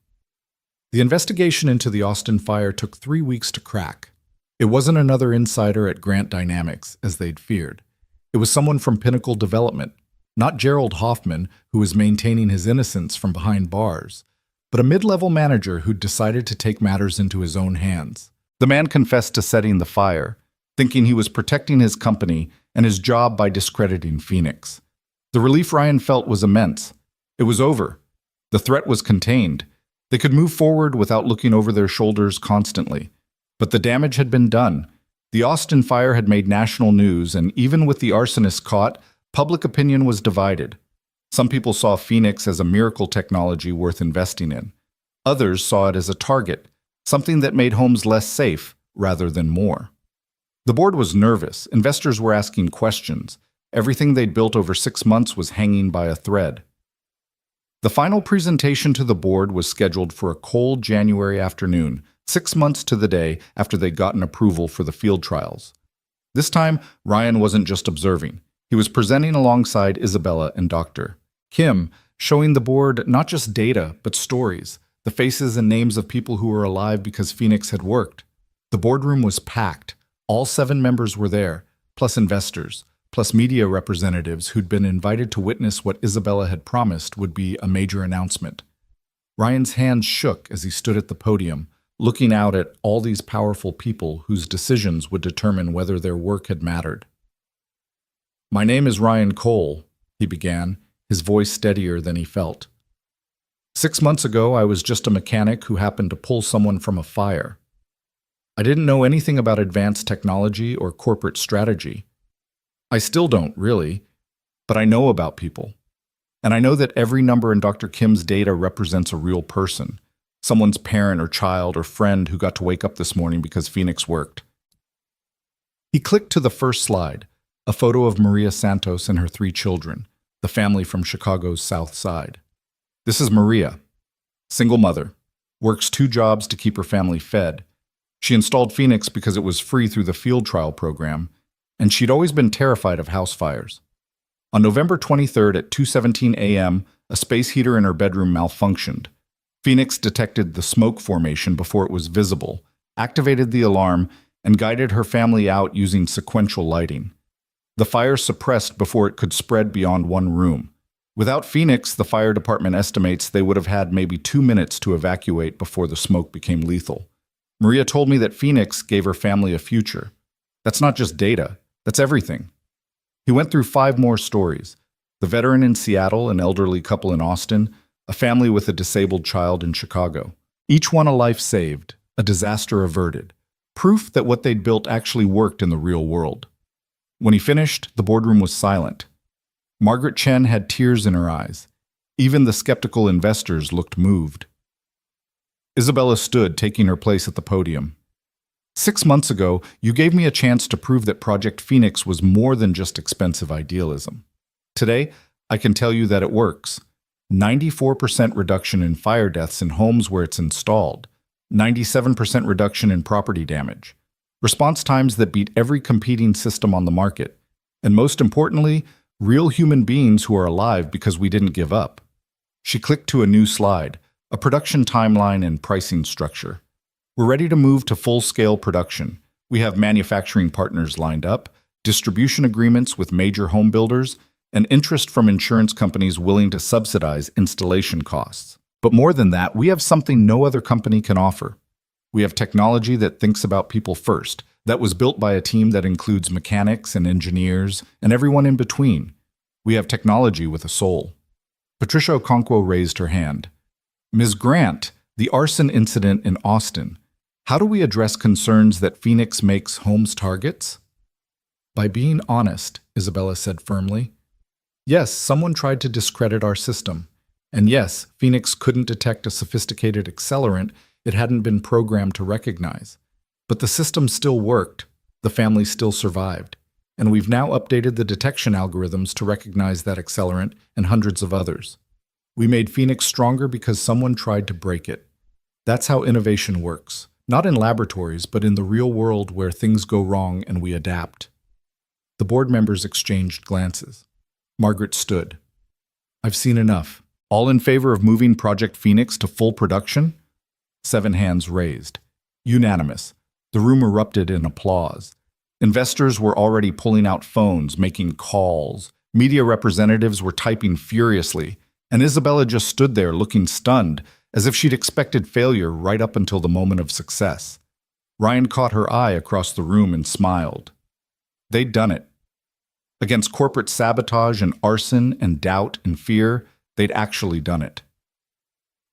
[SPEAKER 1] The investigation into the Austin fire took 3 weeks to crack. It wasn't another insider at Grant Dynamics, as they'd feared. It was someone from Pinnacle Development, not Gerald Hoffman, who was maintaining his innocence from behind bars, but a mid-level manager who'd decided to take matters into his own hands. The man confessed to setting the fire, thinking he was protecting his company and his job by discrediting Phoenix. The relief Ryan felt was immense. It was over. The threat was contained. They could move forward without looking over their shoulders constantly. But the damage had been done. The Austin fire had made national news, and even with the arsonist caught, public opinion was divided. Some people saw Phoenix as a miracle technology worth investing in. Others saw it as a target, something that made homes less safe rather than more. The board was nervous. Investors were asking questions. Everything they'd built over 6 months was hanging by a thread. The final presentation to the board was scheduled for a cold January afternoon, 6 months to the day after they'd gotten approval for the field trials. This time, Ryan wasn't just observing. He was presenting alongside Isabella and Dr. Kim, showing the board not just data, but stories, the faces and names of people who were alive because Phoenix had worked. The boardroom was packed. All 7 members were there, plus investors, plus media representatives who'd been invited to witness what Isabella had promised would be a major announcement. Ryan's hands shook as he stood at the podium, looking out at all these powerful people whose decisions would determine whether their work had mattered. My name is Ryan Cole, he began, his voice steadier than he felt. 6 months ago, I was just a mechanic who happened to pull someone from a fire. I didn't know anything about advanced technology or corporate strategy. I still don't, really, but I know about people. And I know that every number in Dr. Kim's data represents a real person, someone's parent or child or friend who got to wake up this morning because Phoenix worked. He clicked to the first slide, a photo of Maria Santos and her 3 children, the family from Chicago's South Side. This is Maria, single mother, works 2 jobs to keep her family fed. She installed Phoenix because it was free through the field trial program, and she'd always been terrified of house fires. On November 23rd at 2:17 a.m., a space heater in her bedroom malfunctioned. Phoenix detected the smoke formation before it was visible, activated the alarm, and guided her family out using sequential lighting. The fire suppressed before it could spread beyond one room. Without Phoenix, the fire department estimates they would have had maybe 2 minutes to evacuate before the smoke became lethal. Maria told me that Phoenix gave her family a future. That's not just data, that's everything. He went through 5 more stories: the veteran in Seattle, an elderly couple in Austin, a family with a disabled child in Chicago. Each one a life saved, a disaster averted, proof that what they'd built actually worked in the real world. When he finished, the boardroom was silent. Margaret Chen had tears in her eyes. Even the skeptical investors looked moved. Isabella stood, taking her place at the podium. 6 months ago, you gave me a chance to prove that Project Phoenix was more than just expensive idealism. Today, I can tell you that it works. 94% reduction in fire deaths in homes where it's installed. 97% reduction in property damage. Response times that beat every competing system on the market. And most importantly, real human beings who are alive because we didn't give up. She clicked to a new slide, a production timeline and pricing structure. We're ready to move to full-scale production. We have manufacturing partners lined up, distribution agreements with major home builders, and interest from insurance companies willing to subsidize installation costs. But more than that, we have something no other company can offer. We have technology that thinks about people first, that was built by a team that includes mechanics and engineers and everyone in between. We have technology with a soul. Patricia Okonkwo raised her hand. Ms. Grant, the arson incident in Austin. How do we address concerns that Phoenix makes homes targets? By being honest, Isabella said firmly. Yes, someone tried to discredit our system. And yes, Phoenix couldn't detect a sophisticated accelerant it hadn't been programmed to recognize. But the system still worked, the family still survived, and we've now updated the detection algorithms to recognize that accelerant and hundreds of others. We made Phoenix stronger because someone tried to break it. That's how innovation works. Not in laboratories, but in the real world where things go wrong and we adapt. The board members exchanged glances. Margaret stood. I've seen enough. All in favor of moving Project Phoenix to full production? 7 hands raised. Unanimous. The room erupted in applause. Investors were already pulling out phones, making calls. Media representatives were typing furiously, and Isabella just stood there looking stunned, as if she'd expected failure right up until the moment of success. Ryan caught her eye across the room and smiled. They'd done it. Against corporate sabotage and arson and doubt and fear, they'd actually done it.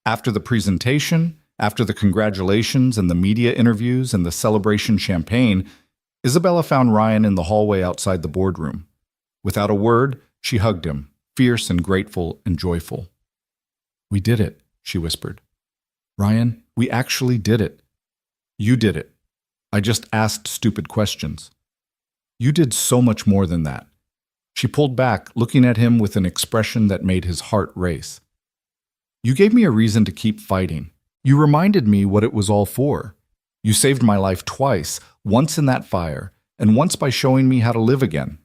[SPEAKER 1] After the presentation, after the congratulations and the media interviews and the celebration champagne, Isabella found Ryan in the hallway outside the boardroom. Without a word, she hugged him, fierce and grateful and joyful. We did it, she whispered. Ryan, we actually did it. You did it. I just asked stupid questions. You did so much more than that. She pulled back, looking at him with an expression that made his heart race. You gave me a reason to keep fighting. You reminded me what it was all for. You saved my life twice, once in that fire, and once by showing me how to live again.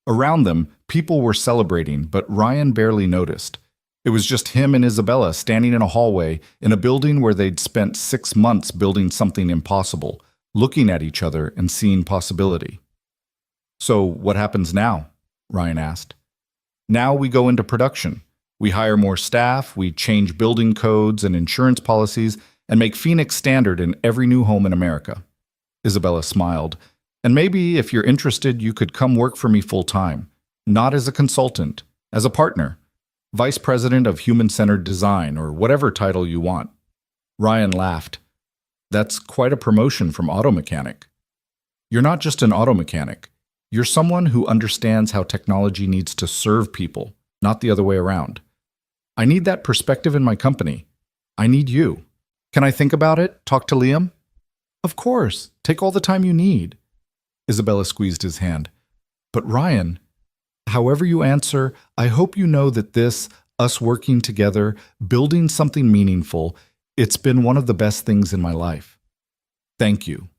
[SPEAKER 1] Around them, people were celebrating, but Ryan barely noticed. It was just him and Isabella standing in a hallway in a building where they'd spent 6 months building something impossible, looking at each other and seeing possibility. So what happens now? Ryan asked. Now we go into production. We hire more staff, we change building codes and insurance policies, and make Phoenix standard in every new home in America. Isabella smiled. And maybe, if you're interested, you could come work for me full-time. Not as a consultant, as a partner. Vice President of Human-Centered Design, or whatever title you want. Ryan laughed. That's quite a promotion from auto mechanic. You're not just an auto mechanic. You're someone who understands how technology needs to serve people, not the other way around. I need that perspective in my company. I need you. Can I think about it? Talk to Liam? Of course. Take all the time you need. Isabella squeezed his hand. But Ryan, however you answer, I hope you know that us working together, building something meaningful, it's been one of the best things in my life. Thank you.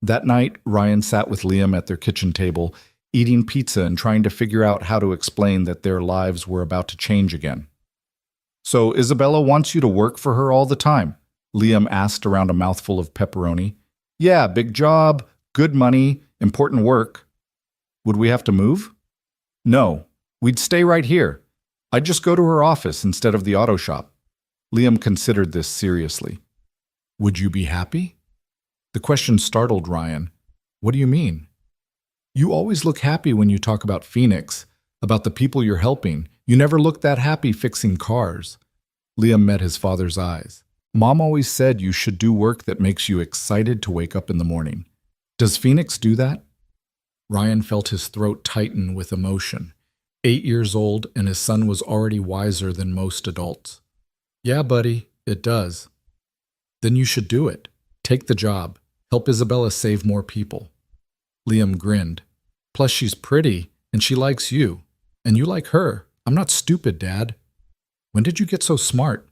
[SPEAKER 1] That night, Ryan sat with Liam at their kitchen table, eating pizza and trying to figure out how to explain that their lives were about to change again. So Isabella wants you to work for her all the time? Liam asked around a mouthful of pepperoni. Yeah, big job, good money, important work. Would we have to move? No, we'd stay right here. I'd just go to her office instead of the auto shop. Liam considered this seriously. Would you be happy? The question startled Ryan. What do you mean? You always look happy when you talk about Phoenix, about the people you're helping. You never look that happy fixing cars. Liam met his father's eyes. Mom always said you should do work that makes you excited to wake up in the morning. Does Phoenix do that? Ryan felt his throat tighten with emotion. 8 years old, and his son was already wiser than most adults. Yeah, buddy, it does. Then you should do it. Take the job. Help Isabella save more people. Liam grinned. Plus, she's pretty, and she likes you. And you like her. I'm not stupid, Dad. When did you get so smart?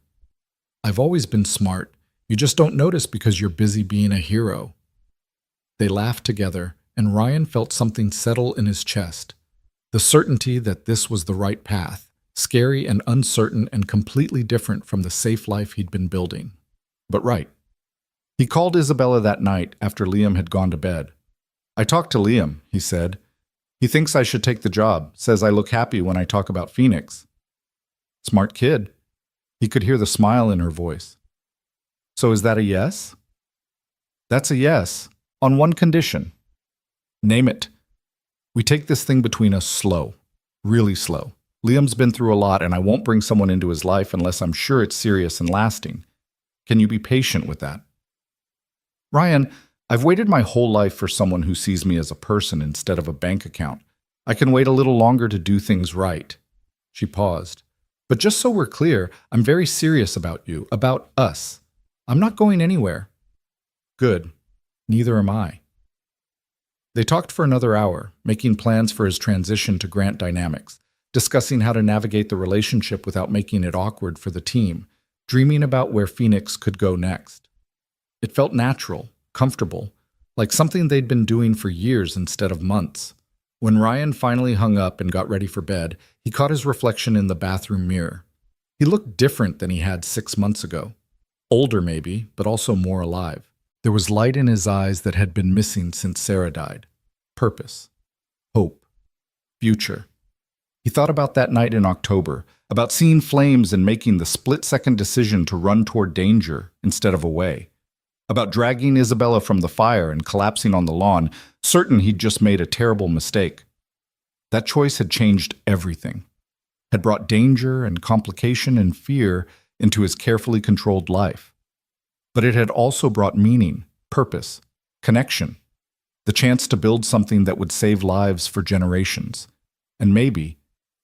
[SPEAKER 1] I've always been smart. You just don't notice because you're busy being a hero. They laughed together, and Ryan felt something settle in his chest. The certainty that this was the right path, scary and uncertain and completely different from the safe life he'd been building. But right. He called Isabella that night after Liam had gone to bed. I talked to Liam, he said. He thinks I should take the job, says I look happy when I talk about Phoenix. Smart kid. He could hear the smile in her voice. So is that a yes? That's a yes, on one condition. Name it. We take this thing between us slow, really slow. Liam's been through a lot, and I won't bring someone into his life unless I'm sure it's serious and lasting. Can you be patient with that? Ryan, I've waited my whole life for someone who sees me as a person instead of a bank account. I can wait a little longer to do things right. She paused. But just so we're clear, I'm very serious about you, about us. I'm not going anywhere. Good. Neither am I. They talked for another hour, making plans for his transition to Grant Dynamics, discussing how to navigate the relationship without making it awkward for the team, dreaming about where Phoenix could go next. It felt natural, comfortable, like something they'd been doing for years instead of months. When Ryan finally hung up and got ready for bed, he caught his reflection in the bathroom mirror. He looked different than he had 6 months ago. Older maybe, but also more alive. There was light in his eyes that had been missing since Sarah died. Purpose. Hope. Future. He thought about that night in October, about seeing flames and making the split-second decision to run toward danger instead of away. About dragging Isabella from the fire and collapsing on the lawn, certain he'd just made a terrible mistake. That choice had changed everything, had brought danger and complication and fear into his carefully controlled life. But it had also brought meaning, purpose, connection, the chance to build something that would save lives for generations. And maybe,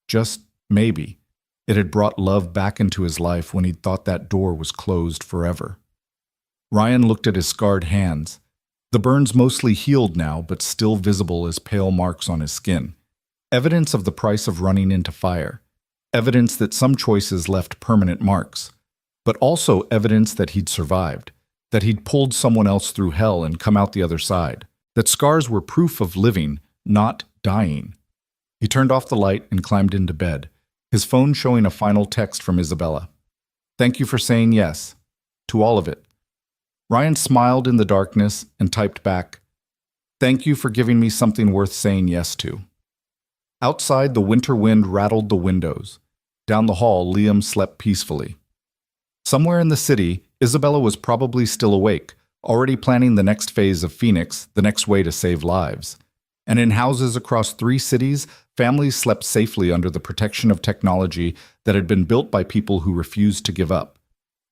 [SPEAKER 1] just maybe, it had brought love back into his life when he'd thought that door was closed forever. Ryan looked at his scarred hands. The burns mostly healed now, but still visible as pale marks on his skin. Evidence of the price of running into fire. Evidence that some choices left permanent marks. But also evidence that he'd survived. That he'd pulled someone else through hell and come out the other side. That scars were proof of living, not dying. He turned off the light and climbed into bed, his phone showing a final text from Isabella. Thank you for saying yes. To all of it. Ryan smiled in the darkness and typed back, Thank you for giving me something worth saying yes to. Outside, the winter wind rattled the windows. Down the hall, Liam slept peacefully. Somewhere in the city, Isabella was probably still awake, already planning the next phase of Phoenix, the next way to save lives. And in houses across 3 cities, families slept safely under the protection of technology that had been built by people who refused to give up.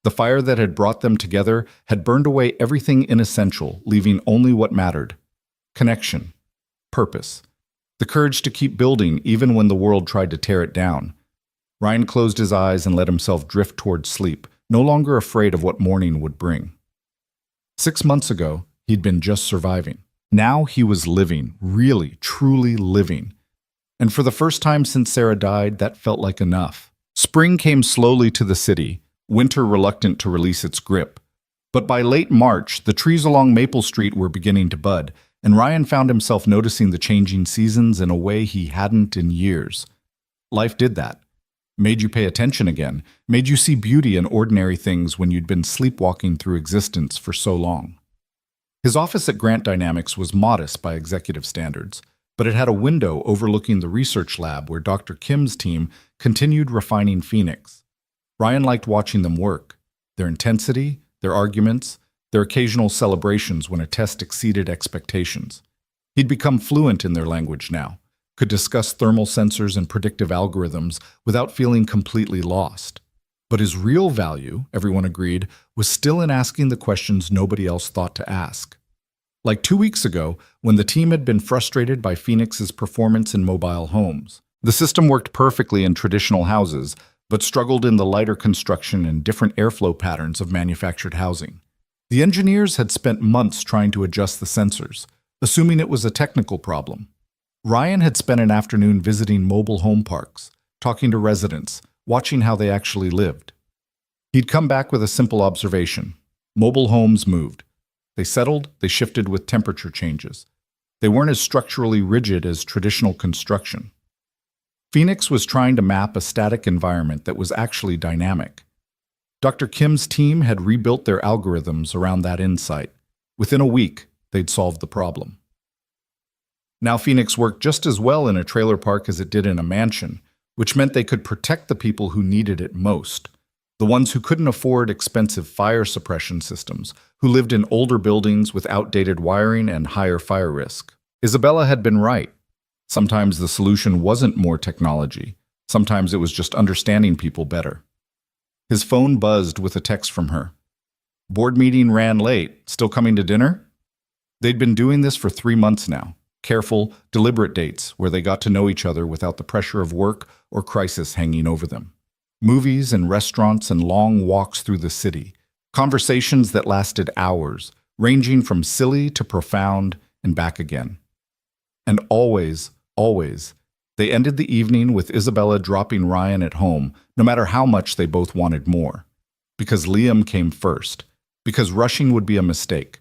[SPEAKER 1] The fire that had brought them together had burned away everything inessential, leaving only what mattered: connection, purpose, the courage to keep building even when the world tried to tear it down. Ryan closed his eyes and let himself drift towards sleep, no longer afraid of what morning would bring. 6 months ago, he'd been just surviving. Now he was living, really, truly living. And for the first time since Sarah died, that felt like enough. Spring came slowly to the city, winter reluctant to release its grip. But by late March, the trees along Maple Street were beginning to bud, and Ryan found himself noticing the changing seasons in a way he hadn't in years. Life did that. Made you pay attention again, made you see beauty in ordinary things when you'd been sleepwalking through existence for so long. His office at Grant Dynamics was modest by executive standards, but it had a window overlooking the research lab where Dr. Kim's team continued refining Phoenix. Ryan liked watching them work, their intensity, their arguments, their occasional celebrations when a test exceeded expectations. He'd become fluent in their language now, could discuss thermal sensors and predictive algorithms without feeling completely lost. But his real value, everyone agreed, was still in asking the questions nobody else thought to ask. Like 2 weeks ago, when the team had been frustrated by Phoenix's performance in mobile homes. The system worked perfectly in traditional houses, but struggled in the lighter construction and different airflow patterns of manufactured housing. The engineers had spent months trying to adjust the sensors, assuming it was a technical problem. Ryan had spent an afternoon visiting mobile home parks, talking to residents, watching how they actually lived. He'd come back with a simple observation: mobile homes moved. They settled, they shifted with temperature changes. They weren't as structurally rigid as traditional construction. Phoenix was trying to map a static environment that was actually dynamic. Dr. Kim's team had rebuilt their algorithms around that insight. Within a week, they'd solved the problem. Now Phoenix worked just as well in a trailer park as it did in a mansion, which meant they could protect the people who needed it most. The ones who couldn't afford expensive fire suppression systems, who lived in older buildings with outdated wiring and higher fire risk. Isabella had been right. Sometimes the solution wasn't more technology. Sometimes it was just understanding people better. His phone buzzed with a text from her. Board meeting ran late. Still coming to dinner? They'd been doing this for 3 months now. Careful, deliberate dates where they got to know each other without the pressure of work or crisis hanging over them. Movies and restaurants and long walks through the city. Conversations that lasted hours, ranging from silly to profound and back again. And always, they ended the evening with Isabella dropping Ryan at home, no matter how much they both wanted more. Because Liam came first. Because rushing would be a mistake.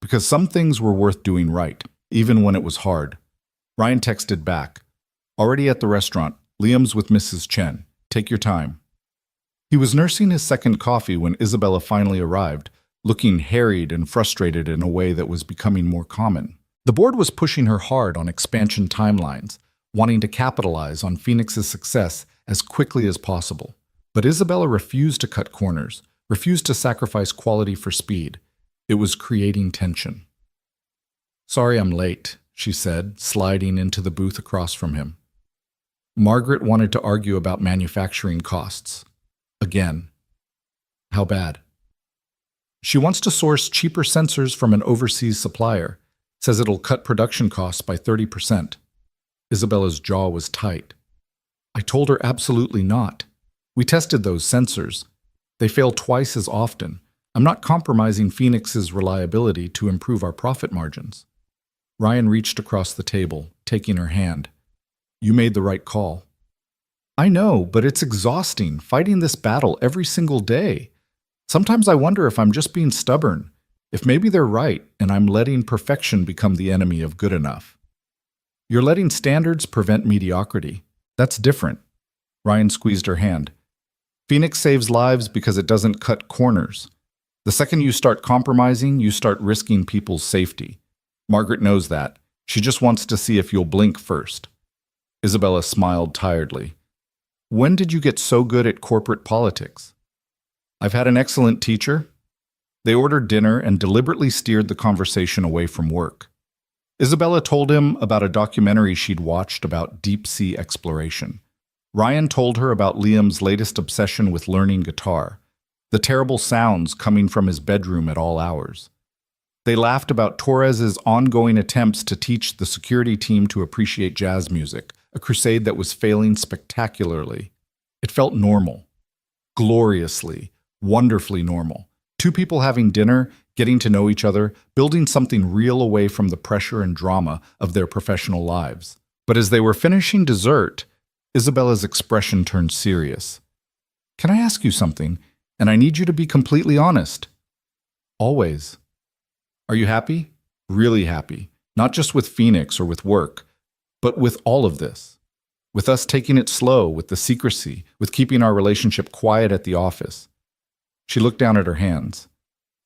[SPEAKER 1] Because some things were worth doing right, even when it was hard. Ryan texted back, "Already at the restaurant. Liam's with Mrs. Chen. Take your time." He was nursing his second coffee when Isabella finally arrived, looking harried and frustrated in a way that was becoming more common. The board was pushing her hard on expansion timelines, wanting to capitalize on Phoenix's success as quickly as possible. But Isabella refused to cut corners, refused to sacrifice quality for speed. It was creating tension. "Sorry I'm late," she said, sliding into the booth across from him. Margaret wanted to argue about manufacturing costs. Again. How bad? She wants to source cheaper sensors from an overseas supplier, says it'll cut production costs by 30%. Isabella's jaw was tight. I told her absolutely not. We tested those sensors. They fail twice as often. I'm not compromising Phoenix's reliability to improve our profit margins. Ryan reached across the table, taking her hand. You made the right call. I know, but it's exhausting, fighting this battle every single day. Sometimes I wonder if I'm just being stubborn, if maybe they're right and I'm letting perfection become the enemy of good enough. You're letting standards prevent mediocrity. That's different. Ryan squeezed her hand. Phoenix saves lives because it doesn't cut corners. The second you start compromising, you start risking people's safety. Margaret knows that. She just wants to see if you'll blink first. Isabella smiled tiredly. When did you get so good at corporate politics? I've had an excellent teacher. They ordered dinner and deliberately steered the conversation away from work. Isabella told him about a documentary she'd watched about deep-sea exploration. Ryan told her about Liam's latest obsession with learning guitar, the terrible sounds coming from his bedroom at all hours. They laughed about Torres's ongoing attempts to teach the security team to appreciate jazz music, a crusade that was failing spectacularly. It felt normal, gloriously, wonderfully normal. Two people having dinner, getting to know each other, building something real away from the pressure and drama of their professional lives. But as they were finishing dessert, Isabella's expression turned serious. "Can I ask you something? And I need you to be completely honest." "Always." "Are you happy?" "Really happy. Not just with Phoenix or with work, but with all of this. With us taking it slow, with the secrecy, with keeping our relationship quiet at the office." She looked down at her hands.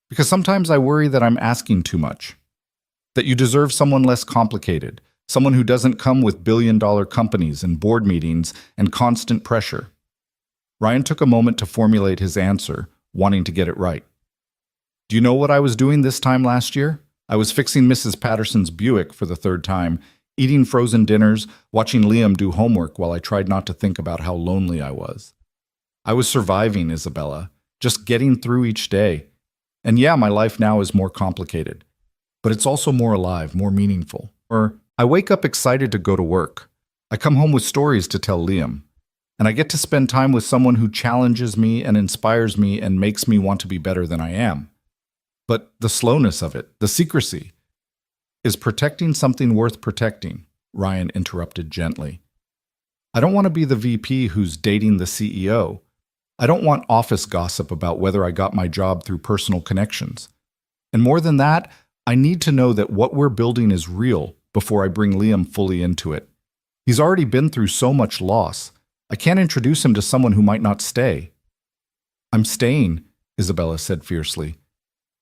[SPEAKER 1] "Because sometimes I worry that I'm asking too much. That you deserve someone less complicated, someone who doesn't come with billion-dollar companies and board meetings and constant pressure." Ryan took a moment to formulate his answer, wanting to get it right. "Do you know what I was doing this time last year? I was fixing Mrs. Patterson's Buick for the third time, eating frozen dinners, watching Liam do homework while I tried not to think about how lonely I was. I was surviving, Isabella, just getting through each day. And yeah, my life now is more complicated, but it's also more alive, more meaningful. I wake up excited to go to work. I come home with stories to tell Liam. And I get to spend time with someone who challenges me and inspires me and makes me want to be better than I am. But the slowness of it, the secrecy, is protecting something worth protecting," Ryan interrupted gently. "I don't want to be the VP who's dating the CEO. I don't want office gossip about whether I got my job through personal connections. And more than that, I need to know that what we're building is real before I bring Liam fully into it. He's already been through so much loss. I can't introduce him to someone who might not stay." "I'm staying," Isabella said fiercely.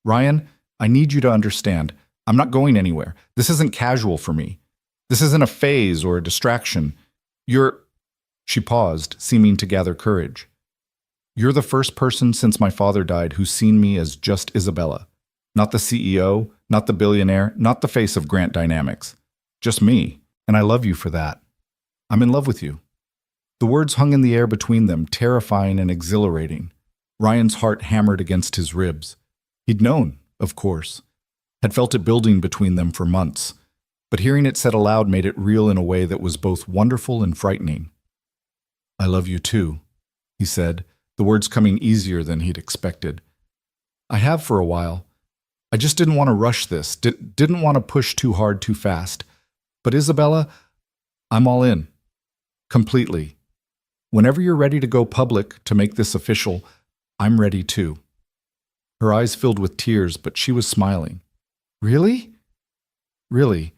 [SPEAKER 1] "Ryan, I need you to understand. I'm not going anywhere. This isn't casual for me. This isn't a phase or a distraction. She paused, seeming to gather courage. "You're the first person since my father died who's seen me as just Isabella. Not the CEO, not the billionaire, not the face of Grant Dynamics. Just me, and I love you for that. I'm in love with you." The words hung in the air between them, terrifying and exhilarating. Ryan's heart hammered against his ribs. He'd known, of course, had felt it building between them for months, but hearing it said aloud made it real in a way that was both wonderful and frightening. "I love you too," he said, the words coming easier than he'd expected. "I have for a while. I just didn't want to rush this, didn't want to push too hard too fast. But Isabella, I'm all in. Completely. Whenever you're ready to go public, to make this official, I'm ready too." Her eyes filled with tears, but she was smiling. "Really?" "Really.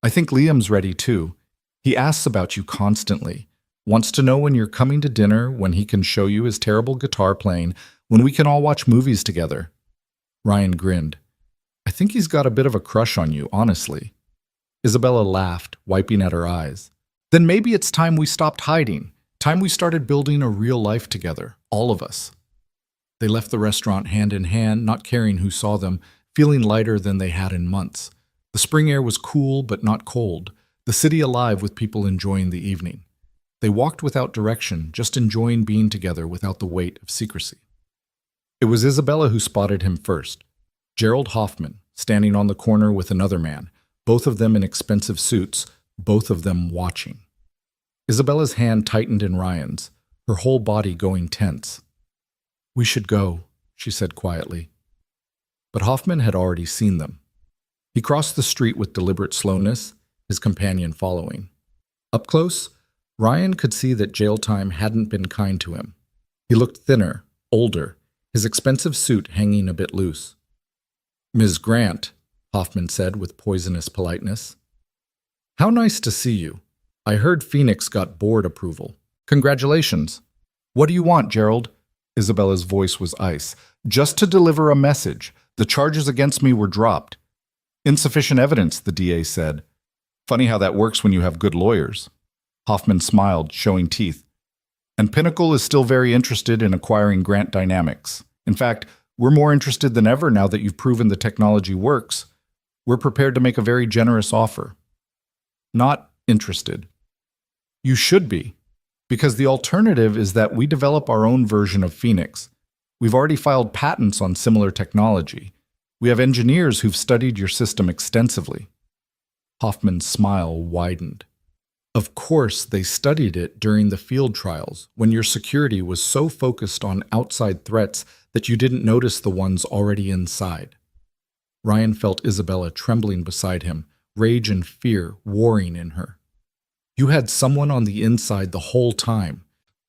[SPEAKER 1] I think Liam's ready too. He asks about you constantly. Wants to know when you're coming to dinner, when he can show you his terrible guitar playing, when we can all watch movies together." Ryan grinned. "I think he's got a bit of a crush on you, honestly." Isabella laughed, wiping at her eyes. "Then maybe it's time we stopped hiding. Time we started building a real life together, all of us." They left the restaurant hand in hand, not caring who saw them, feeling lighter than they had in months. The spring air was cool but not cold, the city alive with people enjoying the evening. They walked without direction, just enjoying being together without the weight of secrecy. It was Isabella who spotted him first. Gerald Hoffman, standing on the corner with another man, both of them in expensive suits, both of them watching. Isabella's hand tightened in Ryan's, her whole body going tense. "We should go," she said quietly. But Hoffman had already seen them. He crossed the street with deliberate slowness, his companion following. Up close, Ryan could see that jail time hadn't been kind to him. He looked thinner, older, his expensive suit hanging a bit loose. "Ms. Grant," Hoffman said with poisonous politeness. "How nice to see you. I heard Phoenix got board approval. Congratulations." "What do you want, Gerald?" Isabella's voice was ice. "Just to deliver a message. The charges against me were dropped." "Insufficient evidence," the DA said. "Funny how that works when you have good lawyers." Hoffman smiled, showing teeth. "And Pinnacle is still very interested in acquiring Grant Dynamics. In fact, we're more interested than ever now that you've proven the technology works. We're prepared to make a very generous offer. Not interested. You should be, because the alternative is that we develop our own version of Phoenix. We've already filed patents on similar technology. We have engineers who've studied your system extensively. Hoffman's smile widened. Of course, they studied it during the field trials, when your security was so focused on outside threats that you didn't notice the ones already inside. Ryan felt Isabella trembling beside him, rage and fear warring in her. You had someone on the inside the whole time.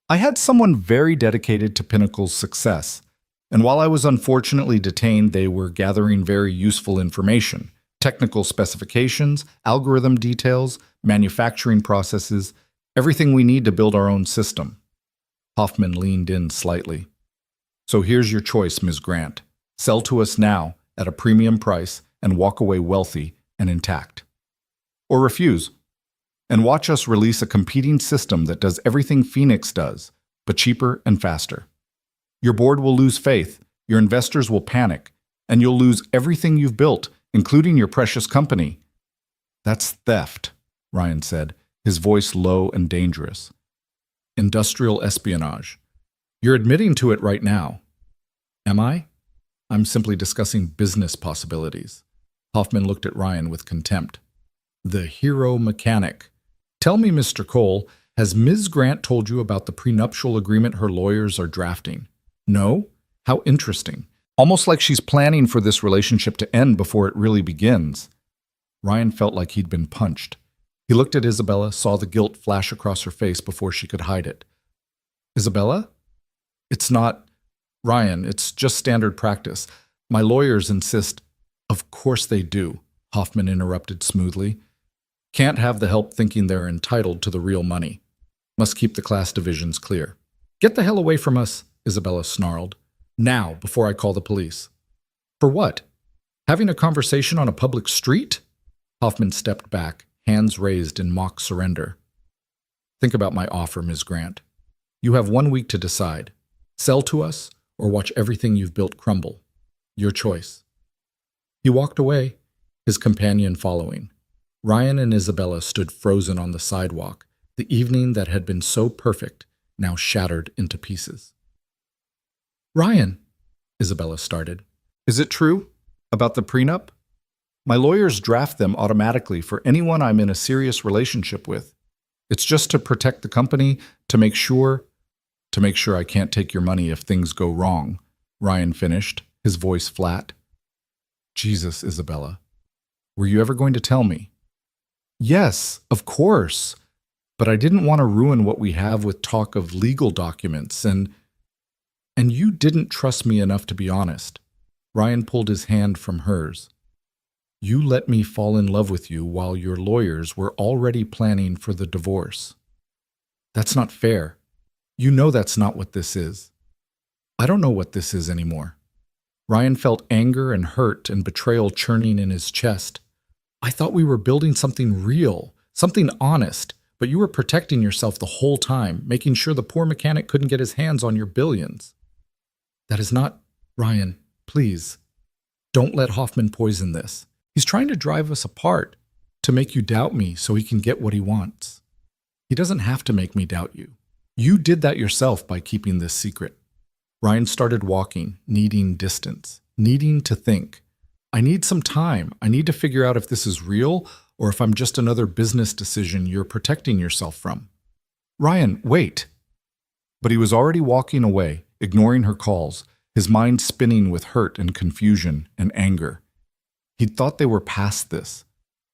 [SPEAKER 1] I had someone very dedicated to Pinnacle's success, and while I was unfortunately detained, they were gathering very useful information. Technical specifications, algorithm details, manufacturing processes, everything we need to build our own system. Hoffman leaned in slightly. So here's your choice, Ms. Grant. Sell to us now at a premium price and walk away wealthy and intact. Or refuse, and watch us release a competing system that does everything Phoenix does, but cheaper and faster. Your board will lose faith, your investors will panic, and you'll lose everything you've built, including your precious company. That's theft, Ryan said, his voice low and dangerous. Industrial espionage. You're admitting to it right now. Am I? I'm simply discussing business possibilities. Hoffman looked at Ryan with contempt. The hero mechanic. Tell me, Mr. Cole, has Ms. Grant told you about the prenuptial agreement her lawyers are drafting? No? How interesting. Almost like she's planning for this relationship to end before it really begins. Ryan felt like he'd been punched. He looked at Isabella, saw the guilt flash across her face before she could hide it. Isabella? It's not... Ryan, it's just standard practice. My lawyers insist... Of course they do, Hoffman interrupted smoothly. Can't have the help thinking they're entitled to the real money. Must keep the class divisions clear. Get the hell away from us, Isabella snarled. Now, before I call the police. For what? Having a conversation on a public street? Hoffman stepped back, hands raised in mock surrender. Think about my offer, Ms. Grant. You have 1 week to decide. Sell to us or watch everything you've built crumble. Your choice. He walked away, his companion following. Ryan and Isabella stood frozen on the sidewalk, the evening that had been so perfect, now shattered into pieces. Ryan, Isabella started. Is it true? About the prenup? My lawyers draft them automatically for anyone I'm in a serious relationship with. It's just to protect the company, to make sure I can't take your money if things go wrong, Ryan finished, his voice flat. Jesus, Isabella. Were you ever going to tell me? Yes, of course. But I didn't want to ruin what we have with talk of legal documents, and you didn't trust me enough to be honest. Ryan pulled his hand from hers. You let me fall in love with you while your lawyers were already planning for the divorce. That's not fair. You know that's not what this is. I don't know what this is anymore. Ryan felt anger and hurt and betrayal churning in his chest. I thought we were building something real, something honest, but you were protecting yourself the whole time, making sure the poor mechanic couldn't get his hands on your billions. That is not... Ryan, please, don't let Hoffman poison this. He's trying to drive us apart, to make you doubt me so he can get what he wants. He doesn't have to make me doubt you. You did that yourself by keeping this secret. Ryan started walking, needing distance, needing to think. I need some time. I need to figure out if this is real or if I'm just another business decision you're protecting yourself from. Ryan, wait. But he was already walking away, ignoring her calls, his mind spinning with hurt and confusion and anger. He'd thought they were past this,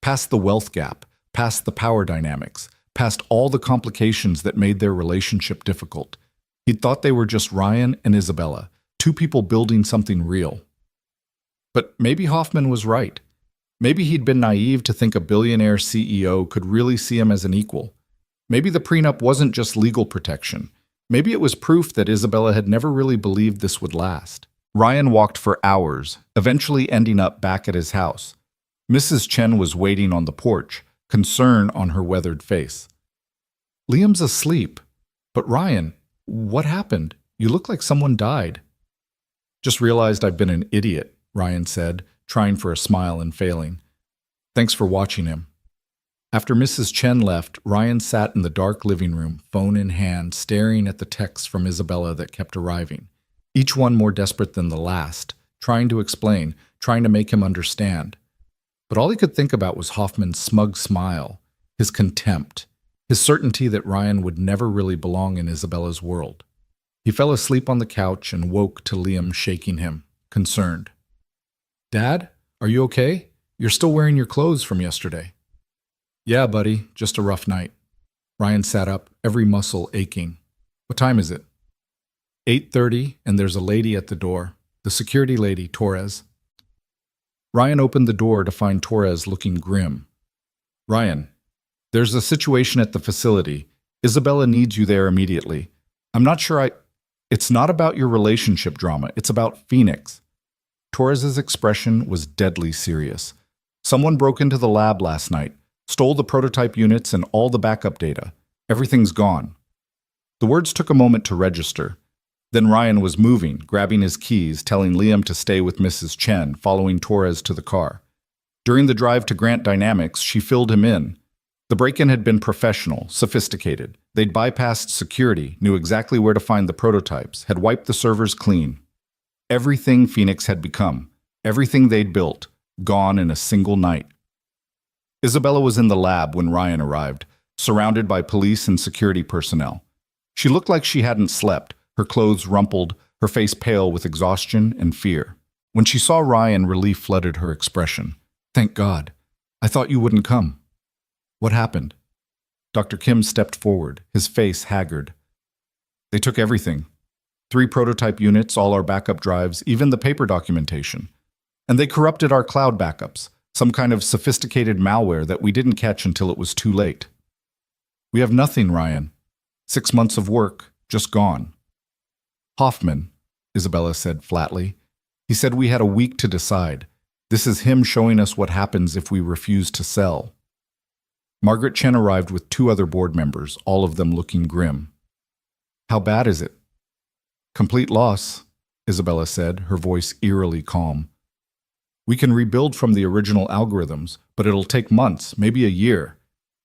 [SPEAKER 1] past the wealth gap, past the power dynamics, past all the complications that made their relationship difficult. He'd thought they were just Ryan and Isabella, two people building something real. But maybe Hoffman was right. Maybe he'd been naive to think a billionaire CEO could really see him as an equal. Maybe the prenup wasn't just legal protection. Maybe it was proof that Isabella had never really believed this would last. Ryan walked for hours, eventually ending up back at his house. Mrs. Chen was waiting on the porch, concern on her weathered face. Liam's asleep. But Ryan, what happened? You look like someone died. Just realized I've been an idiot, Ryan said, trying for a smile and failing. Thanks for watching him. After Mrs. Chen left, Ryan sat in the dark living room, phone in hand, staring at the texts from Isabella that kept arriving, each one more desperate than the last, trying to explain, trying to make him understand. But all he could think about was Hoffman's smug smile, his contempt, his certainty that Ryan would never really belong in Isabella's world. He fell asleep on the couch and woke to Liam shaking him, concerned. "Dad, are you okay? You're still wearing your clothes from yesterday." "Yeah, buddy, just a rough night." Ryan sat up, every muscle aching. "What time is it?" 8:30, and there's a lady at the door. The security lady, Torres. Ryan opened the door to find Torres looking grim. "Ryan, there's a situation at the facility. Isabella needs you there immediately. I'm not sure It's not about your relationship drama. It's about Phoenix." Torres's expression was deadly serious. "Someone broke into the lab last night, stole the prototype units and all the backup data. Everything's gone." The words took a moment to register. Then Ryan was moving, grabbing his keys, telling Liam to stay with Mrs. Chen, following Torres to the car. During the drive to Grant Dynamics, she filled him in. The break-in had been professional, sophisticated. They'd bypassed security, knew exactly where to find the prototypes, had wiped the servers clean. Everything Phoenix had become, everything they'd built, gone in a single night. Isabella was in the lab when Ryan arrived, surrounded by police and security personnel. She looked like she hadn't slept, her clothes rumpled, her face pale with exhaustion and fear. When she saw Ryan, relief flooded her expression. "Thank God. I thought you wouldn't come." "What happened?" Dr. Kim stepped forward, his face haggard. "They took everything. 3 prototype units, all our backup drives, even the paper documentation. And they corrupted our cloud backups, some kind of sophisticated malware that we didn't catch until it was too late. We have nothing, Ryan. 6 months of work, just gone." "Hoffman," Isabella said flatly. "He said we had a week to decide. This is him showing us what happens if we refuse to sell." Margaret Chen arrived with 2 other board members, all of them looking grim. "How bad is it?" "Complete loss," Isabella said, her voice eerily calm. "We can rebuild from the original algorithms, but it'll take months, maybe a year.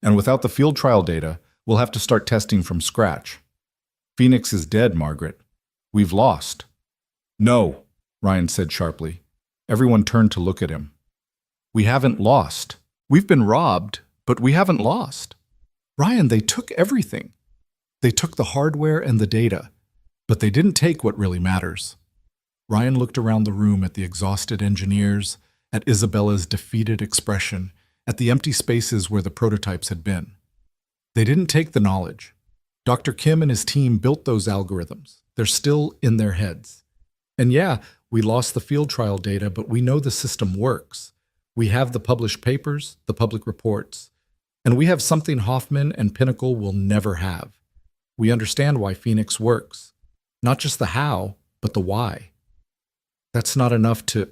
[SPEAKER 1] And without the field trial data, we'll have to start testing from scratch. Phoenix is dead, Margaret. We've lost." "No," Ryan said sharply. Everyone turned to look at him. "We haven't lost. We've been robbed, but we haven't lost. Ryan, they took everything. They took the hardware and the data, but they didn't take what really matters." Ryan looked around the room at the exhausted engineers, at Isabella's defeated expression, at the empty spaces where the prototypes had been. They didn't take the knowledge. Dr. Kim and his team built those algorithms. They're still in their heads. And yeah, we lost the field trial data, but we know the system works. We have the published papers, the public reports, and we have something Hoffman and Pinnacle will never have. We understand why Phoenix works. Not just the how, but the why. That's not enough to...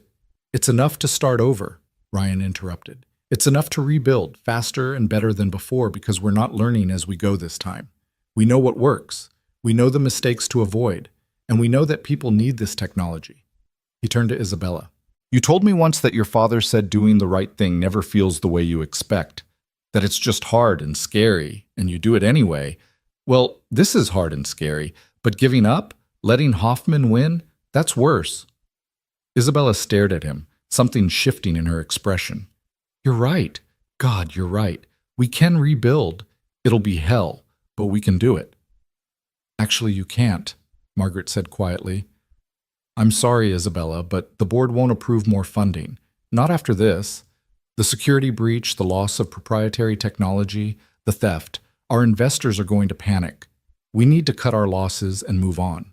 [SPEAKER 1] It's enough to start over, Ryan interrupted. It's enough to rebuild faster and better than before because we're not learning as we go this time. We know what works. We know the mistakes to avoid. And we know that people need this technology. He turned to Isabella. "You told me once that your father said doing the right thing never feels the way you expect. That it's just hard and scary, and you do it anyway. Well, this is hard and scary, but giving up, letting Hoffman win, that's worse." Isabella stared at him, something shifting in her expression. "You're right. God, you're right. We can rebuild. It'll be hell, but we can do it." "Actually, you can't," Margaret said quietly. "I'm sorry, Isabella, but the board won't approve more funding. Not after this. The security breach, the loss of proprietary technology, the theft. Our investors are going to panic. We need to cut our losses and move on."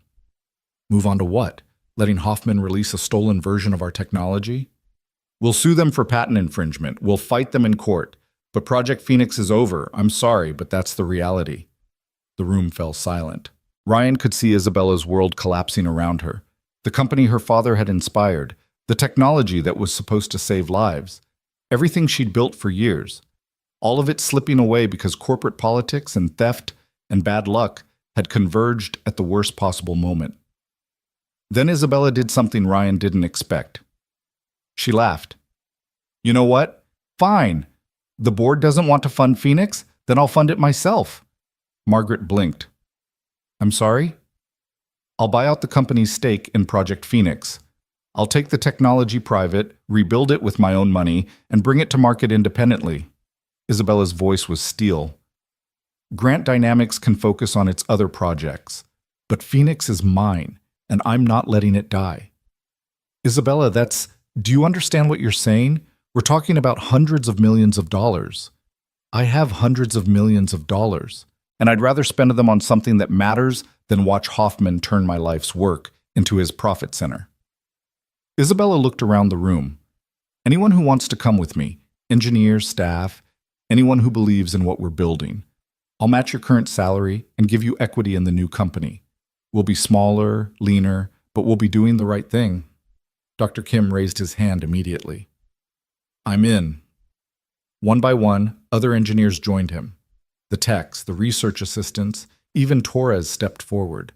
[SPEAKER 1] "Move on to what? Letting Hoffman release a stolen version of our technology? We'll sue them for patent infringement. We'll fight them in court. But Project Phoenix is over. I'm sorry, but that's the reality." The room fell silent. Ryan could see Isabella's world collapsing around her. The company her father had inspired, the technology that was supposed to save lives, everything she'd built for years, all of it slipping away because corporate politics and theft and bad luck had converged at the worst possible moment. Then Isabella did something Ryan didn't expect. She laughed. "You know what? Fine. The board doesn't want to fund Phoenix? Then I'll fund it myself. Margaret blinked. I'm sorry? I'll buy out the company's stake in Project Phoenix. I'll take the technology private, rebuild it with my own money, and bring it to market independently. Isabella's voice was steel. Grant Dynamics can focus on its other projects, but Phoenix is mine, and I'm not letting it die. Isabella, do you understand what you're saying? We're talking about hundreds of millions of dollars. I have hundreds of millions of dollars, and I'd rather spend them on something that matters than watch Hoffman turn my life's work into his profit center. Isabella looked around the room. Anyone who wants to come with me, engineers, staff, anyone who believes in what we're building. I'll match your current salary and give you equity in the new company. We'll be smaller, leaner, but we'll be doing the right thing. Dr. Kim raised his hand immediately. I'm in. One by one, other engineers joined him. The techs, the research assistants, even Torres stepped forward.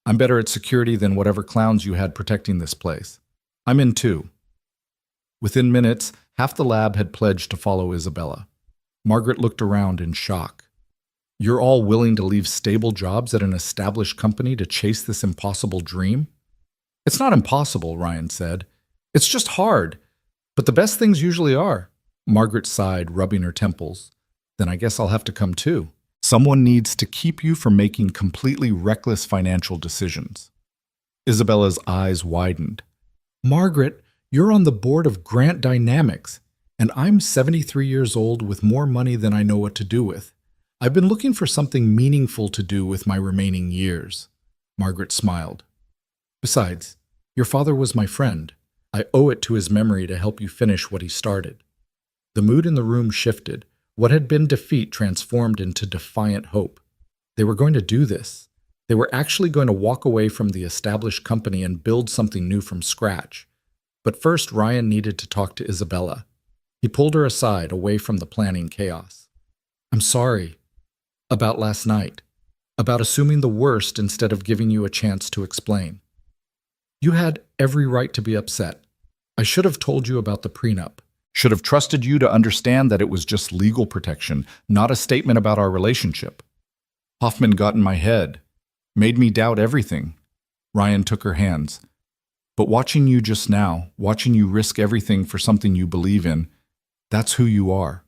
[SPEAKER 1] I'm better at security than whatever clowns you had protecting this place. I'm in too. Within minutes, half the lab had pledged to follow Isabella. Margaret looked around in shock. You're all willing to leave stable jobs at an established company to chase this impossible dream? It's not impossible, Ryan said. It's just hard. But the best things usually are. Margaret sighed, rubbing her temples. Then I guess I'll have to come too. Someone needs to keep you from making completely reckless financial decisions. Isabella's eyes widened. Margaret, you're on the board of Grant Dynamics, and I'm 73 years old with more money than I know what to do with. I've been looking for something meaningful to do with my remaining years. Margaret smiled. Besides, your father was my friend. I owe it to his memory to help you finish what he started. The mood in the room shifted. What had been defeat transformed into defiant hope. They were going to do this. They were actually going to walk away from the established company and build something new from scratch. But first, Ryan needed to talk to Isabella. He pulled her aside, away from the planning chaos. I'm sorry. About last night. About assuming the worst instead of giving you a chance to explain. You had every right to be upset. I should have told you about the prenup. Should have trusted you to understand that it was just legal protection, not a statement about our relationship. Hoffman got in my head. Made me doubt everything. Ryan took her hands. But watching you just now, watching you risk everything for something you believe in, that's who you are.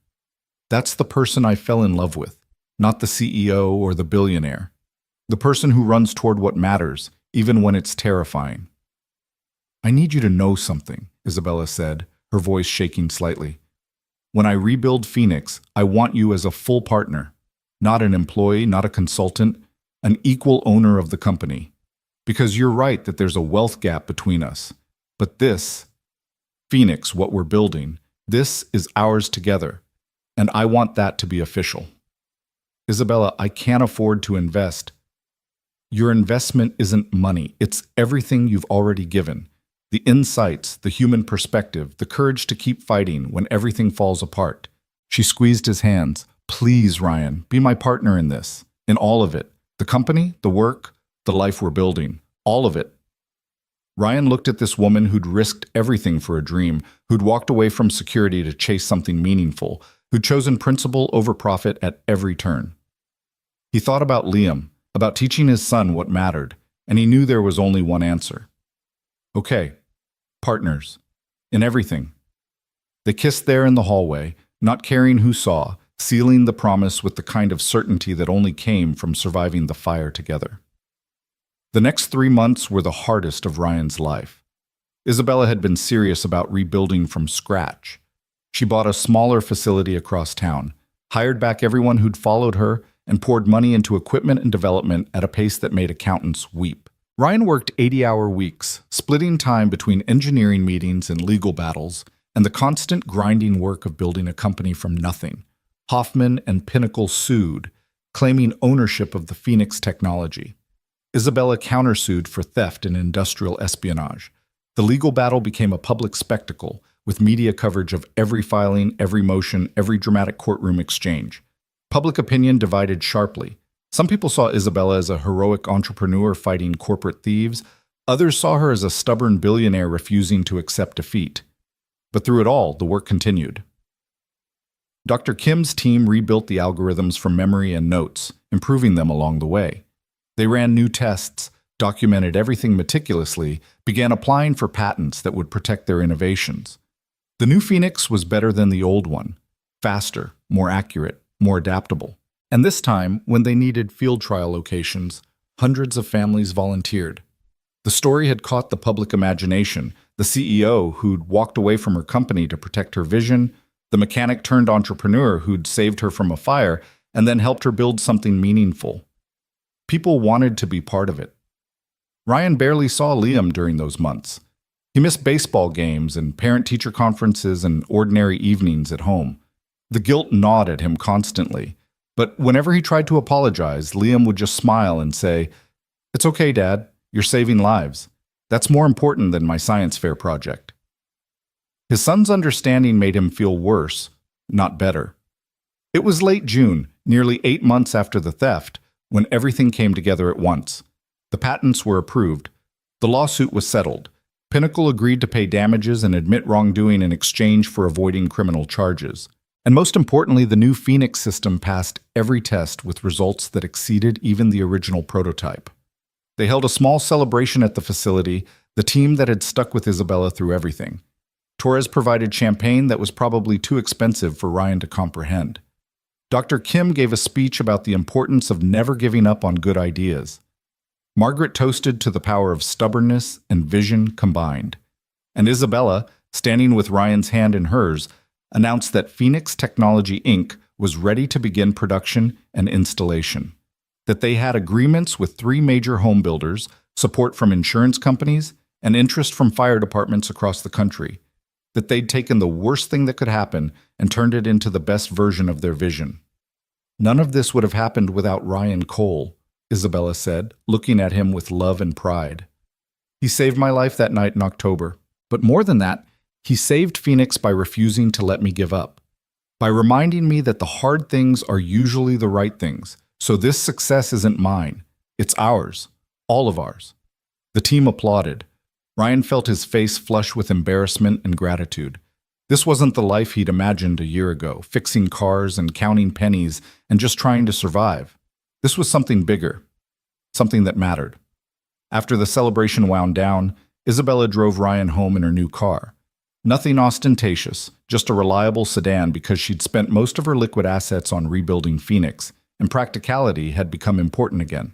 [SPEAKER 1] That's the person I fell in love with, not the CEO or the billionaire. The person who runs toward what matters, even when it's terrifying. I need you to know something, Isabella said, her voice shaking slightly. When I rebuild Phoenix, I want you as a full partner, not an employee, not a consultant, an equal owner of the company. Because you're right that there's a wealth gap between us. But this, Phoenix, what we're building, this is ours together, and I want that to be official. Isabella, I can't afford to invest. Your investment isn't money, it's everything you've already given. The insights, the human perspective, the courage to keep fighting when everything falls apart. She squeezed his hands. Please, Ryan, be my partner in this, in all of it. The company, the work, the life we're building, all of it. Ryan looked at this woman who'd risked everything for a dream, who'd walked away from security to chase something meaningful, who'd chosen principle over profit at every turn. He thought about Liam, about teaching his son what mattered, and he knew there was only one answer. Okay, partners, in everything. They kissed there in the hallway, not caring who saw, sealing the promise with the kind of certainty that only came from surviving the fire together. The next 3 months were the hardest of Ryan's life. Isabella had been serious about rebuilding from scratch. She bought a smaller facility across town, hired back everyone who'd followed her, and poured money into equipment and development at a pace that made accountants weep. Ryan worked 80-hour weeks, splitting time between engineering meetings and legal battles, and the constant grinding work of building a company from nothing. Hoffman and Pinnacle sued, claiming ownership of the Phoenix technology. Isabella countersued for theft and industrial espionage. The legal battle became a public spectacle, with media coverage of every filing, every motion, every dramatic courtroom exchange. Public opinion divided sharply. Some people saw Isabella as a heroic entrepreneur fighting corporate thieves. Others saw her as a stubborn billionaire refusing to accept defeat. But through it all, the work continued. Dr. Kim's team rebuilt the algorithms from memory and notes, improving them along the way. They ran new tests, documented everything meticulously, began applying for patents that would protect their innovations. The new Phoenix was better than the old one, faster, more accurate, more adaptable. And this time, when they needed field trial locations, hundreds of families volunteered. The story had caught the public imagination. The CEO who'd walked away from her company to protect her vision, the mechanic turned entrepreneur who'd saved her from a fire and then helped her build something meaningful. People wanted to be part of it. Ryan barely saw Liam during those months. He missed baseball games and parent-teacher conferences and ordinary evenings at home. The guilt gnawed at him constantly. But whenever he tried to apologize, Liam would just smile and say, "It's okay, Dad. You're saving lives. That's more important than my science fair project." His son's understanding made him feel worse, not better. It was late June, nearly 8 months after the theft, when everything came together at once. The patents were approved. The lawsuit was settled. Pinnacle agreed to pay damages and admit wrongdoing in exchange for avoiding criminal charges. And most importantly, the new Phoenix system passed every test with results that exceeded even the original prototype. They held a small celebration at the facility, the team that had stuck with Isabella through everything. Torres provided champagne that was probably too expensive for Ryan to comprehend. Dr. Kim gave a speech about the importance of never giving up on good ideas. Margaret toasted to the power of stubbornness and vision combined. And Isabella, standing with Ryan's hand in hers, announced that Phoenix Technology Inc. was ready to begin production and installation. That they had agreements with 3 major home builders, support from insurance companies, and interest from fire departments across the country. That they'd taken the worst thing that could happen and turned it into the best version of their vision. None of this would have happened without Ryan Cole, Isabella said, looking at him with love and pride. He saved my life that night in October. But more than that, he saved Phoenix by refusing to let me give up. By reminding me that the hard things are usually the right things. So this success isn't mine. It's ours. All of ours. The team applauded. Ryan felt his face flush with embarrassment and gratitude. This wasn't the life he'd imagined a year ago, fixing cars and counting pennies and just trying to survive. This was something bigger. Something that mattered. After the celebration wound down, Isabella drove Ryan home in her new car. Nothing ostentatious, just a reliable sedan because she'd spent most of her liquid assets on rebuilding Phoenix, and practicality had become important again.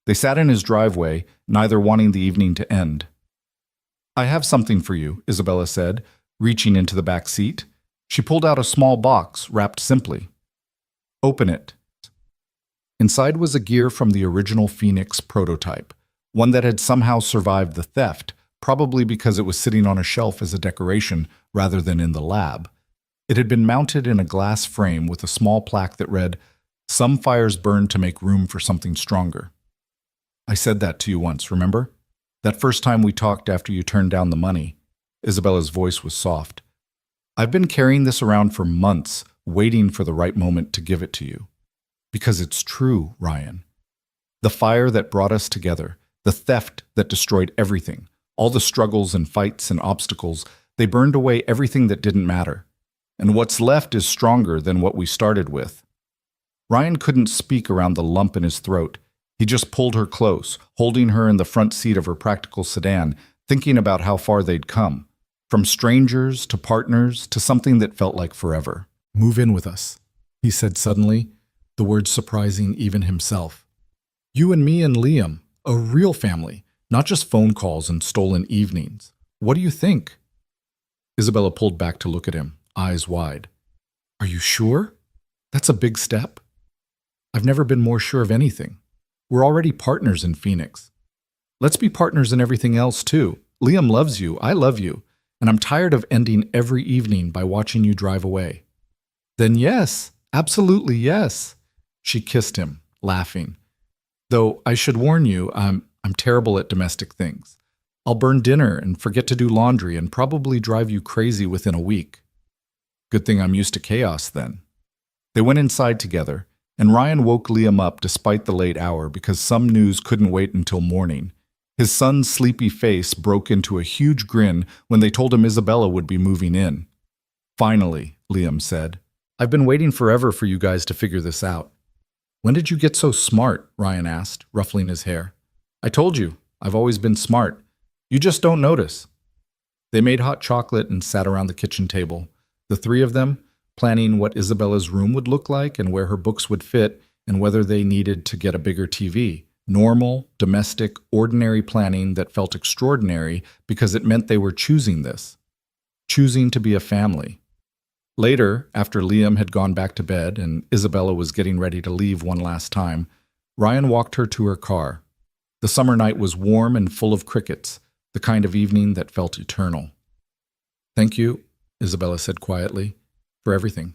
[SPEAKER 1] They sat in his driveway, neither wanting the evening to end. "I have something for you," Isabella said, reaching into the back seat. She pulled out a small box, wrapped simply. "Open it." Inside was a gear from the original Phoenix prototype, one that had somehow survived the theft, probably because it was sitting on a shelf as a decoration rather than in the lab. It had been mounted in a glass frame with a small plaque that read, "Some fires burn to make room for something stronger." "I said that to you once, remember? That first time we talked after you turned down the money." Isabella's voice was soft. "I've been carrying this around for months, waiting for the right moment to give it to you. Because it's true, Ryan. The fire that brought us together, the theft that destroyed everything, all the struggles and fights and obstacles, they burned away everything that didn't matter. And what's left is stronger than what we started with." Ryan couldn't speak around the lump in his throat. He just pulled her close, holding her in the front seat of her practical sedan, thinking about how far they'd come. From strangers to partners to something that felt like forever. "Move in with us," he said suddenly, the words surprising even himself. "You and me and Liam, a real family, not just phone calls and stolen evenings. What do you think?" Isabella pulled back to look at him, eyes wide. "Are you sure? That's a big step." "I've never been more sure of anything. We're already partners in Phoenix. Let's be partners in everything else too. Liam loves you, I love you, and I'm tired of ending every evening by watching you drive away." "Then yes, absolutely yes." She kissed him, laughing. "Though I should warn you, I'm terrible at domestic things. I'll burn dinner and forget to do laundry and probably drive you crazy within a week." "Good thing I'm used to chaos then." They went inside together, and Ryan woke Liam up despite the late hour because some news couldn't wait until morning. His son's sleepy face broke into a huge grin when they told him Isabella would be moving in. "Finally," Liam said. I've been waiting forever for you guys to figure this out. When did you get so smart? Ryan asked, ruffling his hair. I told you, I've always been smart. You just don't notice. They made hot chocolate and sat around the kitchen table, the three of them, planning what Isabella's room would look like and where her books would fit and whether they needed to get a bigger TV. Normal, domestic, ordinary planning that felt extraordinary because it meant they were choosing this. Choosing to be a family. Later, after Liam had gone back to bed and Isabella was getting ready to leave one last time, Ryan walked her to her car. The summer night was warm and full of crickets, the kind of evening that felt eternal. Thank you, Isabella said quietly, for everything.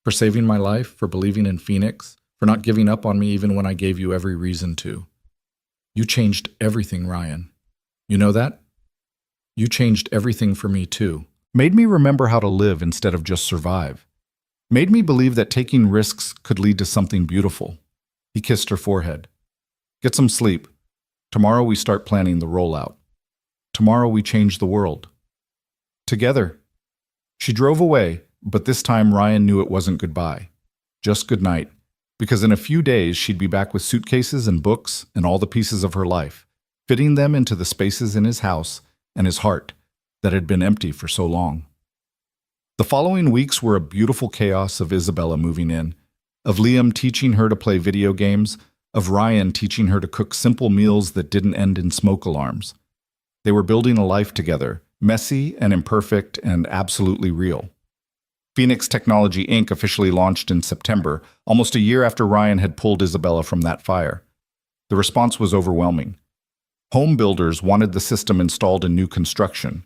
[SPEAKER 1] For saving my life, for believing in Phoenix, for not giving up on me even when I gave you every reason to. You changed everything, Ryan. You know that? You changed everything for me too. Made me remember how to live instead of just survive. Made me believe that taking risks could lead to something beautiful. He kissed her forehead. Get some sleep. Tomorrow we start planning the rollout. Tomorrow we change the world. Together. She drove away, but this time Ryan knew it wasn't goodbye. Just good night, because in a few days she'd be back with suitcases and books and all the pieces of her life, fitting them into the spaces in his house and his heart that had been empty for so long. The following weeks were a beautiful chaos of Isabella moving in, of Liam teaching her to play video games, of Ryan teaching her to cook simple meals that didn't end in smoke alarms. They were building a life together, messy and imperfect and absolutely real. Phoenix Technology Inc. officially launched in September, almost a year after Ryan had pulled Isabella from that fire. The response was overwhelming. Home builders wanted the system installed in new construction.